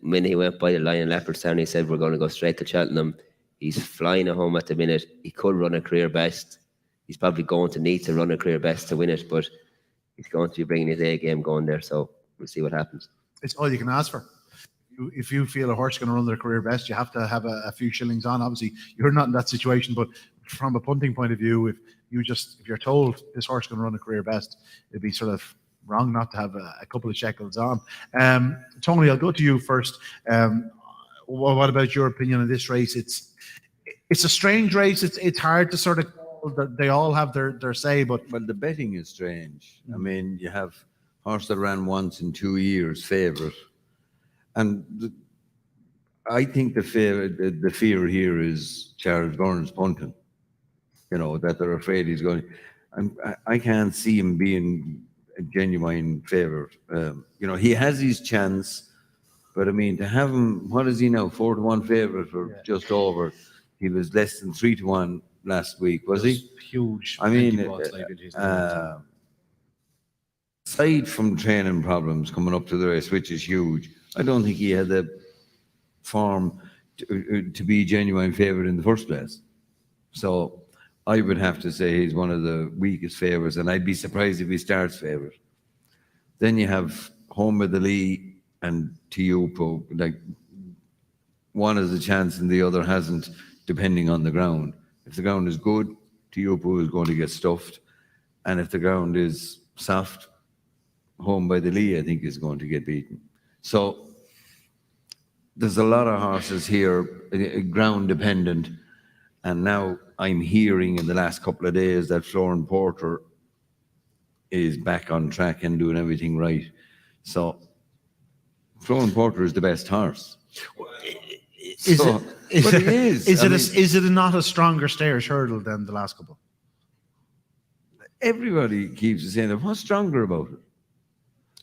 When he went by the line in Leopardstown, he said we're going to go straight to Cheltenham. He's flying at home at the minute. He could run a career best. He's probably going to need to run a career best to win it, but he's going to be bringing his A game going there. So we'll see what happens. It's all you can ask for. If you feel a horse is going to run their career best, you have to have a few shillings on. Obviously, you're not in that situation, but from a punting point of view, if you're told this horse is going to run a career best, it'd be sort of wrong not to have a couple of shekels on. Tony, I'll go to you first. What about your opinion on this race? It's a strange race. It's hard to sort of. They all have their say, but the betting is strange. I mean, you have horse that ran once in 2 years, favourite, and I think the fear here is Charles Byrne's punting. That they're afraid he's going. I can't see him being a genuine favourite. He has his chance, but I mean, to have him, what is he now? 4-1 favourite or just over? He was less than 3-1 last week, was he? Huge. I mean, aside from training problems coming up to the race, which is huge, I don't think he had the form to be a genuine favourite in the first place. So I would have to say he's one of the weakest favourites, and I'd be surprised if he starts favourite. Then you have Home with the Lee and Teheepo. Like, one has a chance and the other hasn't, depending on the ground. If the ground is good, Teheepo is going to get stuffed, and if the ground is soft, Home by the Lee, I think, is going to get beaten. So there's a lot of horses here, ground dependent, and now I'm hearing in the last couple of days that Flooring Porter is back on track and doing everything right. So Flooring Porter is the best horse. Is it not a stronger Stayers Hurdle than the last couple? Everybody keeps saying that. What's stronger about it?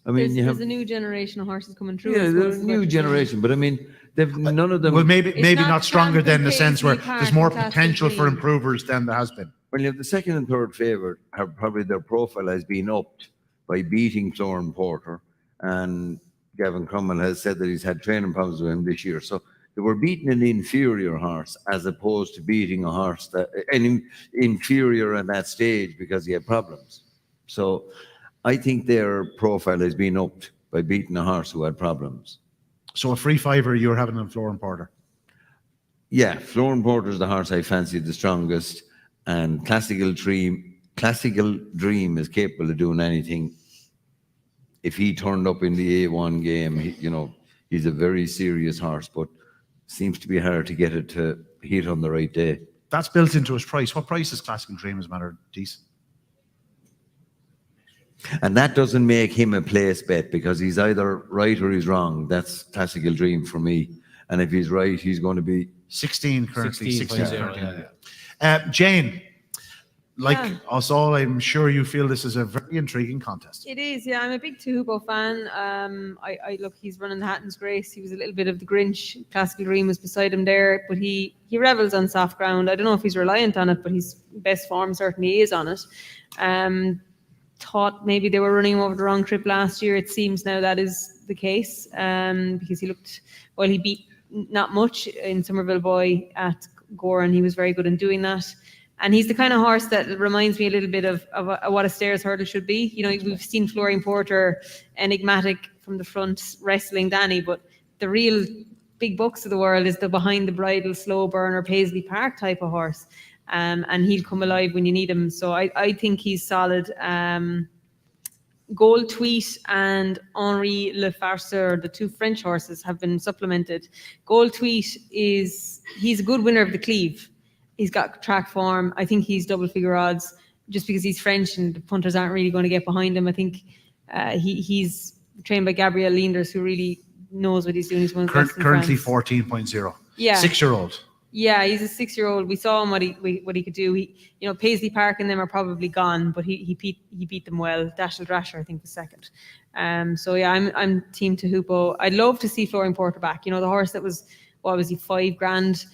I mean, there's a new generation of horses coming through. I yeah, suppose, there's is a what new you're saying. generation, but I mean, they've none of them. Well, maybe not not stronger Champ than and in the sense where Paisley there's Park more and Classical potential for Dream. improvers than there has been. Well, you have the second and third favourite have probably their profile has been upped by beating Florin Porter, and Gavin Cromwell has said that he's had training problems with him this year. So they were beating an inferior horse as opposed to beating a horse that inferior at that stage because he had problems. So I think their profile has been upped by beating a horse who had problems. So a free fiver you're having on Florin Porter. Yeah, Florin Porter is the horse I fancied the strongest, and Classical Dream is capable of doing anything. If he turned up in the A1 game, he's a very serious horse, but seems to be hard to get it to hit on the right day. That's built into his price. What price is Classical Dream as a matter of Deasy? And that doesn't make him a place bet because he's either right or he's wrong. That's Classical Dream for me. And if he's right, he's going to be 16 currently. 16, 16. yeah. Jane, like us all, I'm sure you feel this is a very intriguing contest. It is, yeah. I'm a big Tuhubo fan. I look, he's running the Hatton's Grace. He was a little bit of the Grinch. Classical Dream was beside him there, but he revels on soft ground. I don't know if he's reliant on it, but his best form certainly is on it. Thought maybe they were running him over the wrong trip last year. It seems now that is the case, because he beat not much in Somerville Boy at Gore, and he was very good in doing that. And he's the kind of horse that reminds me a little bit of what a stairs hurdle should be. We've seen Florin Porter enigmatic from the front wrestling Danny, but the real big bucks of the world is the behind the bridle, slow burner, Paisley Park type of horse. And he'll come alive when you need him. So I think he's solid. Gold Tweet and Henri Le Farceur, the two French horses, have been supplemented. Gold Tweet he's a good winner of the Cleve. He's got track form. I think he's double figure odds just because he's French and the punters aren't really going to get behind him. I think he's trained by Gabriel Leenders, who really knows what he's doing. He's one of the best in Currently France. 14.0. Yeah. 6-year-old. Yeah, he's a 6-year-old. We saw him what he could do. Paisley Park and them are probably gone, but he beat them well. Dashel Drasher, I think, was second. So yeah, I'm team Tuhubo. I'd love to see Florin Porter back. The horse that was, what was he, $5,000,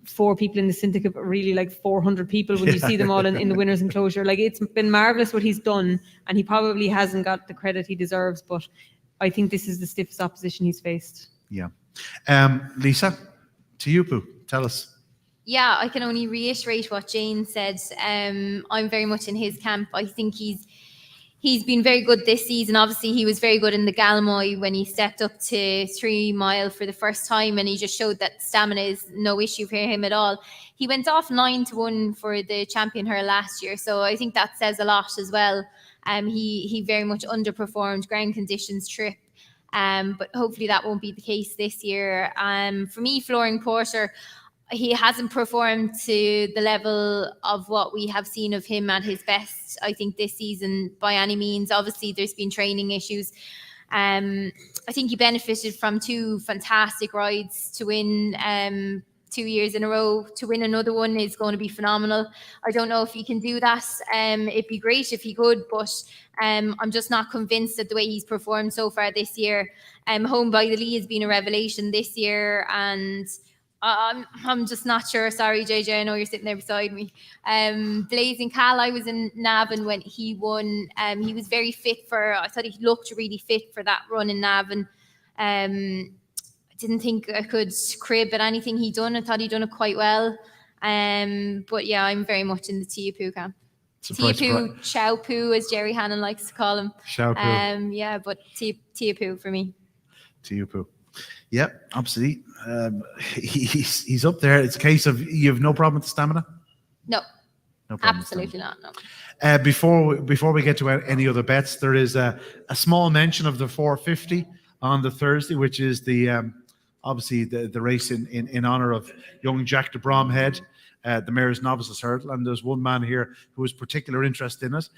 4 people in the syndicate, but really like 400 people when you see them all in the winners' enclosure. Like, it's been marvelous what he's done, and he probably hasn't got the credit he deserves. But I think this is the stiffest opposition he's faced. Yeah. Lisa, Tuhubo, tell us. Yeah, I can only reiterate what Jane said. I'm very much in his camp. I think he's been very good this season. Obviously, he was very good in the Galmoy when he stepped up to 3 mile for the first time, and he just showed that stamina is no issue for him at all. He went off 9-1 for the Champion Hurl last year, so I think that says a lot as well. He very much underperformed ground conditions trip. But hopefully that won't be the case this year. For me, Florin Porter, he hasn't performed to the level of what we have seen of him at his best, I think, this season by any means. Obviously, there's been training issues. I think he benefited from 2 fantastic rides to win 2 years in a row. To win another one is going to be phenomenal. I don't know if he can do that. It'd be great if he could, but I'm just not convinced that the way he's performed so far this year. Home by the Lee has been a revelation this year, and I'm just not sure. Sorry, JJ, I know you're sitting there beside me. Blazing Cal, I was in Navan when he won. He was very fit I thought he looked really fit for that run in Navan. I didn't think I could crib at anything he done. I thought he'd done it quite well. But yeah, I'm very much in the Tuhubo camp. Tuhubo, Chowpoo, as Jerry Hannon likes to call him. Chowpoo. Yeah, but Tuhubo for me. Tuhubo. Yep, absolutely. He's up there. It's a case of you have no problem with the stamina? No problem, absolutely not. No. Before we get to any other bets, there is a small mention of the 450 on the Thursday, which is the obviously the race in honor of young Jack de Bromhead, the Mayor's Novices Hurdle. And there's one man here who has particular interest in it,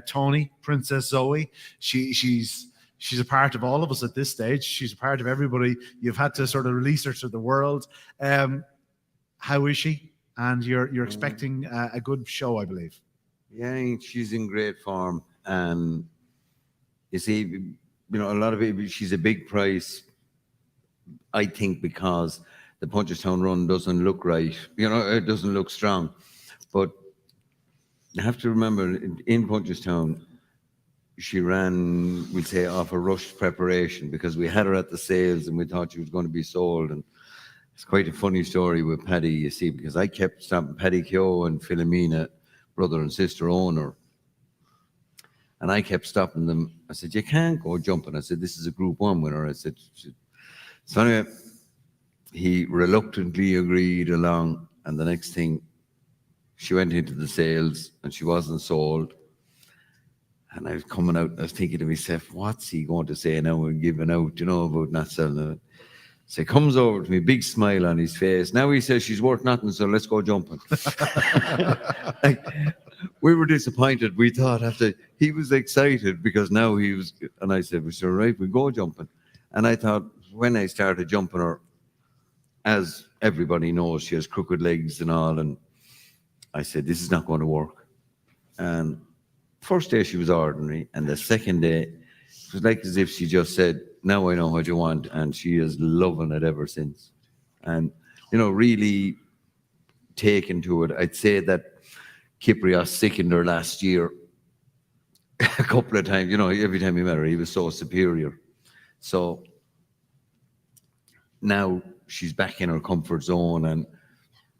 Tony, Princess Zoe. She's a part of all of us at this stage. She's a part of everybody. You've had to sort of release her to the world. How is she? And you're expecting a good show, I believe. Yeah, she's in great form. You see, a lot of people, she's a big price, I think, because the Punchestown run doesn't look right. It doesn't look strong. But you have to remember, in Punchestown, she ran, we'll say, off a rushed preparation because we had her at the sales and we thought she was going to be sold. And it's quite a funny story with Paddy, you see, because I kept stopping Paddy Keogh and Philomena, brother and sister owner. And I kept stopping them. I said, you can't go jumping. I said, this is a Group 1 winner. I said, so anyway, he reluctantly agreed along. And the next thing, she went into the sales and she wasn't sold. And I was coming out, I was thinking to myself, what's he going to say now and giving out, about not selling it? So he comes over to me, big smile on his face. Now he says she's worth nothing, so let's go jumping. We were disappointed. We thought he was excited because now he was, and I said, well, sure, right, we go jumping. And I thought, when I started jumping her, as everybody knows, she has crooked legs and all, and I said, this is not going to work. And first day she was ordinary, and the second day, it was like as if she just said, now I know what you want, and she is loving it ever since. And, really taken to it. I'd say that Kiprios sickened her last year a couple of times. Every time he met her, he was so superior. So now she's back in her comfort zone, and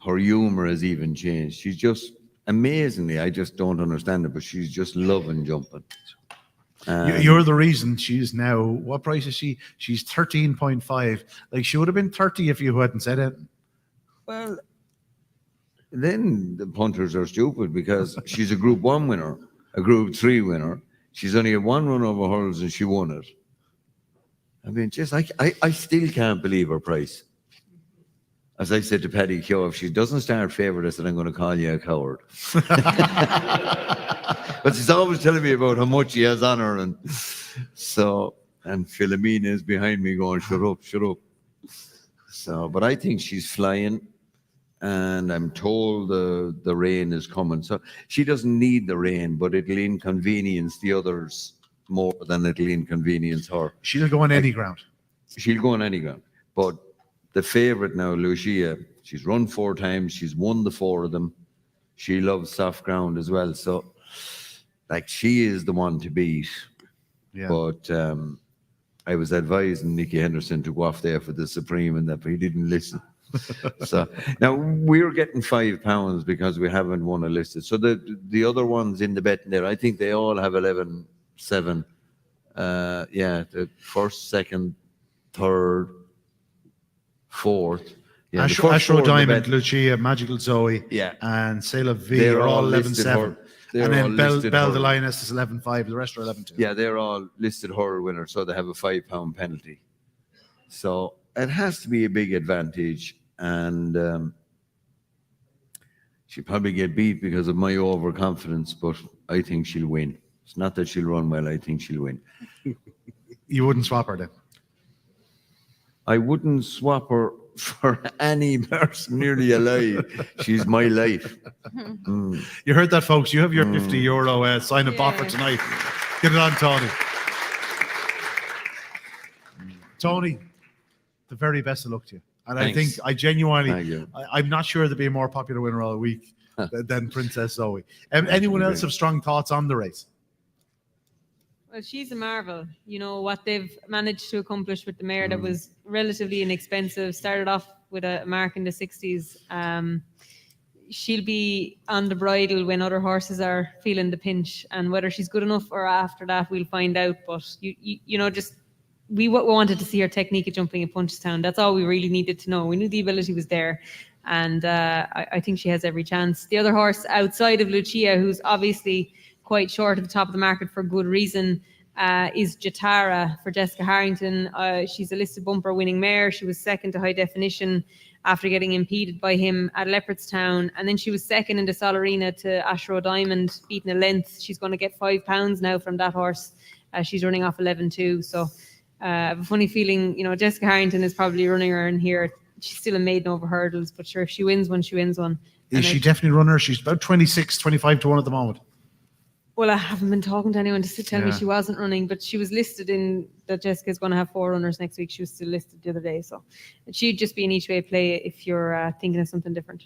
her humor has even changed. She's just amazingly, I just don't understand it, but she's just loving jumping. You're the reason she's now, what price is she? She's 13.5. Like, she would have been 30 if you hadn't said it. Well, then the punters are stupid because she's a Group 1 winner, a Group 3 winner. She's only had one run over hurdles and she won it. I mean, I still can't believe her price. As I said to Paddy Keogh, if she doesn't start favourite, I said, I'm going to call you a coward. But she's always telling me about how much he has on her. And Philomena is behind me going, shut up, shut up. So, but I think she's flying. And I'm told the rain is coming. So she doesn't need the rain, but it'll inconvenience the others more than it'll inconvenience her. She'll go on any ground. She'll go on any ground. But the favourite now, Lucia, she's run 4 times. She's won the 4 of them. She loves soft ground as well. So, she is the one to beat. Yeah. But I was advising Nicky Henderson to go off there for the Supreme and that, but he didn't listen. So now we're getting £5 because we haven't won a listed. So the other ones in the betting there, I think they all have 11-7. The first, second, third, fourth. Yeah, Ashro Diamond, Lucia, Magical Zoe, yeah, and Sailor V are all 11-7. And then Belle the Lioness is 11-5. The rest are 11-2. Yeah, they're all listed hurl winners, so they have a £5 penalty. So it has to be a big advantage, and she'll probably get beat because of my overconfidence, but I think she'll win. It's not that she'll run well, I think she'll win. You wouldn't swap her then? I wouldn't swap her for any person nearly alive. She's my life. You heard that, folks. You have your €50 sign-up offer tonight. Get it on, Tony. Tony, the very best of luck to you. And Thanks. I think I genuinely, I'm not sure there'll be a more popular winner all week than Princess Zoe. Anyone else have strong thoughts on the race? Well, she's a marvel. What they've managed to accomplish with the mare that was relatively inexpensive. Started off with a mark in the 60s. She'll be on the bridle when other horses are feeling the pinch. And whether she's good enough or after that, we'll find out. But, we wanted to see her technique at jumping at Punchestown. That's all we really needed to know. We knew the ability was there. And I think she has every chance. The other horse outside of Lucia, who's obviously quite short at the top of the market for good reason, is Jatara for Jessica Harrington. She's a listed bumper winning mare. She was second to High Definition after getting impeded by him at Leopardstown. And then she was second in the Solarina to Ashro Diamond, beating a length. She's going to get £5 now from that horse. She's running off 11-2. So I have a funny feeling, Jessica Harrington is probably running her in here. She's still a maiden over hurdles, but sure, if she wins one, she wins one. Is she definitely runner? She's about 26, 25 to 1 at the moment. Well, I haven't been talking to anyone to tell me Yeah. she wasn't running, but she was listed in that Jessica's going to have 4 runners next week. She was still listed the other day, so she'd just be an each way play if you're thinking of something different.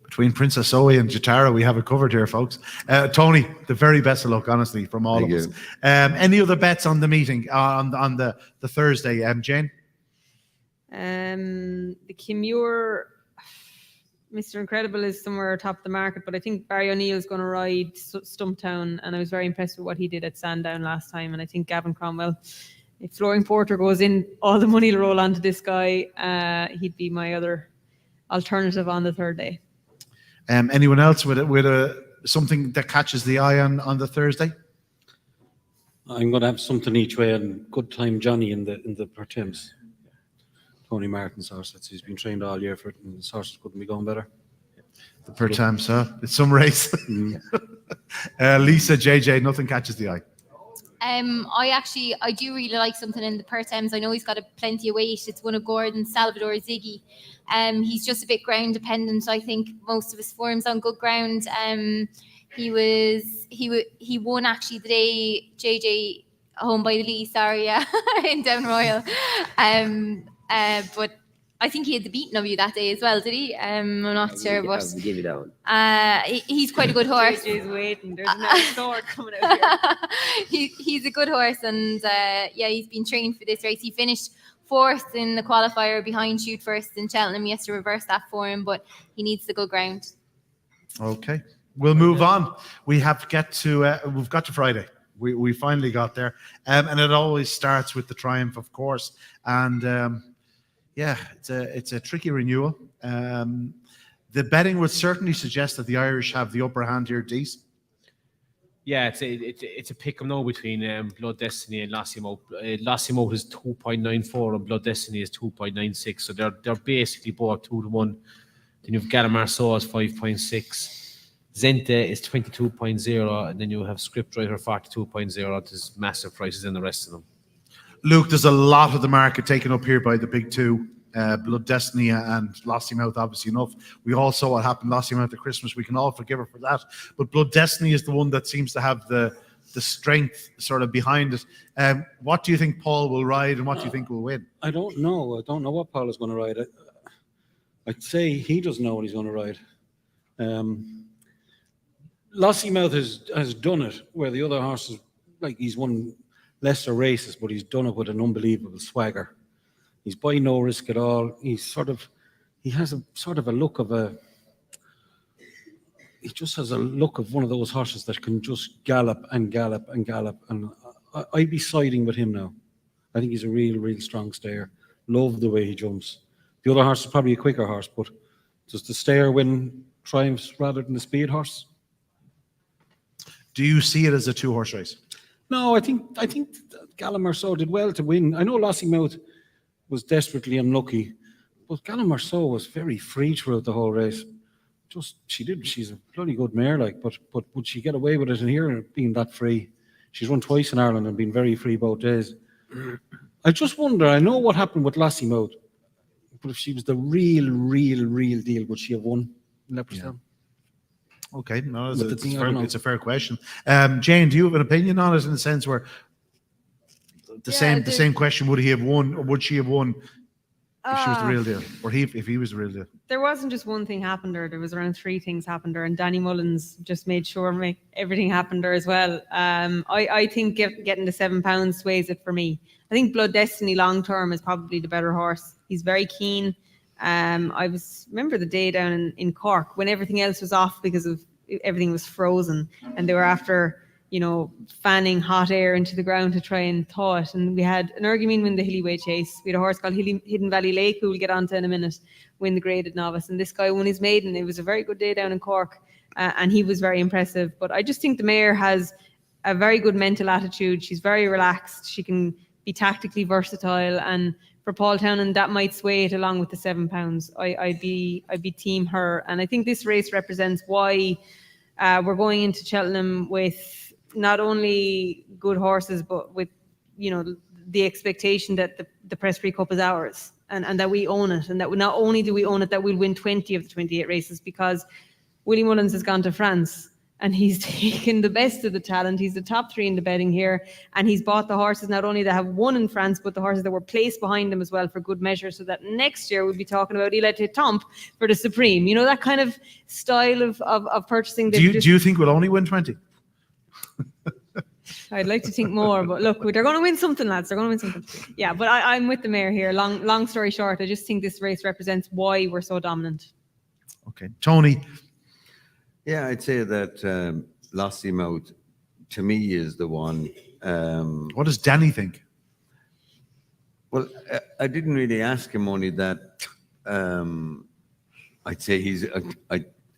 Between Princess Zoe and Jatara, we have it covered here, folks. Tony, the very best of luck, honestly, from all Thank of you. us. Any other bets on the meeting on the Thursday, Jane? The Kimure, Mr. Incredible is somewhere top of the market, but I think Barry O'Neill's going to ride Stumptown, and I was very impressed with what he did at Sandown last time. And I think Gavin Cromwell, if Flooring Porter goes in, all the money will roll onto this guy. He'd be my other alternative on the third day. Anyone else with something that catches the eye on the Thursday? I'm going to have something each way, and Good Time Johnny in the per Thames. Tony Martin's horse. He's been trained all year for it, and his horses couldn't be going better. The per Thames, it's some race. Lisa, JJ, nothing catches the eye. I do really like something in the per Thames. I know he's got plenty of weight. It's one of Gordon's, Salvador Ziggy. He's just a bit ground dependent. I think most of his form's on good ground. He won actually the day JJ home by the Lee, in Down Royal. But I think he had the beating of you that day as well, did he? I'm not sure, but I'll give you that one. he's quite a good horse. JJ's waiting. There's another sword coming out here. He's a good horse, and he's been training for this race. He finished 4th in the qualifier behind Shoot First in Cheltenham. He has to reverse that for him, but he needs the good ground. Okay, we'll move on. We've got to Friday. We finally got there, and it always starts with the Triumph, of course. And it's a tricky renewal. The betting would certainly suggest that the Irish have the upper hand here, Dees. Yeah, it's a pick 'em now between Blood Destiny and Lossimote. Lossimote is 2.94 and Blood Destiny is 2.96, so they're basically both 2-1. Then you've Gallimar Saw is 5.6. Zente is 22.0, and then you have Scriptwriter 42.0. There's massive prices in the rest of them. Luke, there's a lot of the market taken up here by the big two, Blood Destiny and Lossymouth, obviously enough. We all saw what happened Lossymouth at Christmas. We can all forgive her for that. But Blood Destiny is the one that seems to have the strength sort of behind it. What do you think Paul will ride, and what do you think will win? I don't know. I don't know what Paul is going to ride. I'd say he doesn't know what he's going to ride. Lossymouth has done it where the other horses, like he's won lesser races, but he's done it with an unbelievable swagger. He's by no risk at all. He has a sort of a look of he just has a look of one of those horses that can just gallop and gallop and gallop. And I'd be siding with him now. I think he's a real, real strong stayer. Love the way he jumps. The other horse is probably a quicker horse, but does the stayer win triumphs rather than the speed horse? Do you see it as a 2-horse race? No, I think Gallimar Saw did well to win. I know Lossymouth was desperately unlucky, but Gallimar Saw was very free throughout the whole race. She's a bloody good mare, but would she get away with it in here being that free? She's run twice in Ireland and been very free both days. I just wonder, I know what happened with Lossymouth, but if she was the real deal, would she have won Leopardstown? Okay, no, But it's a fair question. Jane, do you have an opinion on it in the sense where the same question, would he have won, or would she have won if she was the real deal, or if he was the real deal? There wasn't just one thing happened there. There was around 3 things happened there, and Danny Mullins just made sure everything happened there as well. I think getting the £7 sways it for me. I think Blood Destiny long term is probably the better horse. He's very keen. Remember the day down in Cork when everything else was off because of everything was frozen, and they were after fanning hot air into the ground to try and thaw it. And we had an Ergumine win the Hillyway Chase. We had a horse called Hidden Valley Lake, who we'll get on to in a minute, win the graded novice. And this guy won his maiden. It was a very good day down in Cork, and he was very impressive. But I just think the mare has a very good mental attitude. She's very relaxed. She can be tactically versatile, and for Paul Townend, that might sway it along with the £7. I'd be team her, and I think this race represents why we're going into Cheltenham with not only good horses, but with the expectation that the Press Free Cup is ours, and that we own it, and that not only do we own it, that we'll win 20 of the 28 races, because Willie Mullins has gone to France. and he's taken the best of the talent. He's the top 3 in the betting here, and he's bought the horses not only that have won in France, but the horses that were placed behind them as well for good measure, so that next year we'll be talking about Lyrath for the Supreme. You know, that kind of style of purchasing. Do you think we'll only win 20? I'd like to think more, but look, they're going to win something, lads. They're going to win something. Yeah, but I'm with the mayor here. Long story short, I just think this race represents why we're so dominant. Okay. Tony? Yeah, I'd say that Lossiemouth, to me, is the one. What does Danny think? Well, I didn't really ask him only that. I'd say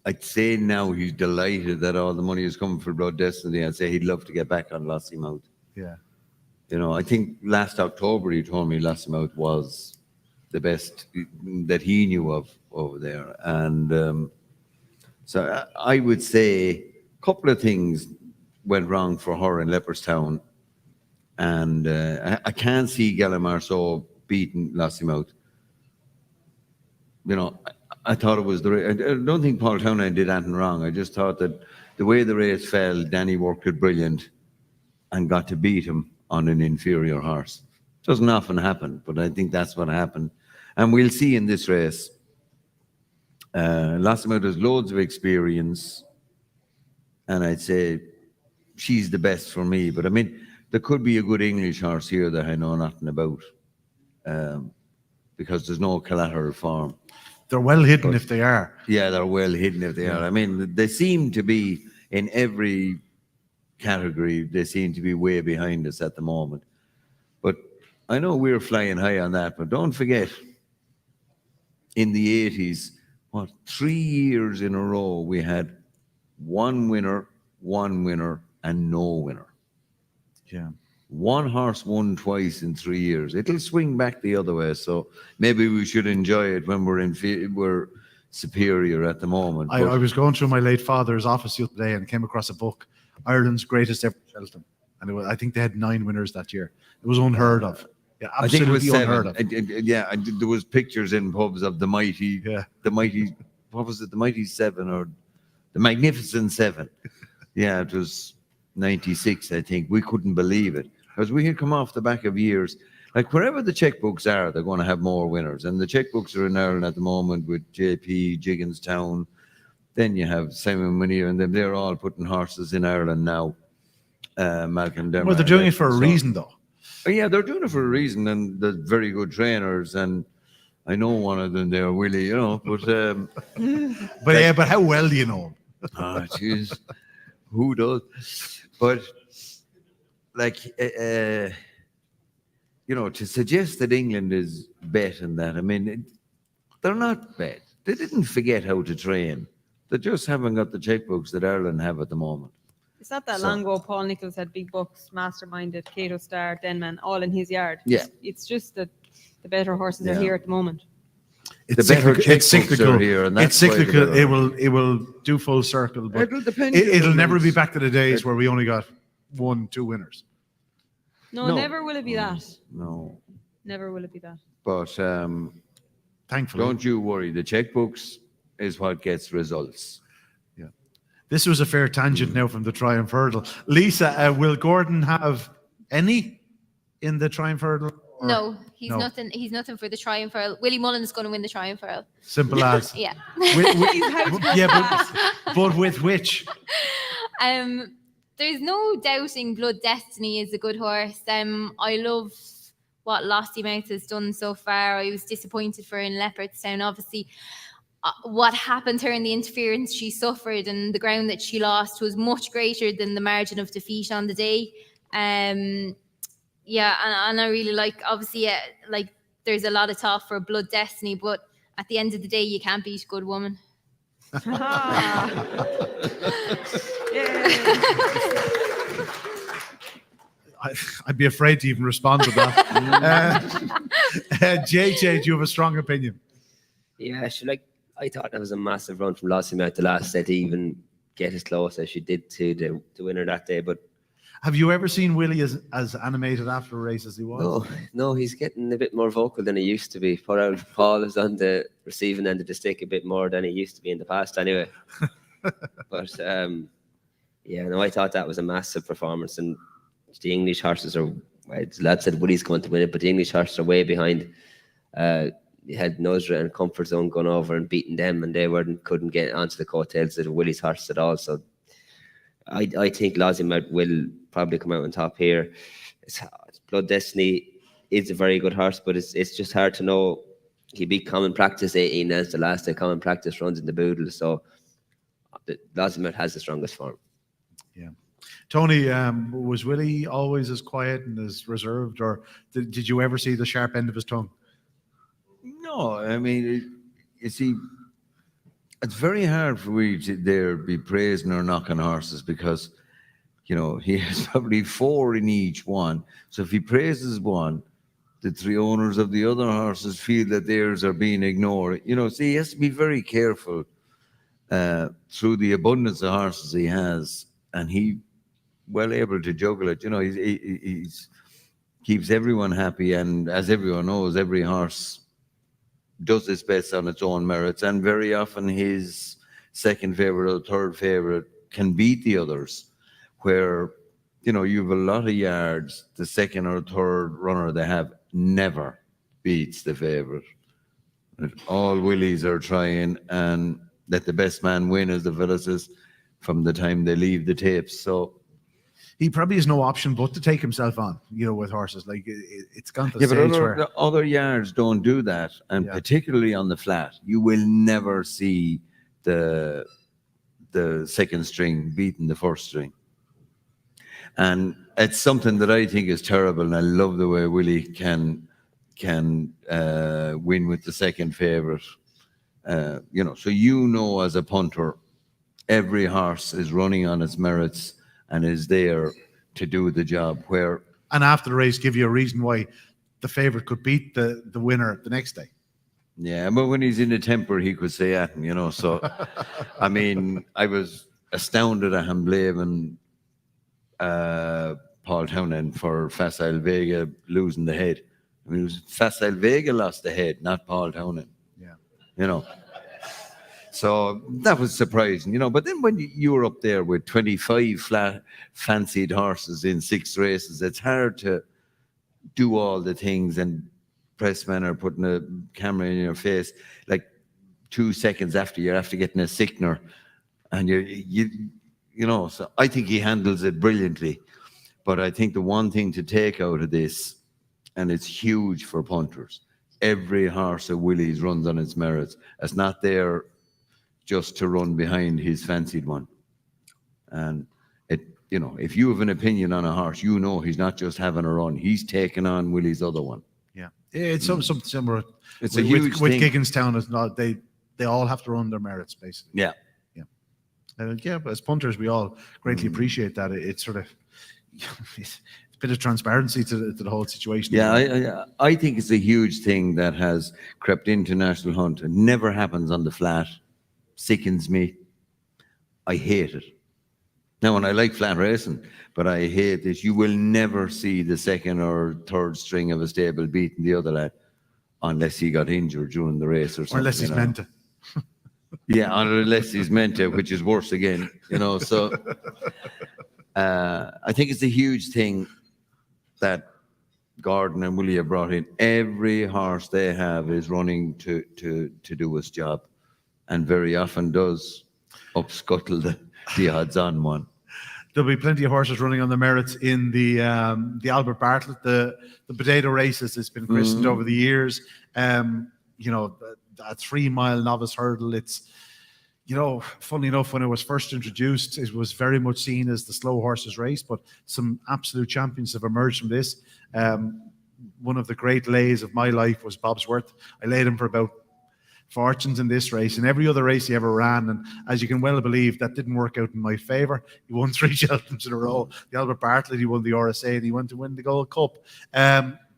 I'd say now he's delighted that all the money is coming for Blood Destiny. I'd say he'd love to get back on Lossiemouth. Yeah. You know, I think last October he told me Lossiemouth was the best that he knew of over there. And so I would say a couple of things went wrong for her in Leopardstown. And I can't see Gallimarceau beating Lossiemouth. You know, I thought it was I don't think Paul Townend did anything wrong. I just thought that the way the race fell, Danny worked it brilliant and got to beat him on an inferior horse. Doesn't often happen, but I think that's what happened. And we'll see in this race. Lossiemouth has loads of experience, and I'd say she's the best for me. But I mean, there could be a good English horse here that I know nothing about, because there's no collateral form. They're well hidden if they are. Yeah, they're well hidden if they are. I mean, they seem to be in every category. They seem to be way behind us at the moment. But I know we're flying high on that. But don't forget, in the 80s, 3 years in a row, we had one winner, and no winner. Yeah. One horse won twice in 3 years. It'll swing back the other way. So maybe we should enjoy it when we're superior at the moment. I was going through my late father's office the other day and came across a book, Ireland's Greatest Ever Cheltenham. And I think they had 9 winners that year. It was unheard of. Yeah, I think it was unheard 7. of. There was pictures in pubs of the mighty, what was it? The Mighty 7 or the Magnificent 7. Yeah, it was 96, I think. We couldn't believe it. Because we had come off the back of years, like wherever the checkbooks are, they're going to have more winners. And the checkbooks are in Ireland at the moment with JP, Jigginstown. Then you have Simon Munir, and they're all putting horses in Ireland now. Malcolm Dermot. Well, they're doing it for a reason, though. Oh, yeah, they're doing it for a reason, and they're very good trainers. And I know one of them there, Willie, you know, but but how well do you know him? Oh, jeez, who does? But like, you know, to suggest that England is betting that, I mean, they're not bet. They didn't forget how to train. They just haven't got the checkbooks that Ireland have at the moment. It's not that long ago Paul Nicholls had big bucks, Masterminded, Cato Star, Denman, all in his yard. Yeah. It's just that the better horses are here at the moment. It's the better cyclical. It's checkbooks cyclical. are here, and It's that's why cyclical. they're- It will do full circle, but It'll depend. it'll never be back to the days where we only got 1, 2 winners. No, No. never will it be that. No, Never will it be that. but Thankfully, don't you worry. The checkbooks is what gets results. this was a fair tangent now from the Triumph Hurdle. Lisa, will Gordon have any in the Triumph Hurdle? Or No, he's No. nothing. He's nothing for the Triumph Earl. Willie Mullins is going to win the Triumph Earl. Simple as. Yeah. But with which? There's no doubting Blood Destiny is a good horse. I love what Lossiemouth has done so far. I was disappointed for her in Leopardstown. Obviously, what happened to her in the interference she suffered and the ground that she lost was much greater than the margin of defeat on the day. Yeah, and I really like, obviously, like there's a lot of talk for Blood Destiny, but at the end of the day, you can't beat a good woman. I'd be afraid to even respond to that. JJ, do you have a strong opinion? Yeah, I thought that was a massive run from Lossiemouth the last set to even get as close as she did to the winner that day. But Have you ever seen Willie as animated after a race as he was? no, he's getting a bit more vocal than he used to be. Paul is on the receiving end of the stick a bit more than he used to be in the past anyway. But Yeah, no, I thought that was a massive performance, and the English horses are. The lad said Woody's going to win it, but the English horses are way behind. You had Nusra and Comfort Zone going over and beating them, and they couldn't get onto the coattails of Willie's horse at all. So I think Lazimat will probably come out on top here. Blood Destiny is a very good horse, but it's just hard to know. He beat Common Practice 18 as the last day. Common Practice runs in the Boodle, so Lazimat has the strongest form. Yeah. Tony, was Willie always as quiet and as reserved, or did you ever see the sharp end of his tongue? No, I mean, you see, it's very hard for we to be praising or knocking horses because, he has probably 4 in each one. So if he praises one, the 3 owners of the other horses feel that theirs are being ignored. So he has to be very careful through the abundance of horses he has, and he well able to juggle it. He's keeps everyone happy, and as everyone knows, every horse does its best on its own merits, and very often his second favourite or third favourite can beat the others, where you have a lot of yards, the second or third runner they have never beats the favourite. All Willies are trying and let the best man win, as the fella says, from the time they leave the tapes. So he probably has no option but to take himself on, with horses. Like it's gone to the but stage where other yards don't do that, and particularly on the flat, you will never see the second string beating the first string, and it's something that I think is terrible. And I love the way Willie can win with the second favourite. So as a punter, every horse is running on its merits and is there to do the job. And after the race, give you a reason why the favourite could beat the winner the next day. Yeah, but when he's in a temper, he could say that, So, I mean, I was astounded at him blaming Paul Townend for Facile Vega losing the head. I mean, it was Facile Vega lost the head, not Paul Townend. Yeah. So that was surprising, But then when you were up there with 25 flat fancied horses in 6 races, it's hard to do all the things, and pressmen are putting a camera in your face like 2 seconds after you're after getting a sickener, and so I think he handles it brilliantly. But I think the one thing to take out of this, and it's huge for punters, every horse of Willie's runs on its merits. It's not there just to run behind his fancied one. And if you have an opinion on a horse, he's not just having a run, he's taking on Willie's other one. Yeah, it's something similar. It's a huge with thing. Gigginstown. It's not they all have to run their merits, basically. Yeah. But as punters, we all greatly appreciate that. It's sort of it's a bit of transparency to the whole situation. Yeah, I think it's a huge thing that has crept into National Hunt. It never happens on the flat. Sickens me. I hate it. Now, and I like flat racing, but I hate this. You will never see the second or third string of a stable beating the other lad unless he got injured during the race or something. Or unless he's meant to. Yeah, unless he's meant to, which is worse again. So I think it's a huge thing that Gordon and Willie have brought in. Every horse they have is running to do its job, and very often does upscuttle the odds on one. There'll be plenty of horses running on the merits in the Albert Bartlett, the potato races. It's been christened over the years. A 3-mile novice hurdle. It's, funny enough, when it was first introduced, it was very much seen as the slow horses race, but some absolute champions have emerged from this. One of the great lays of my life was Bobsworth. I laid him for about fortunes in this race and every other race he ever ran, and as you can well believe, that didn't work out in my favour. He won 3 Cheltenhams in a row. The Albert Bartlett, he won the RSA, and he went to win the Gold Cup.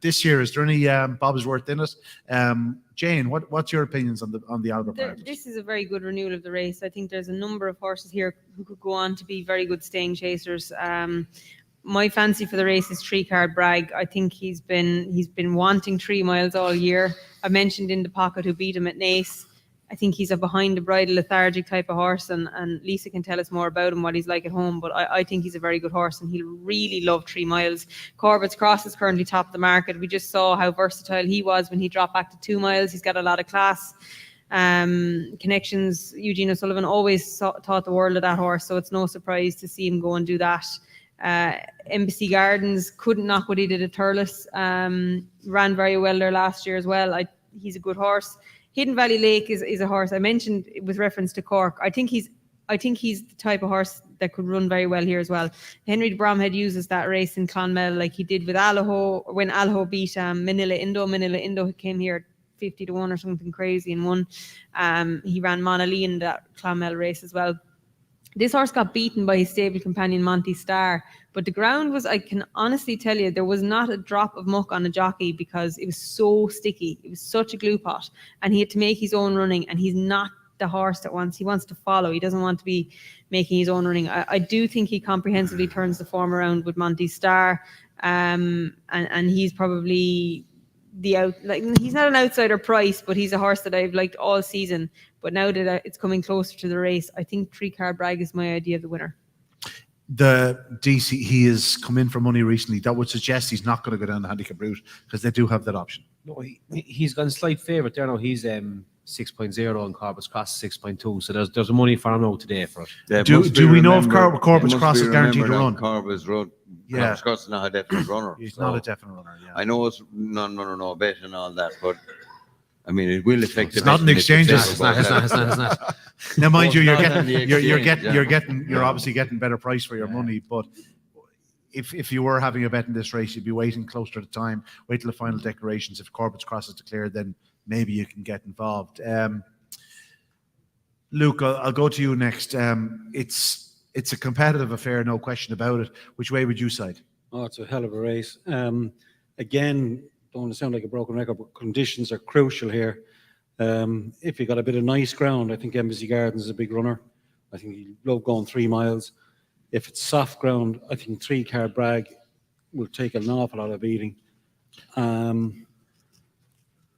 This year, is there any Bobsworth in it? Jane, what's your opinions on the Albert Bartlett? This is a very good renewal of the race. I think there's a number of horses here who could go on to be very good staying chasers. My fancy for the race is 3-card Bragg. I think he's been wanting 3 miles all year. I mentioned In the Pocket who beat him at Naas. I think he's a behind the bridle lethargic type of horse, and Lisa can tell us more about him, what he's like at home, but I think he's a very good horse and he'll really love 3 miles. Corbett's Cross is currently top of the market. We just saw how versatile he was when he dropped back to 2 miles. He's got a lot of class. Connections. Eugene O'Sullivan always thought the world of that horse, so it's no surprise to see him go and do that. Embassy Gardens couldn't knock what he did at Thurles. Ran very well there last year as well. He's a good horse. Hidden Valley Lake is a horse I mentioned with reference to Cork. I think he's the type of horse that could run very well here as well. Henry de Bromhead uses that race in Clonmel like he did with Allaho when Allaho beat Manila Indo. Manila Indo came here 50-1 or something crazy and won. He ran Monali in that Clonmel race as well. This horse got beaten by his stable companion Monty Star, but the ground was, I can honestly tell you, there was not a drop of muck on a jockey because it was so sticky. It was such a glue pot, and he had to make his own running, and he's not the horse that wants to follow. He doesn't want to be making his own running. I do think he comprehensively turns the form around with Monty Star, and he's probably he's not an outsider price, but he's a horse that I've liked all season. But now that it's coming closer to the race, I think 3 Card Bragg is my idea of the winner. The DC, he has come in for money recently. That would suggest he's not going to go down the handicap route because they do have that option. No, he's gone slight favourite there now. He's 6.0 and Corbett's Cross 6.2. So there's money for him out today for it. Yeah, do we know if Corbett's Cross is guaranteed to run? Corbett's Road. Yeah. Corbett's Cross is not a definite runner. He's not a definite runner. Yeah. I know it's no bet and all that, but I mean it will affect. It's not an exchange. It's not. Now, mind you, you're obviously getting better price for your money, but if you were having a bet in this race, you'd be waiting closer to the time, wait till the final declarations. If Corbett's Cross is declared, then maybe you can get involved. Luke, I'll go to you next. It's a competitive affair, no question about it. Which way would you side? Oh, it's a hell of a race. Again, don't want to sound like a broken record, but conditions are crucial here. If you got a bit of nice ground, I think Embassy Gardens is a big runner. I think he'd love going 3 miles. If it's soft ground, I think 3 Card Bragg will take an awful lot of beating. Don't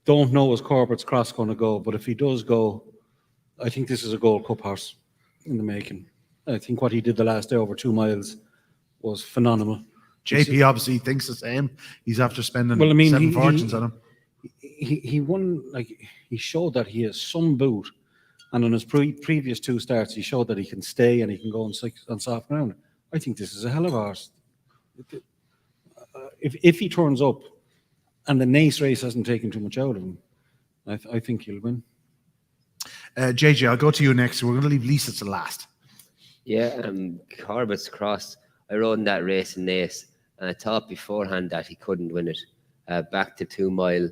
know is Corbett's Cross going to go, but if he does go, I think this is a Gold Cup horse in the making. I think what he did the last day over 2 miles was phenomenal. JP obviously thinks the same. He's after spending 7 fortunes on him. He won, he showed that he has some boot, and on his previous 2 starts, he showed that he can stay and he can go on soft ground. I think this is a hell of a horse. If he turns up and the Nace race hasn't taken too much out of him, I think he'll win. JJ, I'll go to you next. We're going to leave Lisa to last. Yeah, Corbett's Cross. I rode in that race in Nace, and I thought beforehand that he couldn't win it. Back to 2 mile,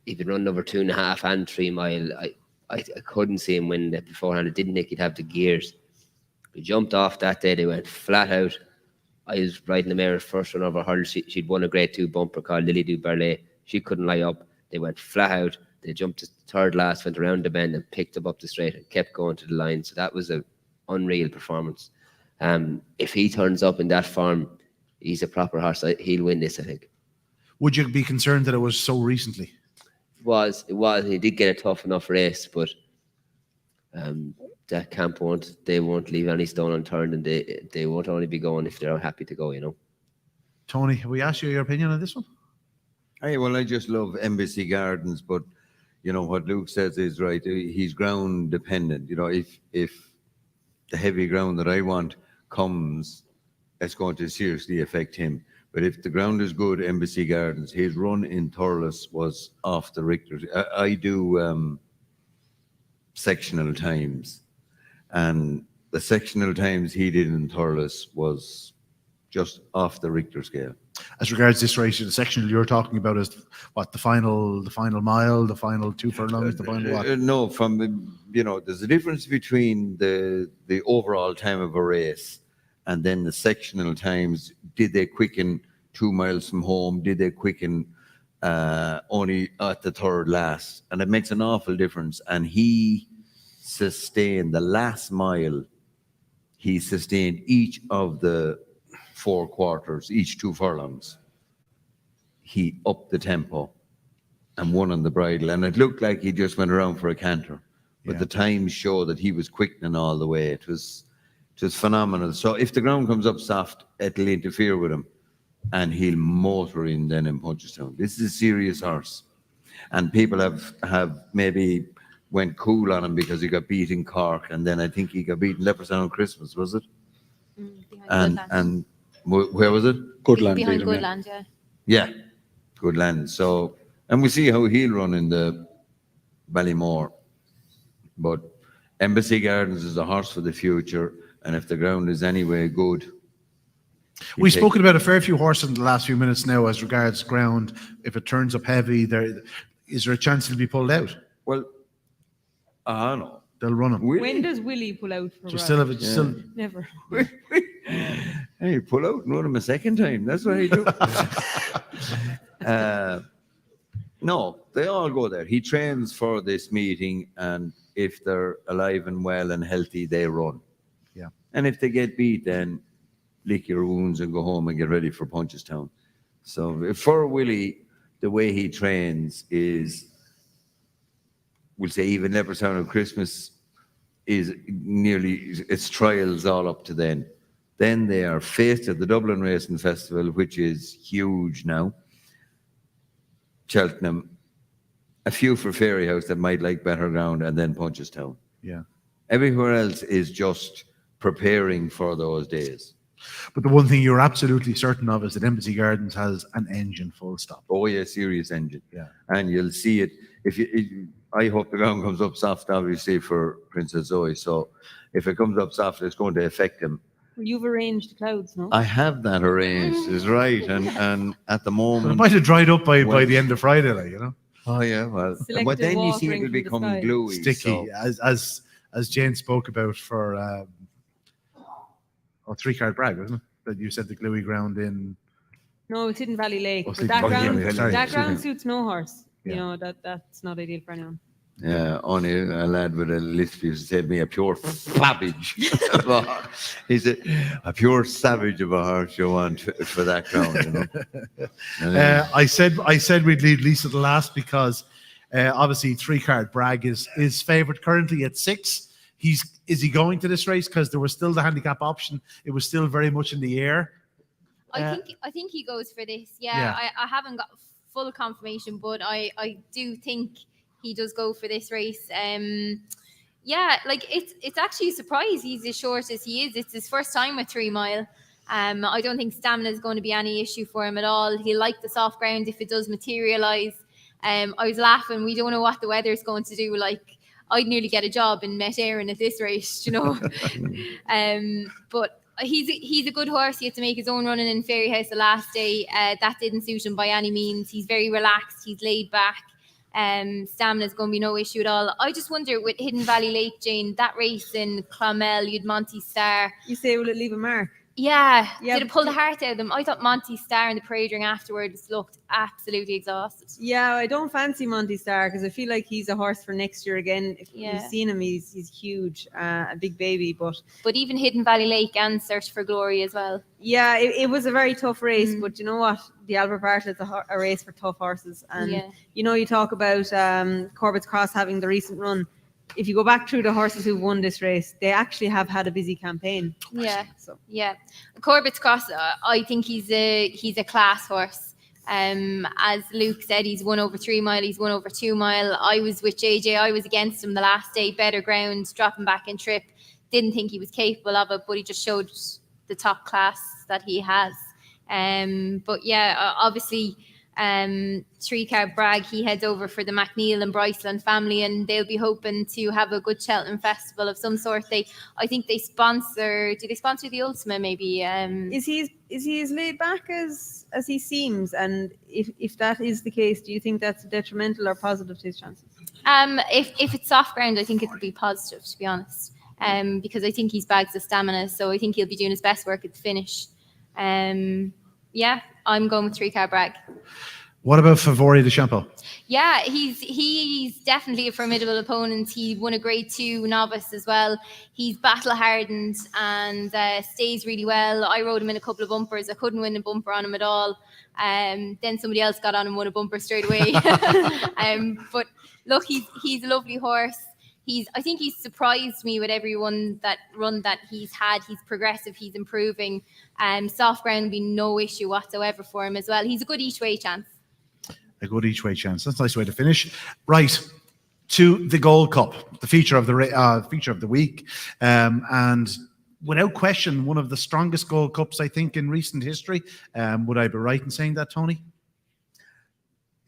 he'd run over 2.5 and 3 mile. I couldn't see him win that beforehand. I didn't think he'd have the gears. He jumped off that day. They went flat out. I was riding the mare's first run over hurdle. She'd won a grade 2 bumper called Lily du Berlay. She couldn't lie up. They went flat out. They jumped to third last, went around the bend and picked up the straight and kept going to the line. So that was an unreal performance. If he turns up in that form, he's a proper horse. He'll win this, I think. Would you be concerned that it was so recently? It was. He did get a tough enough race, but that camp won't leave any stone unturned, and they won't only be going if they're happy to go, Tony, have we asked you your opinion on this one? I just love Embassy Gardens, but what Luke says is right. He's ground dependent. If the heavy ground that I want comes, it's going to seriously affect him. But if the ground is good, Embassy Gardens, his run in Thurles was off the Richter. I do sectional times, and the sectional times he did in Thurles was just off the Richter scale. As regards this race, the sectional you're talking about is what, the final mile, the final 2 furlongs, the final what? No, there's a difference between the overall time of a race and then the sectional times. Did they quicken 2 miles from home? Did they quicken only at the third last? And it makes an awful difference. And he sustained the last mile. He sustained each of the 4 quarters, each 2 furlongs. He upped the tempo. and one on the bridle, and it looked like he just went around for a canter. But the times show that he was quickening all the way. It was phenomenal. So if the ground comes up soft, it'll interfere with him, and he'll motor in then in Punchestown. This is a serious horse, and people have maybe went cool on him because he got beat in Cork, and then I think he got beaten Leopardstown on Christmas, was it? And where was it? Goodland. Behind beat him, yeah. Goodland, yeah. Yeah, Goodland. So, and we'll see how he'll run in the Ballymore. But Embassy Gardens is a horse for the future, and if the ground is anyway good. We've spoken about a fair few horses in the last few minutes now as regards ground. If it turns up heavy, is there a chance he'll be pulled out? Well, I don't know. They'll run him. When does Willie pull out for Still Never. Hey, pull out and run him a second time. That's what he do. No, they all go there. He trains for this meeting, and if they're alive and well and healthy, they run. Yeah. And if they get beat, then lick your wounds and go home and get ready for Punchestown. So for Willie, the way he trains is, we'll say even Leopardstown on Christmas is nearly, it's trials all up to then. Then they are faced at the Dublin Racing Festival, which is huge now. Cheltenham, a few for Fairyhouse that might like better ground, and then Punchestown. Yeah. Everywhere else is just preparing for those days. But the one thing you're absolutely certain of is that Embassy Gardens has an engine, full stop. Oh yeah, serious engine. Yeah. And you'll see it. I hope the ground comes up soft, obviously, for Princess Zoe. So if it comes up soft, it's going to affect him. You've arranged the clouds, no? I have that arranged, is right. And at the But it moment, might have dried up by the end of Friday, like, you know. oh yeah, well, Selective but then you see watering it'll from the become sky. gluey. Sticky, So, as Jane spoke about for three-card brag, wasn't it? That you said the gluey ground in. No, it's Hidden Valley Lake. Oh, But Hidden that Valley ground, Lake, sorry. that ground Sorry. suits no horse. Yeah. You know, that's not ideal for anyone. yeah, only a lad with a lisp used to say to me, a pure savage. He's a pure savage of a horse you want for that ground, you know. And, I said we'd leave Lisa the last because obviously three-card brag is favoured currently at 6. Is he going to this race because there was still the handicap option? It was still very much in the air. I think he goes for this. Yeah. I haven't got full confirmation, but I do think he does go for this race. Yeah, like it's actually a surprise he's as short as he is. It's his first time with 3 mile. I don't think stamina is going to be any issue for him at all. He'll like the soft ground if it does materialise. I was laughing. We don't know what the weather is going to do. Like, I'd nearly get a job in Met Éireann at this race, you know. But he's a good horse. He had to make his own running in Fairyhouse the last day. That didn't suit him by any means. He's very relaxed. He's laid back. Stamina is going to be no issue at all. I just wonder with Hidden Valley Lake, Jane, that race in Clonmel, you'd Monty Star. You say, will it leave a mark? Yeah. Yeah, Did it pull the heart out of them? I thought Monty Star in the parade ring afterwards looked absolutely exhausted. Yeah, I don't fancy Monty Star because I feel like he's a horse for next year again. If Yeah. you've seen him, he's huge, a big baby. But even Hidden Valley Lake and Search for Glory as well. yeah, it was a very tough race. But you know what? The Albert Bartlett's a race for tough horses. And you know, you talk about Corbett's Cross having the recent run. If you go back through the horses who've won this race, they actually have had a busy campaign. Yeah. So Yeah. Corbett's Cross, I think he's a class horse. As Luke said, he's won over 3 mile, he's won over 2 mile. I was with JJ, I was against him the last day, better ground, dropping back in trip. Didn't think he was capable of it, but he just showed the top class that he has. But yeah, obviously, 3-card brag, he heads over for the McNeil and Bryceland family, and they'll be hoping to have a good Cheltenham Festival of some sort. I think they sponsor. Do they sponsor the Ultima? Maybe. is he as laid back as he seems? And if that is the case, do you think that's detrimental or positive to his chances? If it's soft ground, I think it would be positive, to be honest. Because I think he's bags of stamina, so I think he'll be doing his best work at the finish. Yeah, I'm going with 3-card brag. What about Favori de Champeau? Yeah, he's definitely a formidable opponent. He won a Grade 2 novice as well. He's battle hardened and stays really well. I rode him in a couple of bumpers. I couldn't win a bumper on him at all. Then somebody else got on and won a bumper straight away. But look, he's a lovely horse. I think he's surprised me with everyone that run that he's had. He's progressive, he's improving. Soft ground would be no issue whatsoever for him as well. He's a good each way chance. A good each way chance. That's a nice way to finish. Right, to the Gold Cup, the feature of the week, and without question, one of the strongest Gold Cups I think in recent history. Would I be right in saying that, Tony?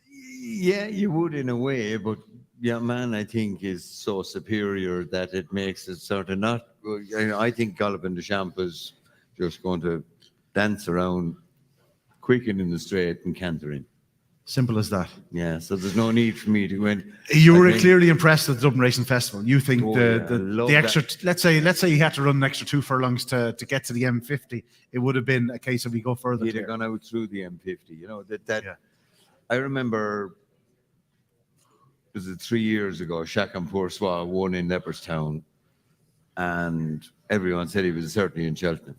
Yeah, you would in a way, but man, I think is so superior that it makes it sort of not. I think Galopin de Champ is just going to dance around, quicken in the straight and canter in. Simple as that. Yeah, so there's no need for me to go in. You were clearly impressed at the Dublin Racing Festival. You think the extra, let's say you had to run an extra 2 furlongs to get to the M50, it would have been a case of we go further. He'd have gone out through the M50. You know that. I remember. Was it 3 years ago? Chacun Pour Soi won in Leopardstown, and everyone said he was certainly in Cheltenham,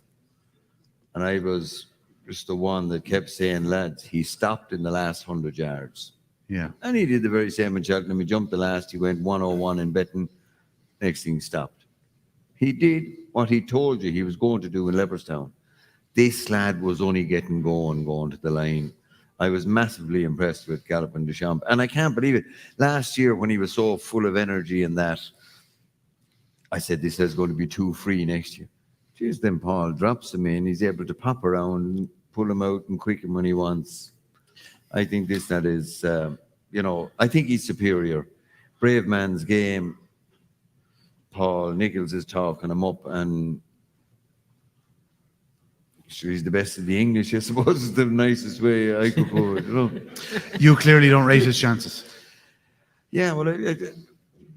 and I was just the one that kept saying, lads, he stopped in the last 100 yards. Yeah. And he did the very same in Cheltenham. He jumped the last, he went 101 in betting. Next thing, he stopped. He did what he told you he was going to do in Leopardstown. This lad was only getting going to the line. I was massively impressed with Galopin de Champ. And I can't believe it. Last year, when he was so full of energy and that, I said, this is going to be too free next year. Jeez, then Paul drops him in. He's able to pop around, pull him out and quicken when he wants. I think that is, I think he's superior. Brave man's game. Paul Nichols is talking him up, and sure, he's the best of the English, I suppose, is the nicest way I could put it. You clearly don't rate his chances. Yeah, well,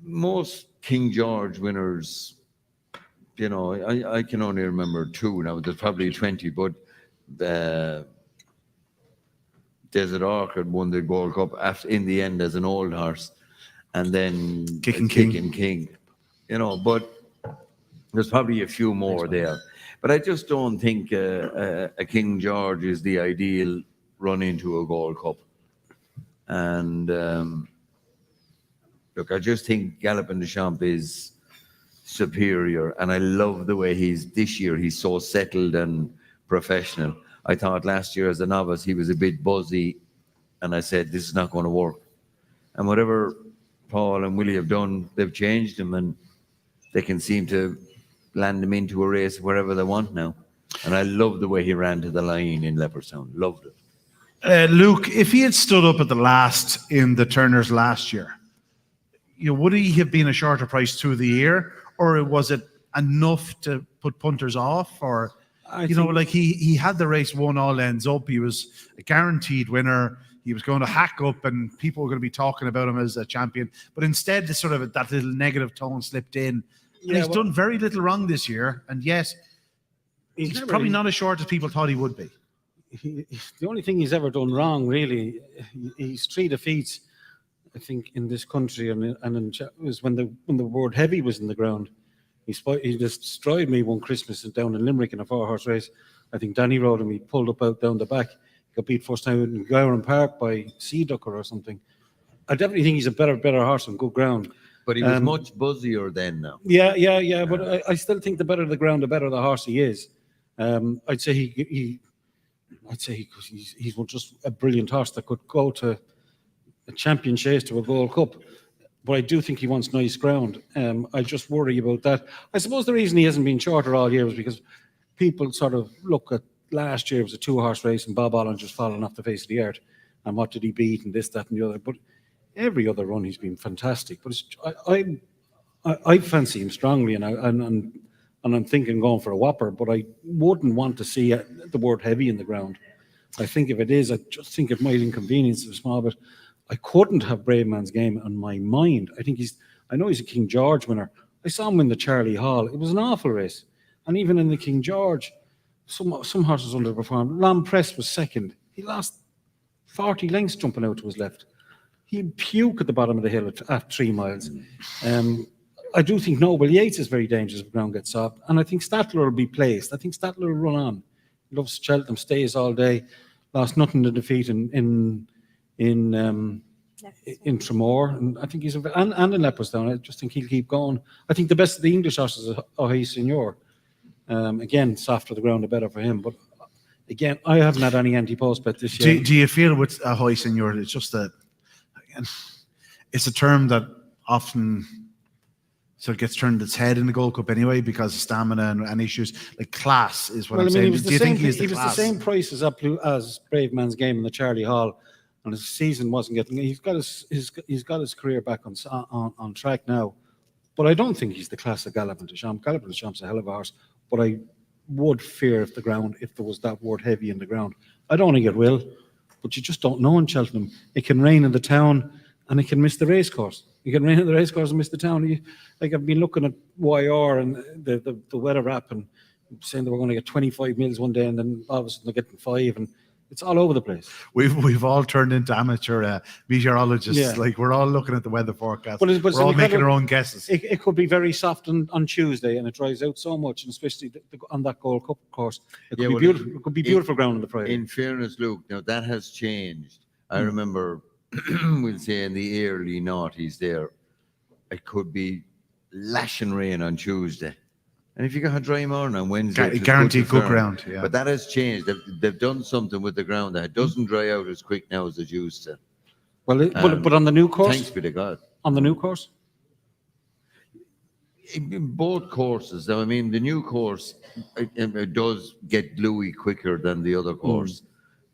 most King George winners, I can only remember 2 now. There's probably 20, but Desert Orchid won the Gold Cup in the end as an old horse, and then Kicking King. But there's probably a few more there. But I just don't think a King George is the ideal run into a Gold Cup. And look, I just think Galopin de Champ is superior, and I love the way this year he's so settled and professional. I thought last year as a novice he was a bit buzzy, and I said this is not going to work. And whatever Paul and Willie have done, they've changed him, and they can seem to land him into a race wherever they want now. And I love the way he ran to the line in Leopardstown. Loved it. Luke, if he had stood up at the last in the Turners last year, would he have been a shorter price through the year? Or was it enough to put punters off? Or, he had the race won all ends up. He was a guaranteed winner. He was going to hack up and people were going to be talking about him as a champion. But instead, that little negative tone slipped in. And he's done very little wrong this year. And yet, he's probably not as short as people thought he would be. The only thing he's ever done wrong, really, he's 3 defeats, I think, in this country, and was when the word heavy was in the ground. He destroyed me one Christmas down in Limerick in a 4-horse race. I think Danny rode him. He pulled up out down the back. Got beat first time in Gowran Park by Sea Ducker or something. I definitely think he's a better horse on good ground. But he was much buzzier then now. Yeah. But I still think the better the ground, the better the horse he is. I'd say he's just a brilliant horse that could go to a champion chase to a Gold Cup. But I do think he wants nice ground. I just worry about that. I suppose the reason he hasn't been shorter all year is because people sort of look at last year. It was a 2-horse race and Bob Allen just falling off the face of the earth. And what did he beat and this, that and the other. But every other run he's been fantastic. But I fancy him strongly, and I'm thinking going for a whopper. But I wouldn't want to see the word heavy in the ground. I think if it is, I just think it might inconvenience him small bit. I couldn't have Brave Man's Game on my mind. I know he's a King George winner. I saw him win the Charlie Hall. It was an awful race. And even in the King George, some horses underperformed. Lamb Press was second. He lost 40 lengths jumping out to his left. He'd puke at the bottom of the hill at 3 miles. I do think Noble Yates is very dangerous if the ground gets soft. And I think Statler will be placed. I think Statler will run on. He loves Cheltenham, stays all day. Lost nothing to defeat in Tremor. And I think and in Leopardstown. I just think he'll keep going. I think the best of the English horses is Ohé Senior. Again, softer the ground, the better for him. But again, I haven't had any anti-post bet this year. Do you feel with Ahoy Senior, it's just it's a term that often sort of gets turned its head in the Gold Cup anyway because of stamina and issues. Like class is what I'm saying. Do you think he was the same price as Brave Man's Game in the Charlie Hall, and his season wasn't getting. He's got his career back on track now, but I don't think he's the class of Galopin Des Champs. Galopin Des Champs is a hell of a horse, but I would fear if there was that word heavy in the ground. I don't think it will, but you just don't know in Cheltenham. It can rain in the town and it can miss the race course. You can rain in the race course and miss the town. I've been looking at YR and the weather app and saying that we're going to get 25 mils one day and then all of a sudden they're getting 5 and it's all over the place. We've all turned into amateur meteorologists. Yeah. Like we're all looking at the weather forecast. But we're all making our own guesses. It could be very soft on Tuesday and it dries out so much, and especially on that Gold Cup course. It could be beautiful. It could be beautiful ground on the Friday. In fairness, Luke, now that has changed. I remember, we'll say in the early noughties there, it could be lashing rain on Tuesday. And if you got a dry morning on Wednesday, guaranteed good ground. Yeah. But that has changed. They've done something with the ground that it doesn't dry out as quick now as it used to. Well, but on the new course? Thanks be to God. On the new course? In both courses. Now, I mean, the new course, it does get gluey quicker than the other course.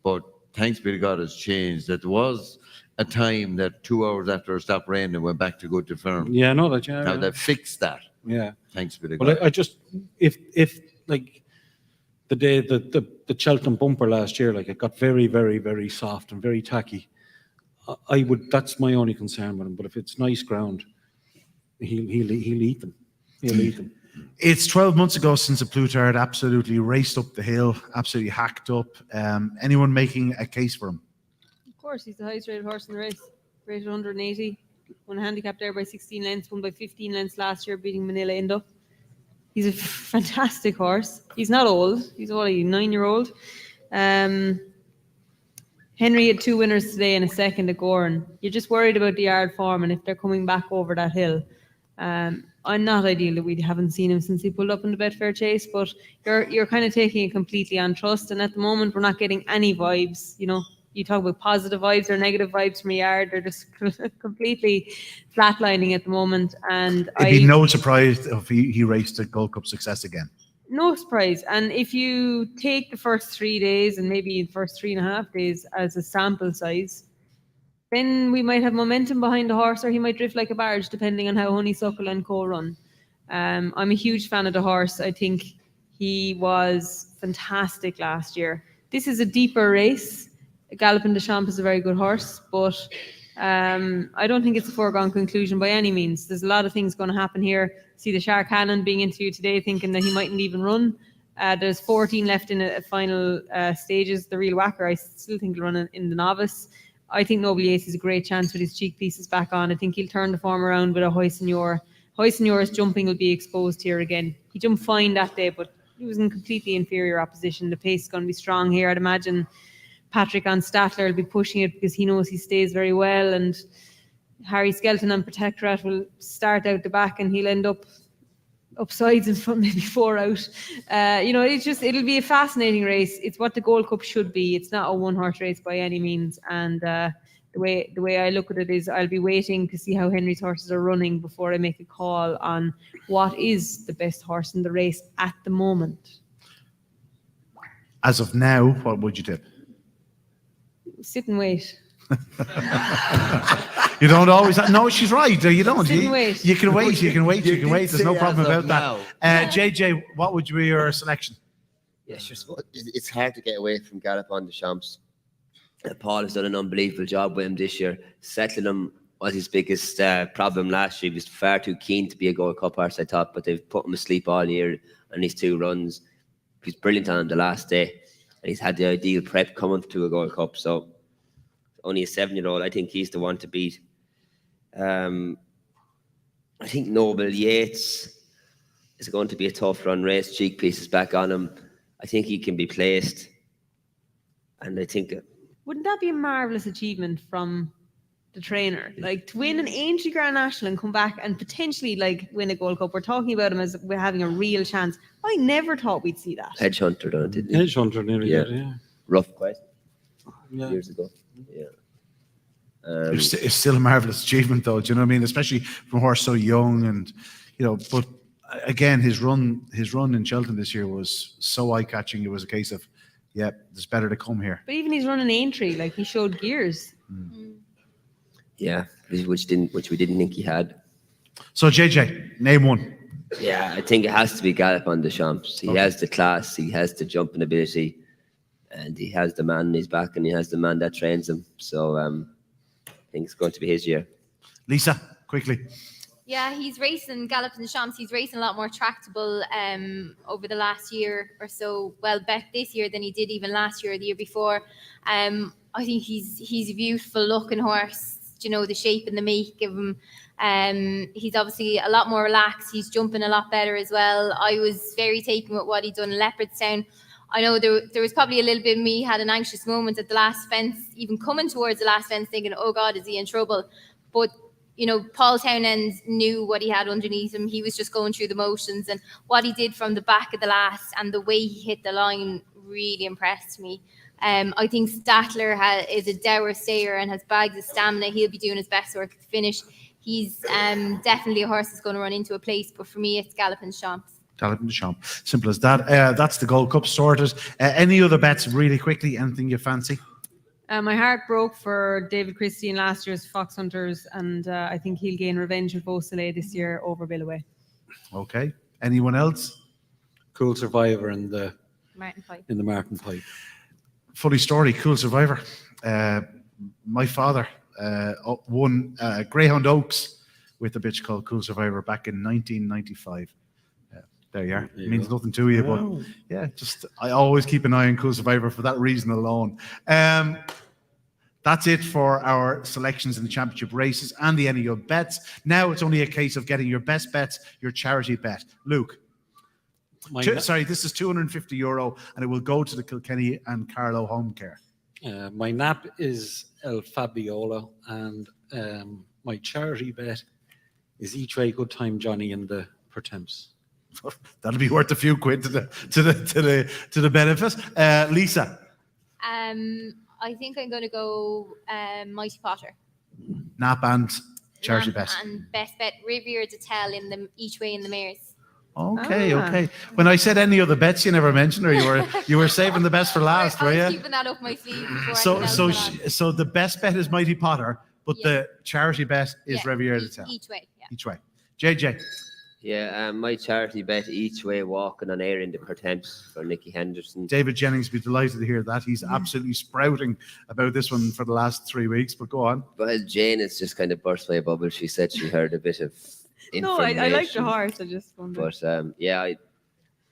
But thanks be to God has changed. That was a time that 2 hours after it stopped raining, went back to good to firm. Yeah, I know that. Yeah, now they've fixed that. Yeah. Thanks be to God. Well, I just, if like the day the Cheltenham bumper last year, like it got very, very, very soft and very tacky, that's my only concern with him. But if it's nice ground, he'll eat them. He'll eat them. It's 12 months ago since the Plutard absolutely raced up the hill, absolutely hacked up. Anyone making a case for him? Of course, he's the highest rated horse in the race, rated 180. Won a handicap there by 16 lengths, won by 15 lengths last year, beating Manila Indo. He's a fantastic horse. He's not old. He's only a 9-year-old. Henry had 2 winners today and a second at Goran. You're just worried about the yard form and if they're coming back over that hill. I'm not ideal that we haven't seen him since he pulled up in the Betfair Chase, but you're kind of taking it completely on trust. And at the moment, we're not getting any vibes, You talk about positive vibes or negative vibes from a yard. They're just completely flatlining at the moment. And it'd be no surprise if he raced a Gold Cup success again. No surprise. And if you take the first 3 days and maybe the first 3.5 days as a sample size, then we might have momentum behind the horse, or he might drift like a barge, depending on how Honeysuckle and Co run. I'm a huge fan of the horse. I think he was fantastic last year. This is a deeper race. Galopin Des Champs is a very good horse, but I don't think it's a foregone conclusion by any means. There's a lot of things going to happen here. See the Shark Cannon being interviewed today, thinking that he mightn't even run. There's 14 left in the final stages. The real whacker, I still think he'll run in the novice. I think Noble Yates is a great chance with his cheek pieces back on. I think he'll turn the form around with a Ohé Senior. Ohé Senior's jumping will be exposed here again. He jumped fine that day, but he was in completely inferior opposition. The pace is going to be strong here. I'd imagine Patrick on Statler will be pushing it because he knows he stays very well, and Harry Skelton and Protectorate will start out the back and he'll end up upsides in front, maybe 4 out. It'll be a fascinating race. It's what the Gold Cup should be. It's not a one-horse race by any means. And the way I look at it is I'll be waiting to see how Henry's horses are running before I make a call on what is the best horse in the race at the moment. As of now, what would you tip? Sit and wait. You don't always. No, she's right. You don't. Sit and wait. You can wait. You can wait. You can wait. There's no problem about that. JJ, what would be your selection? Yeah, sure. It's hard to get away from Galopin Des Champs. Paul has done an unbelievable job with him this year. Settling him was his biggest problem last year. He was far too keen to be a Gold Cup horse, I thought, but they've put him asleep all year on these 2 runs. He was brilliant on him the last day, and he's had the ideal prep coming to a Gold Cup. So only a 7-year-old. I think he's the one to beat. I think Noble Yates is going to be a tough run race. Cheek pieces back on him. I think he can be placed. And I think... Wouldn't that be a marvellous achievement from the trainer? Like, to win an Aintree Grand National and come back and potentially, like, win a Gold Cup. We're talking about him as we're having a real chance. I never thought we'd see that. Hedge Hunter done it, didn't he? Hedge Hunter nearly did, yeah. Rough quest. Yeah. Years ago. Yeah. It's still a marvellous achievement, though. Do you know what I mean? Especially from a horse so young, and But again, his run in Cheltenham this year was so eye-catching. It was a case of, yeah, there's better to come here. But even he's running Aintree, like, he showed gears. Yeah, which we didn't think he had. So JJ, name one. Yeah, I think it has to be Gallop on the Champs. He has the class, he has the jumping ability, and he has the man in his back, and he has the man that trains him. So I think it's going to be his year. Lisa, quickly. Yeah, he's racing Gallop in the Champs. He's racing a lot more tractable over the last year or so. Well, bet this year than he did even last year or the year before. I think he's a beautiful looking horse. You know, the shape and the make of him. He's obviously a lot more relaxed. He's jumping a lot better as well. I was very taken with what he done in Leopardstown. I know there was probably a little bit of me had an anxious moment at the last fence, even coming towards the last fence, thinking, "Oh God, is he in trouble?" But Paul Townend knew what he had underneath him. He was just going through the motions, and what he did from the back of the last and the way he hit the line really impressed me. I think Statler is a dour stayer and has bags of stamina. He'll be doing his best work to finish. He's definitely a horse that's going to run into a place, but for me, it's Gallop in the Champs. Gallop in the Champs. Simple as that. That's the Gold Cup sorted. Any other bets really quickly? Anything you fancy? My heart broke for David Christie in last year's Fox Hunters, and I think he'll gain revenge with Beausoleil this year over Billaway. Okay. Anyone else? Cool Survivor in the Martin Pipe. Martin Pipe. Funny story, Cool Survivor. My father won Greyhound Oaks with a bitch called Cool Survivor back in 1995. There you are. It means nothing to you, but yeah, I always keep an eye on Cool Survivor for that reason alone. That's it for our selections in the championship races and the NEO bets. Now it's only a case of getting your best bets, your charity bet. Luke. This is €250 and it will go to the Kilkenny and Carlow Homecare. My nap is El Fabiola, and my charity bet is Each Way Good Time Johnny in the Pertemps. That'll be worth a few quid to the benefit. Lisa. I think I'm going to go Mighty Potter. Nap and charity bet. And best bet Riviere de Tell in the Each Way in the Mares. Okay. When I said any other bets, you never mentioned, or you were saving the best for last, were you? I was keeping that up my sleeve. So the best bet is Mighty Potter, but the charity bet is Riviere de Tell. Each way. Yeah. Each way. JJ. Yeah, my charity bet Each Way walking on air in the Pertemps for Nicky Henderson. David Jennings will be delighted to hear that. He's absolutely sprouting about this one for the last 3 weeks, but go on. Well, Jane has just kind of burst my bubble. She said she heard a bit of information. No, I like the horse. I just wonder. But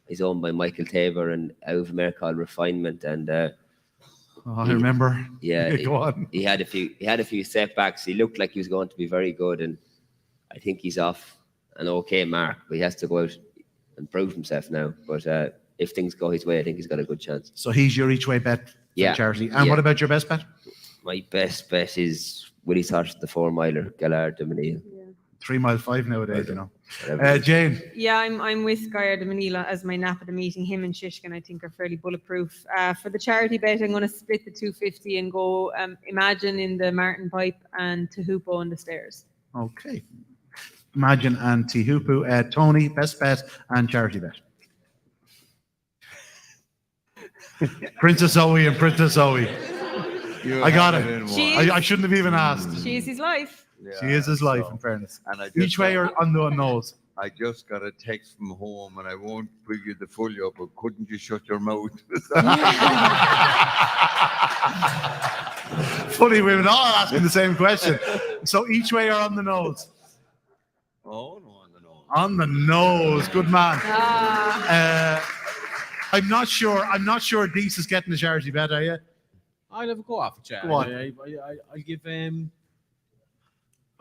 he's owned by Micheál Tabor and out of America called Refinement, and I remember. Yeah, go on. He had a few setbacks. He looked like he was going to be very good, and I think he's off an okay mark, but he has to go out and prove himself now. But if things go his way, I think he's got a good chance. So he's your each way bet for charity. And what about your best bet? My best bet is Willie Tosh, the 4-miler, Gallard de Micheál. 3 mile 5 nowadays, Jane. Yeah, I'm with Gaillard de Manila as my nap at the meeting. Him and Shishkin, I think, are fairly bulletproof. For the charity bet, I'm going to split the 250 and go Imagine in the Martin Pipe and Tehupo on the stairs. Okay. Imagine and Tehupo. Tony, best bet and charity bet. Princess Zoe and Princess Zoe. I got it. I shouldn't have even asked. She is his life. Yeah, she is his life, in fairness. And each way or on the nose. I just got a text from home, and I won't bring you the full up, but couldn't you shut your mouth? Funny, women all asking the same question. So each way or on the nose? Oh, no, on the nose. On the nose. Good man. I'm not sure Dease is getting the charity bet, are you? I'll have a go off, Chad. Go on. I'll give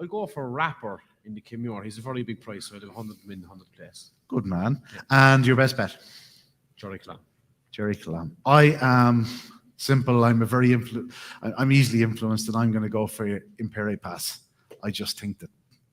I'll go for a rapper in the Kimure. He's a very big price, so I'll have 100 min, 100 place. Good man. And your best bet? Jerry Clam. Jerry Clam. I am simple. I'm I'm easily influenced, and I'm going to go for Impere Pass. I just think that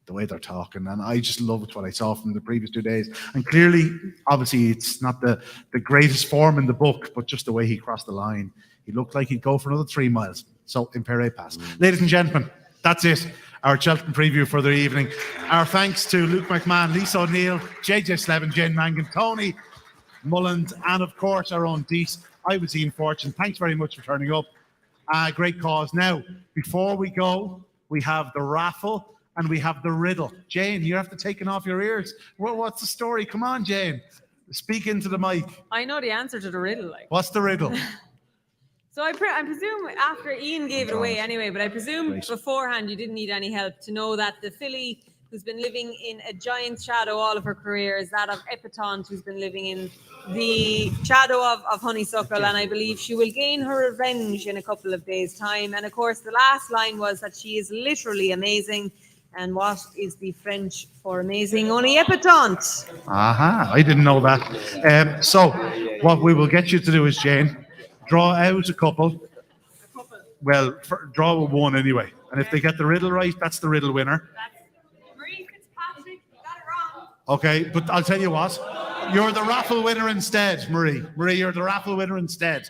the way they're talking, and I just loved what I saw from the previous 2 days. And clearly, obviously, it's not the greatest form in the book, but just the way he crossed the line, he looked like he'd go for another 3 miles. So Impere Pass. Ladies and gentlemen, that's it. Our Cheltenham preview for the evening. Our thanks to Luke McMahon, Lisa O'Neill, JJ Slevin, Jane Mangan, Tony Mullins, and of course our own Deasy. I was Ian Fortune. Thanks very much for turning up. Great cause. Now, before we go, we have the raffle and we have the riddle. Jane, you have to take it off your ears. What's the story? Come on, Jane. Speak into the mic. I know the answer to the riddle. Like. What's the riddle? So I presume after Ian gave it away anyway, but I presume beforehand you didn't need any help to know that the filly who's been living in a giant shadow all of her career is that of Epatante, who's been living in the shadow of Honeysuckle, and I believe she will gain her revenge in a couple of days' time. And of course, the last line was that she is literally amazing. And what is the French for amazing? Only Epatante. Aha, I didn't know that. So what we will get you to do is, Jane, draw out a couple. Well, draw one anyway. And if they get the riddle right, that's the riddle winner. Marie Fitzpatrick, you got it wrong. Okay, but I'll tell you what. You're the raffle winner instead, Marie. Marie, you're the raffle winner instead.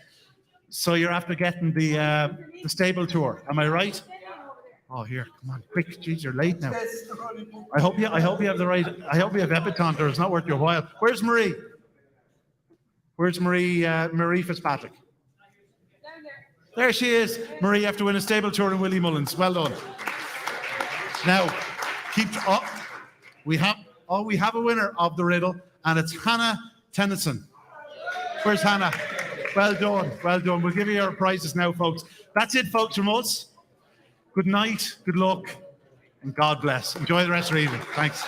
So you're after getting the stable tour. Am I right? Oh, here, come on, quick! Jeez, you're late now. I hope you have the right. I hope you have Epatante, or it's not worth your while. Where's Marie? Where's Marie? Marie Fitzpatrick. There she is. Marie, you have to win a stable tour in Willie Mullins. Well done. Now, we have a winner of the riddle, and it's Hannah Tennyson. Where's Hannah? Well done, well done. We'll give you your prizes now, folks. That's it, folks, from us. Good night, good luck, and God bless. Enjoy the rest of your evening. Thanks.